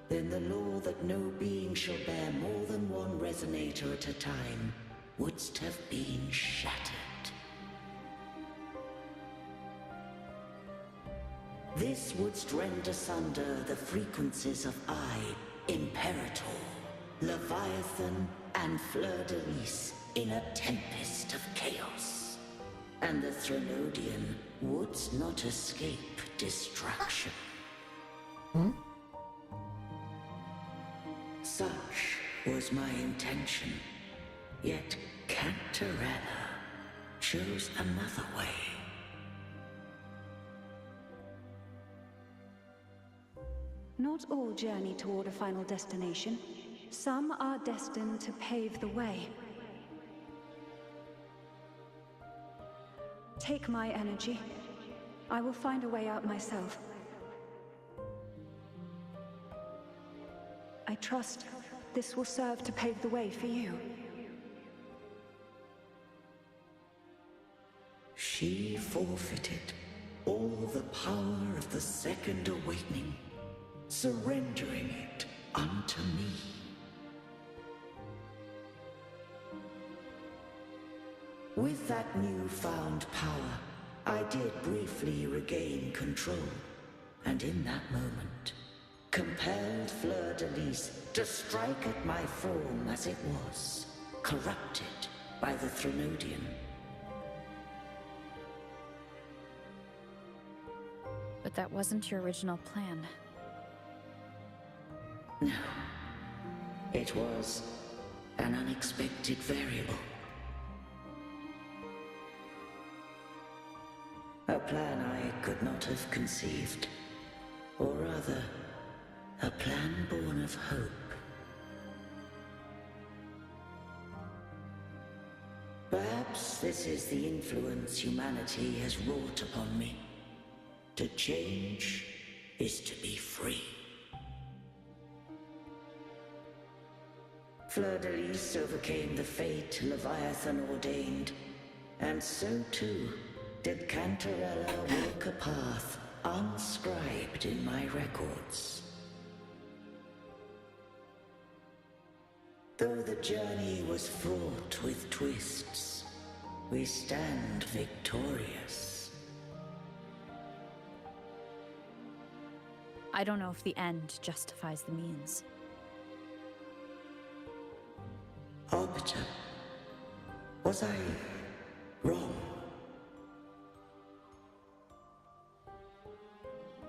then the law that no being shall bear more than one Resonator at a time wouldst have been shattered. This wouldst rend asunder the frequencies of I, Imperator, Leviathan, and Fleur de Lis in a tempest of chaos. And the Threnodian wouldst not escape destruction. Such was my intention. Yet Cantarella chose another way. Not all journey toward a final destination. Some are destined to pave the way. Take my energy. I will find a way out myself. I trust this will serve to pave the way for you. She forfeited all the power of the second awakening, surrendering it unto me. With that newfound power, I did briefly regain control, and in that moment, compelled Fleur de Lis to strike at my form as it was, corrupted by the Threnodian. But that wasn't your original plan. No. It was an unexpected variable. A plan I could not have conceived. Or rather, a plan born of hope. Perhaps this is the influence humanity has wrought upon me. To change is to be free. Fleur de Lis overcame the fate Leviathan ordained, and so too did Cantarella walk a path unscribed in my records. Though the journey was fraught with twists, we stand victorious. I don't know if the end justifies the means. Arbiter, was I wrong?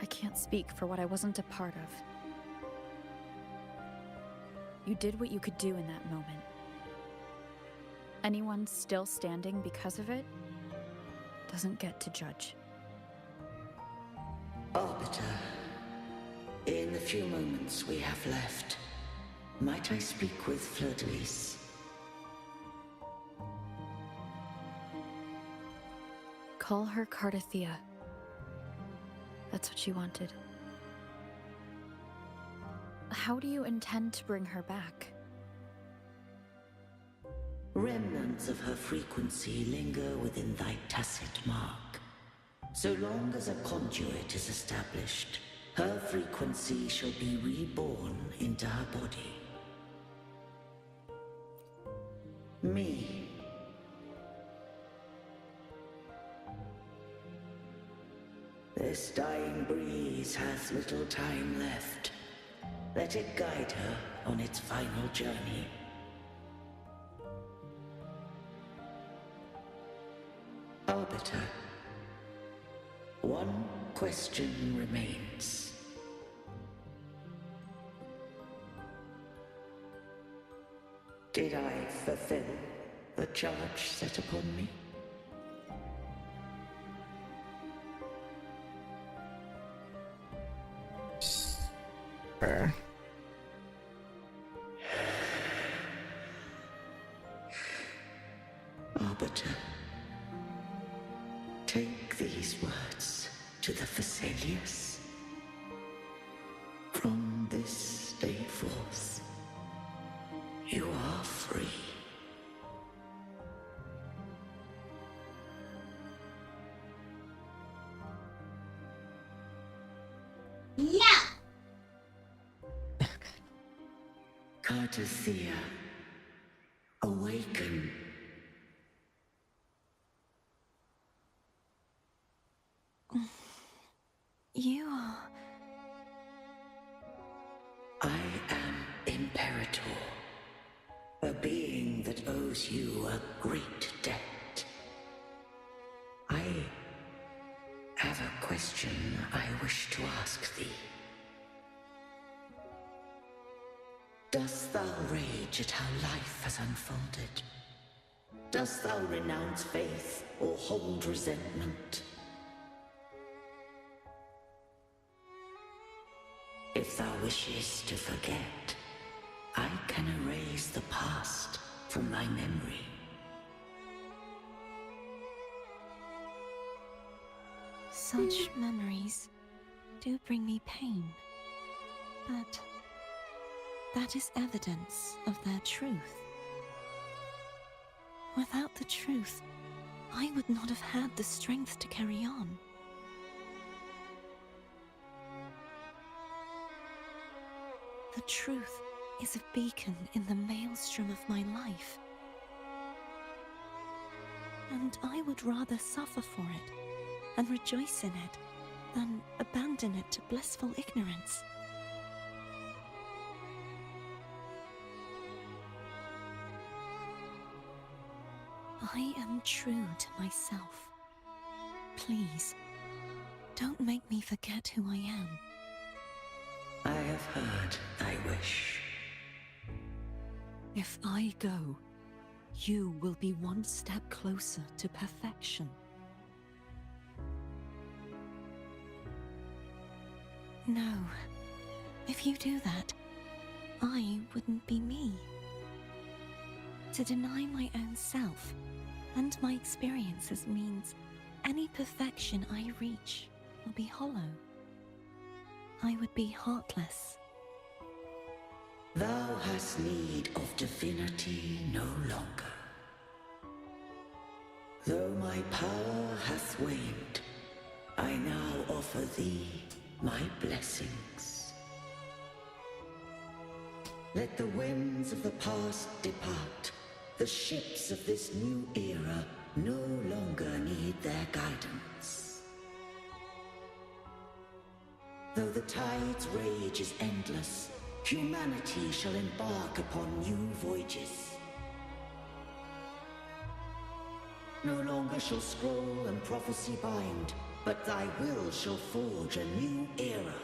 I can't speak for what I wasn't a part of. You did what you could do in that moment. Anyone still standing because of it doesn't get to judge. Arbiter, in the few moments we have left, might I speak with Fleur de Lis? Call her Cardathea. That's what she wanted. How do you intend to bring her back? Remnants of her frequency linger within thy tacit mark. So long as a conduit is established, her frequency shall be reborn into her body. Me. This dying breeze has little time left. Let it guide her on its final journey. Arbiter, one question remains. Did I fulfill the charge set upon me? Sure. Arbiter, take these words to the Vesalius. From this day forth, you are free. No! Cardathea, awaken. You are... I am Imperator, a being that owes you a great debt. I have a question I wish to ask thee. Dost thou rage at how life has unfolded? Dost thou renounce faith or hold resentment? If thou wishes to forget, I can erase the past from thy memory. Such memories do bring me pain, but that is evidence of their truth. Without the truth, I would not have had the strength to carry on. The truth is a beacon in the maelstrom of my life. And I would rather suffer for it and rejoice in it than abandon it to blissful ignorance. I am true to myself. Please, don't make me forget who I am. I have heard thy wish. If I go, you will be one step closer to perfection. No, if you do that, I wouldn't be me. To deny my own self and my experiences means any perfection I reach will be hollow. I would be heartless. Thou hast need of divinity no longer. Though my power hath waned, I now offer thee my blessings. Let the winds of the past depart. The ships of this new era no longer need their guidance. Though the tide's rage is endless, humanity shall embark upon new voyages. No longer shall scroll and prophecy bind, but thy will shall forge a new era.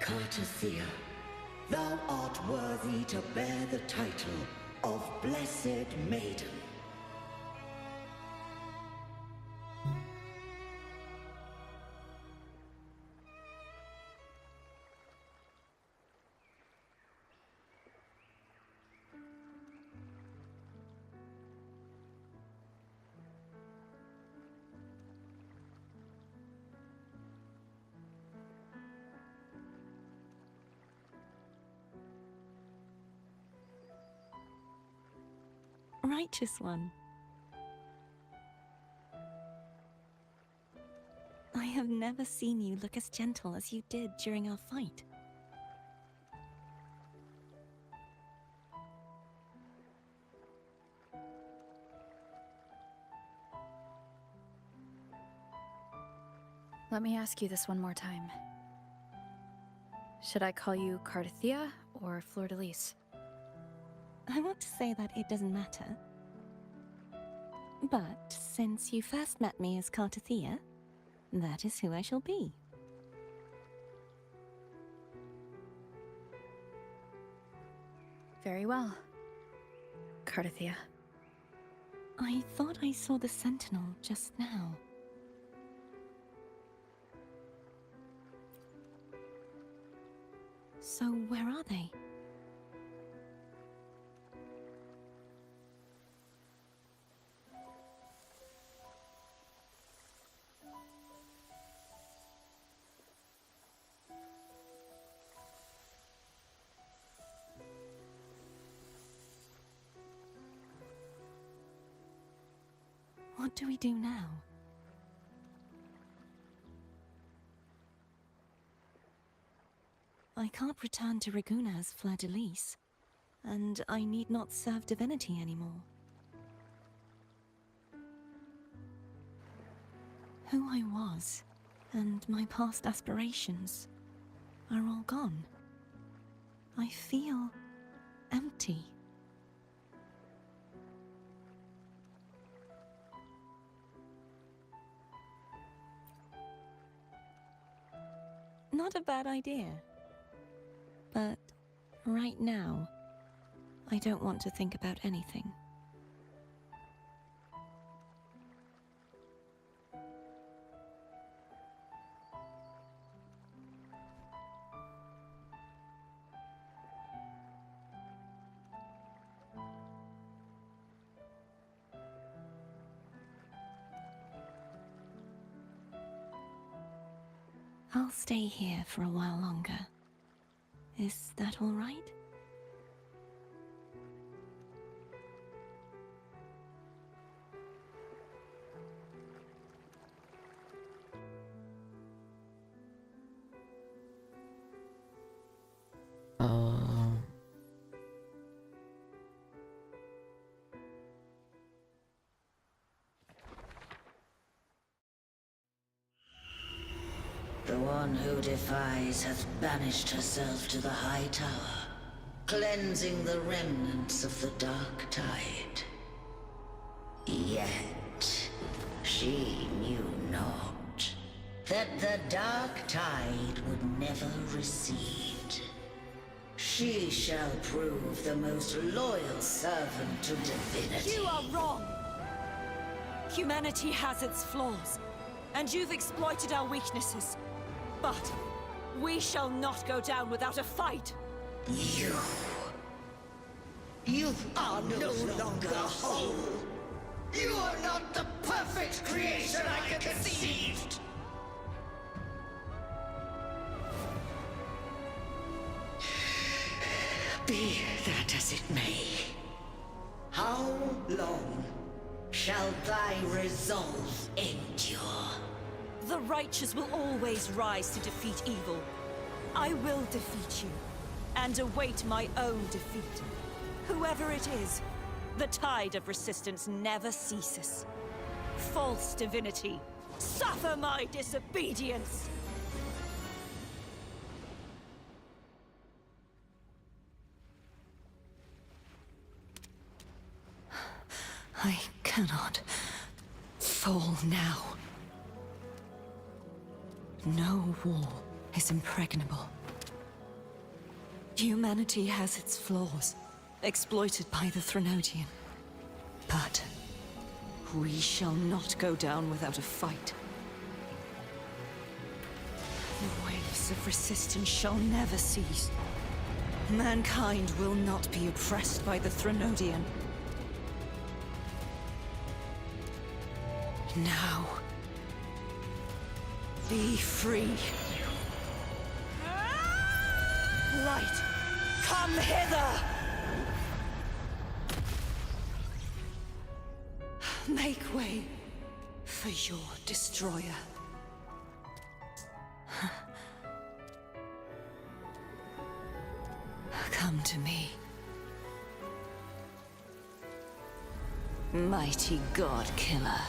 Cartathea, thou art worthy to bear the title of Blessed Maiden. Righteous one. I have never seen you look as gentle as you did during our fight. Let me ask you this one more time. Should I call you Cartathea or Fleur-de-Lis? I want to say that it doesn't matter. But since you first met me as Cartathea, that is who I shall be. Very well, Cartathea. I thought I saw the Sentinel just now. So where are they? What do we do now? I can't return to Reguna as Fleur-de-Lis, and I need not serve divinity anymore. Who I was, and my past aspirations, are all gone. I feel empty. Not a bad idea. But right now, I don't want to think about anything. I'll stay here for a while longer. Is that all right? Oh. The one who defies hath banished herself to the high tower, cleansing the remnants of the dark tide. Yet, she knew not that the dark tide would never recede. She shall prove the most loyal servant to divinity. You are wrong! Humanity has its flaws, and you've exploited our weaknesses. But we shall not go down without a fight! You are no longer whole! You are not the perfect creation I conceived! shall thy resolve endure. The righteous will always rise to defeat evil. I will defeat you, and await my own defeat. Whoever it is, the tide of resistance never ceases. False divinity, suffer my disobedience! I cannot fall now. No wall is impregnable. Humanity has its flaws, exploited by the Threnodian. But we shall not go down without a fight. The waves of resistance shall never cease. Mankind will not be oppressed by the Threnodian. Now, be free. Light, come hither! Make way for your destroyer. Come to me. Mighty God Killer.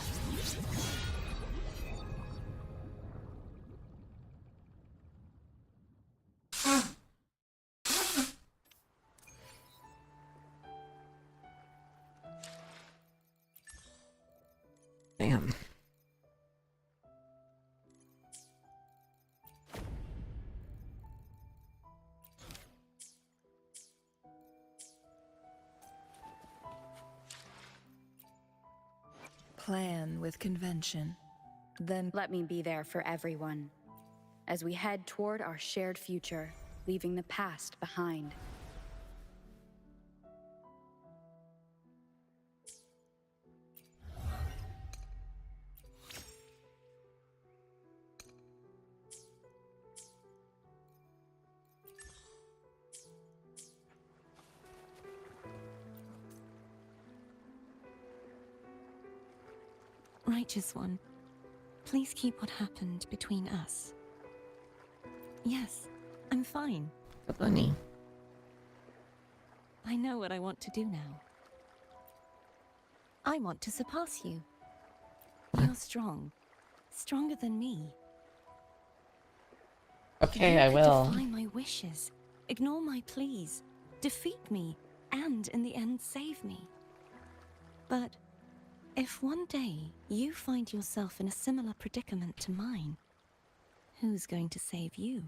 Damn. Plan with convention. Then Let me be there for everyone as we head toward our shared future, leaving the past behind. Righteous One, please keep what happened between us. Yes, I'm fine. The bunny. I know what I want to do now. I want to surpass you. You're strong. Stronger than me. Okay, You I could will. defy my wishes, ignore my pleas, defeat me, and in the end save me. But if one day you find yourself in a similar predicament to mine, who's going to save you?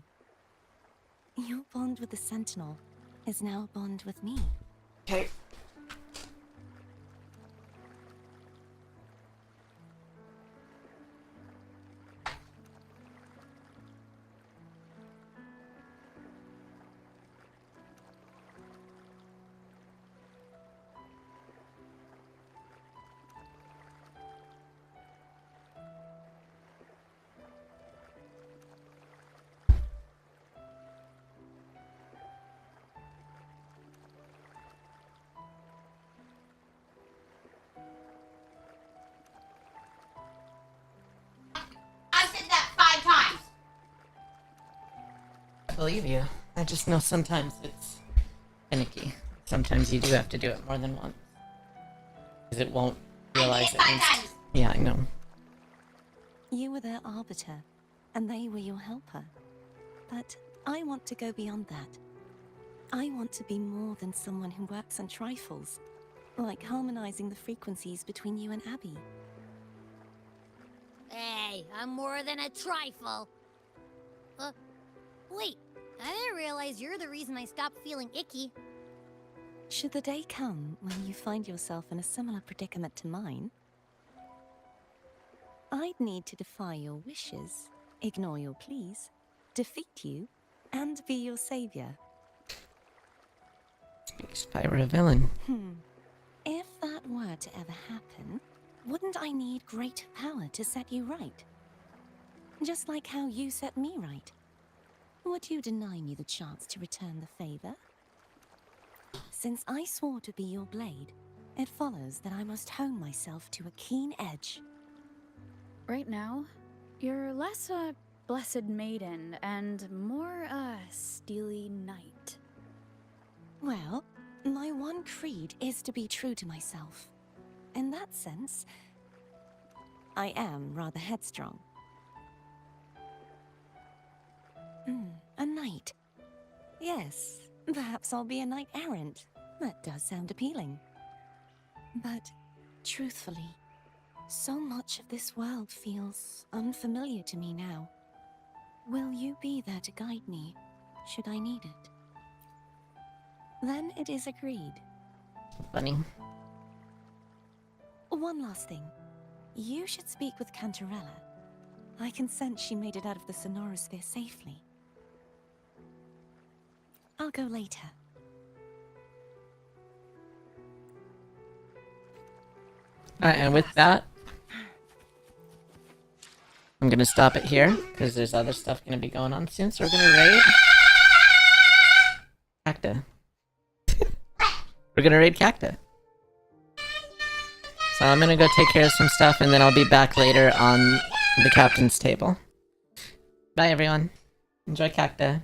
Your bond with the Sentinel is now a bond with me. Okay. I said that 5 times. I believe you. I just know sometimes it's finicky. Sometimes you do have to do it more than once. Because it won't realize it needs to. Yeah, I know. You were their arbiter, and they were your helper. But I want to go beyond that. I want to be more than someone who works on trifles, like harmonizing the frequencies between you and Abby. Hey, I'm more than a trifle. Wait, I didn't realize you're the reason I stopped feeling icky. Should the day come when you find yourself in a similar predicament to mine, I'd need to defy your wishes, ignore your pleas, defeat you, and be your savior. Speaks Spyro villain. If that were to ever happen, wouldn't I need great power to set you right? Just like how you set me right. Would you deny me the chance to return the favor? Since I swore to be your blade, it follows that I must hone myself to a keen edge. Right now, you're less a blessed maiden and more a steely knight. Well, my one creed is to be true to myself. In that sense, I am rather headstrong. A knight. Yes, perhaps I'll be a knight errant. That does sound appealing. But, truthfully, so much of this world feels unfamiliar to me now. Will you be there to guide me, should I need it? Then it is agreed. Funny. One last thing. You should speak with Cantarella. I can sense she made it out of the Sonorosphere safely. I'll go later. Alright, and with that, I'm gonna stop it here, because there's other stuff gonna be going on soon, so we're gonna raid Cacta. We're gonna raid Cacta. So I'm gonna go take care of some stuff, and then I'll be back later on the captain's table. Bye everyone. Enjoy Cacta.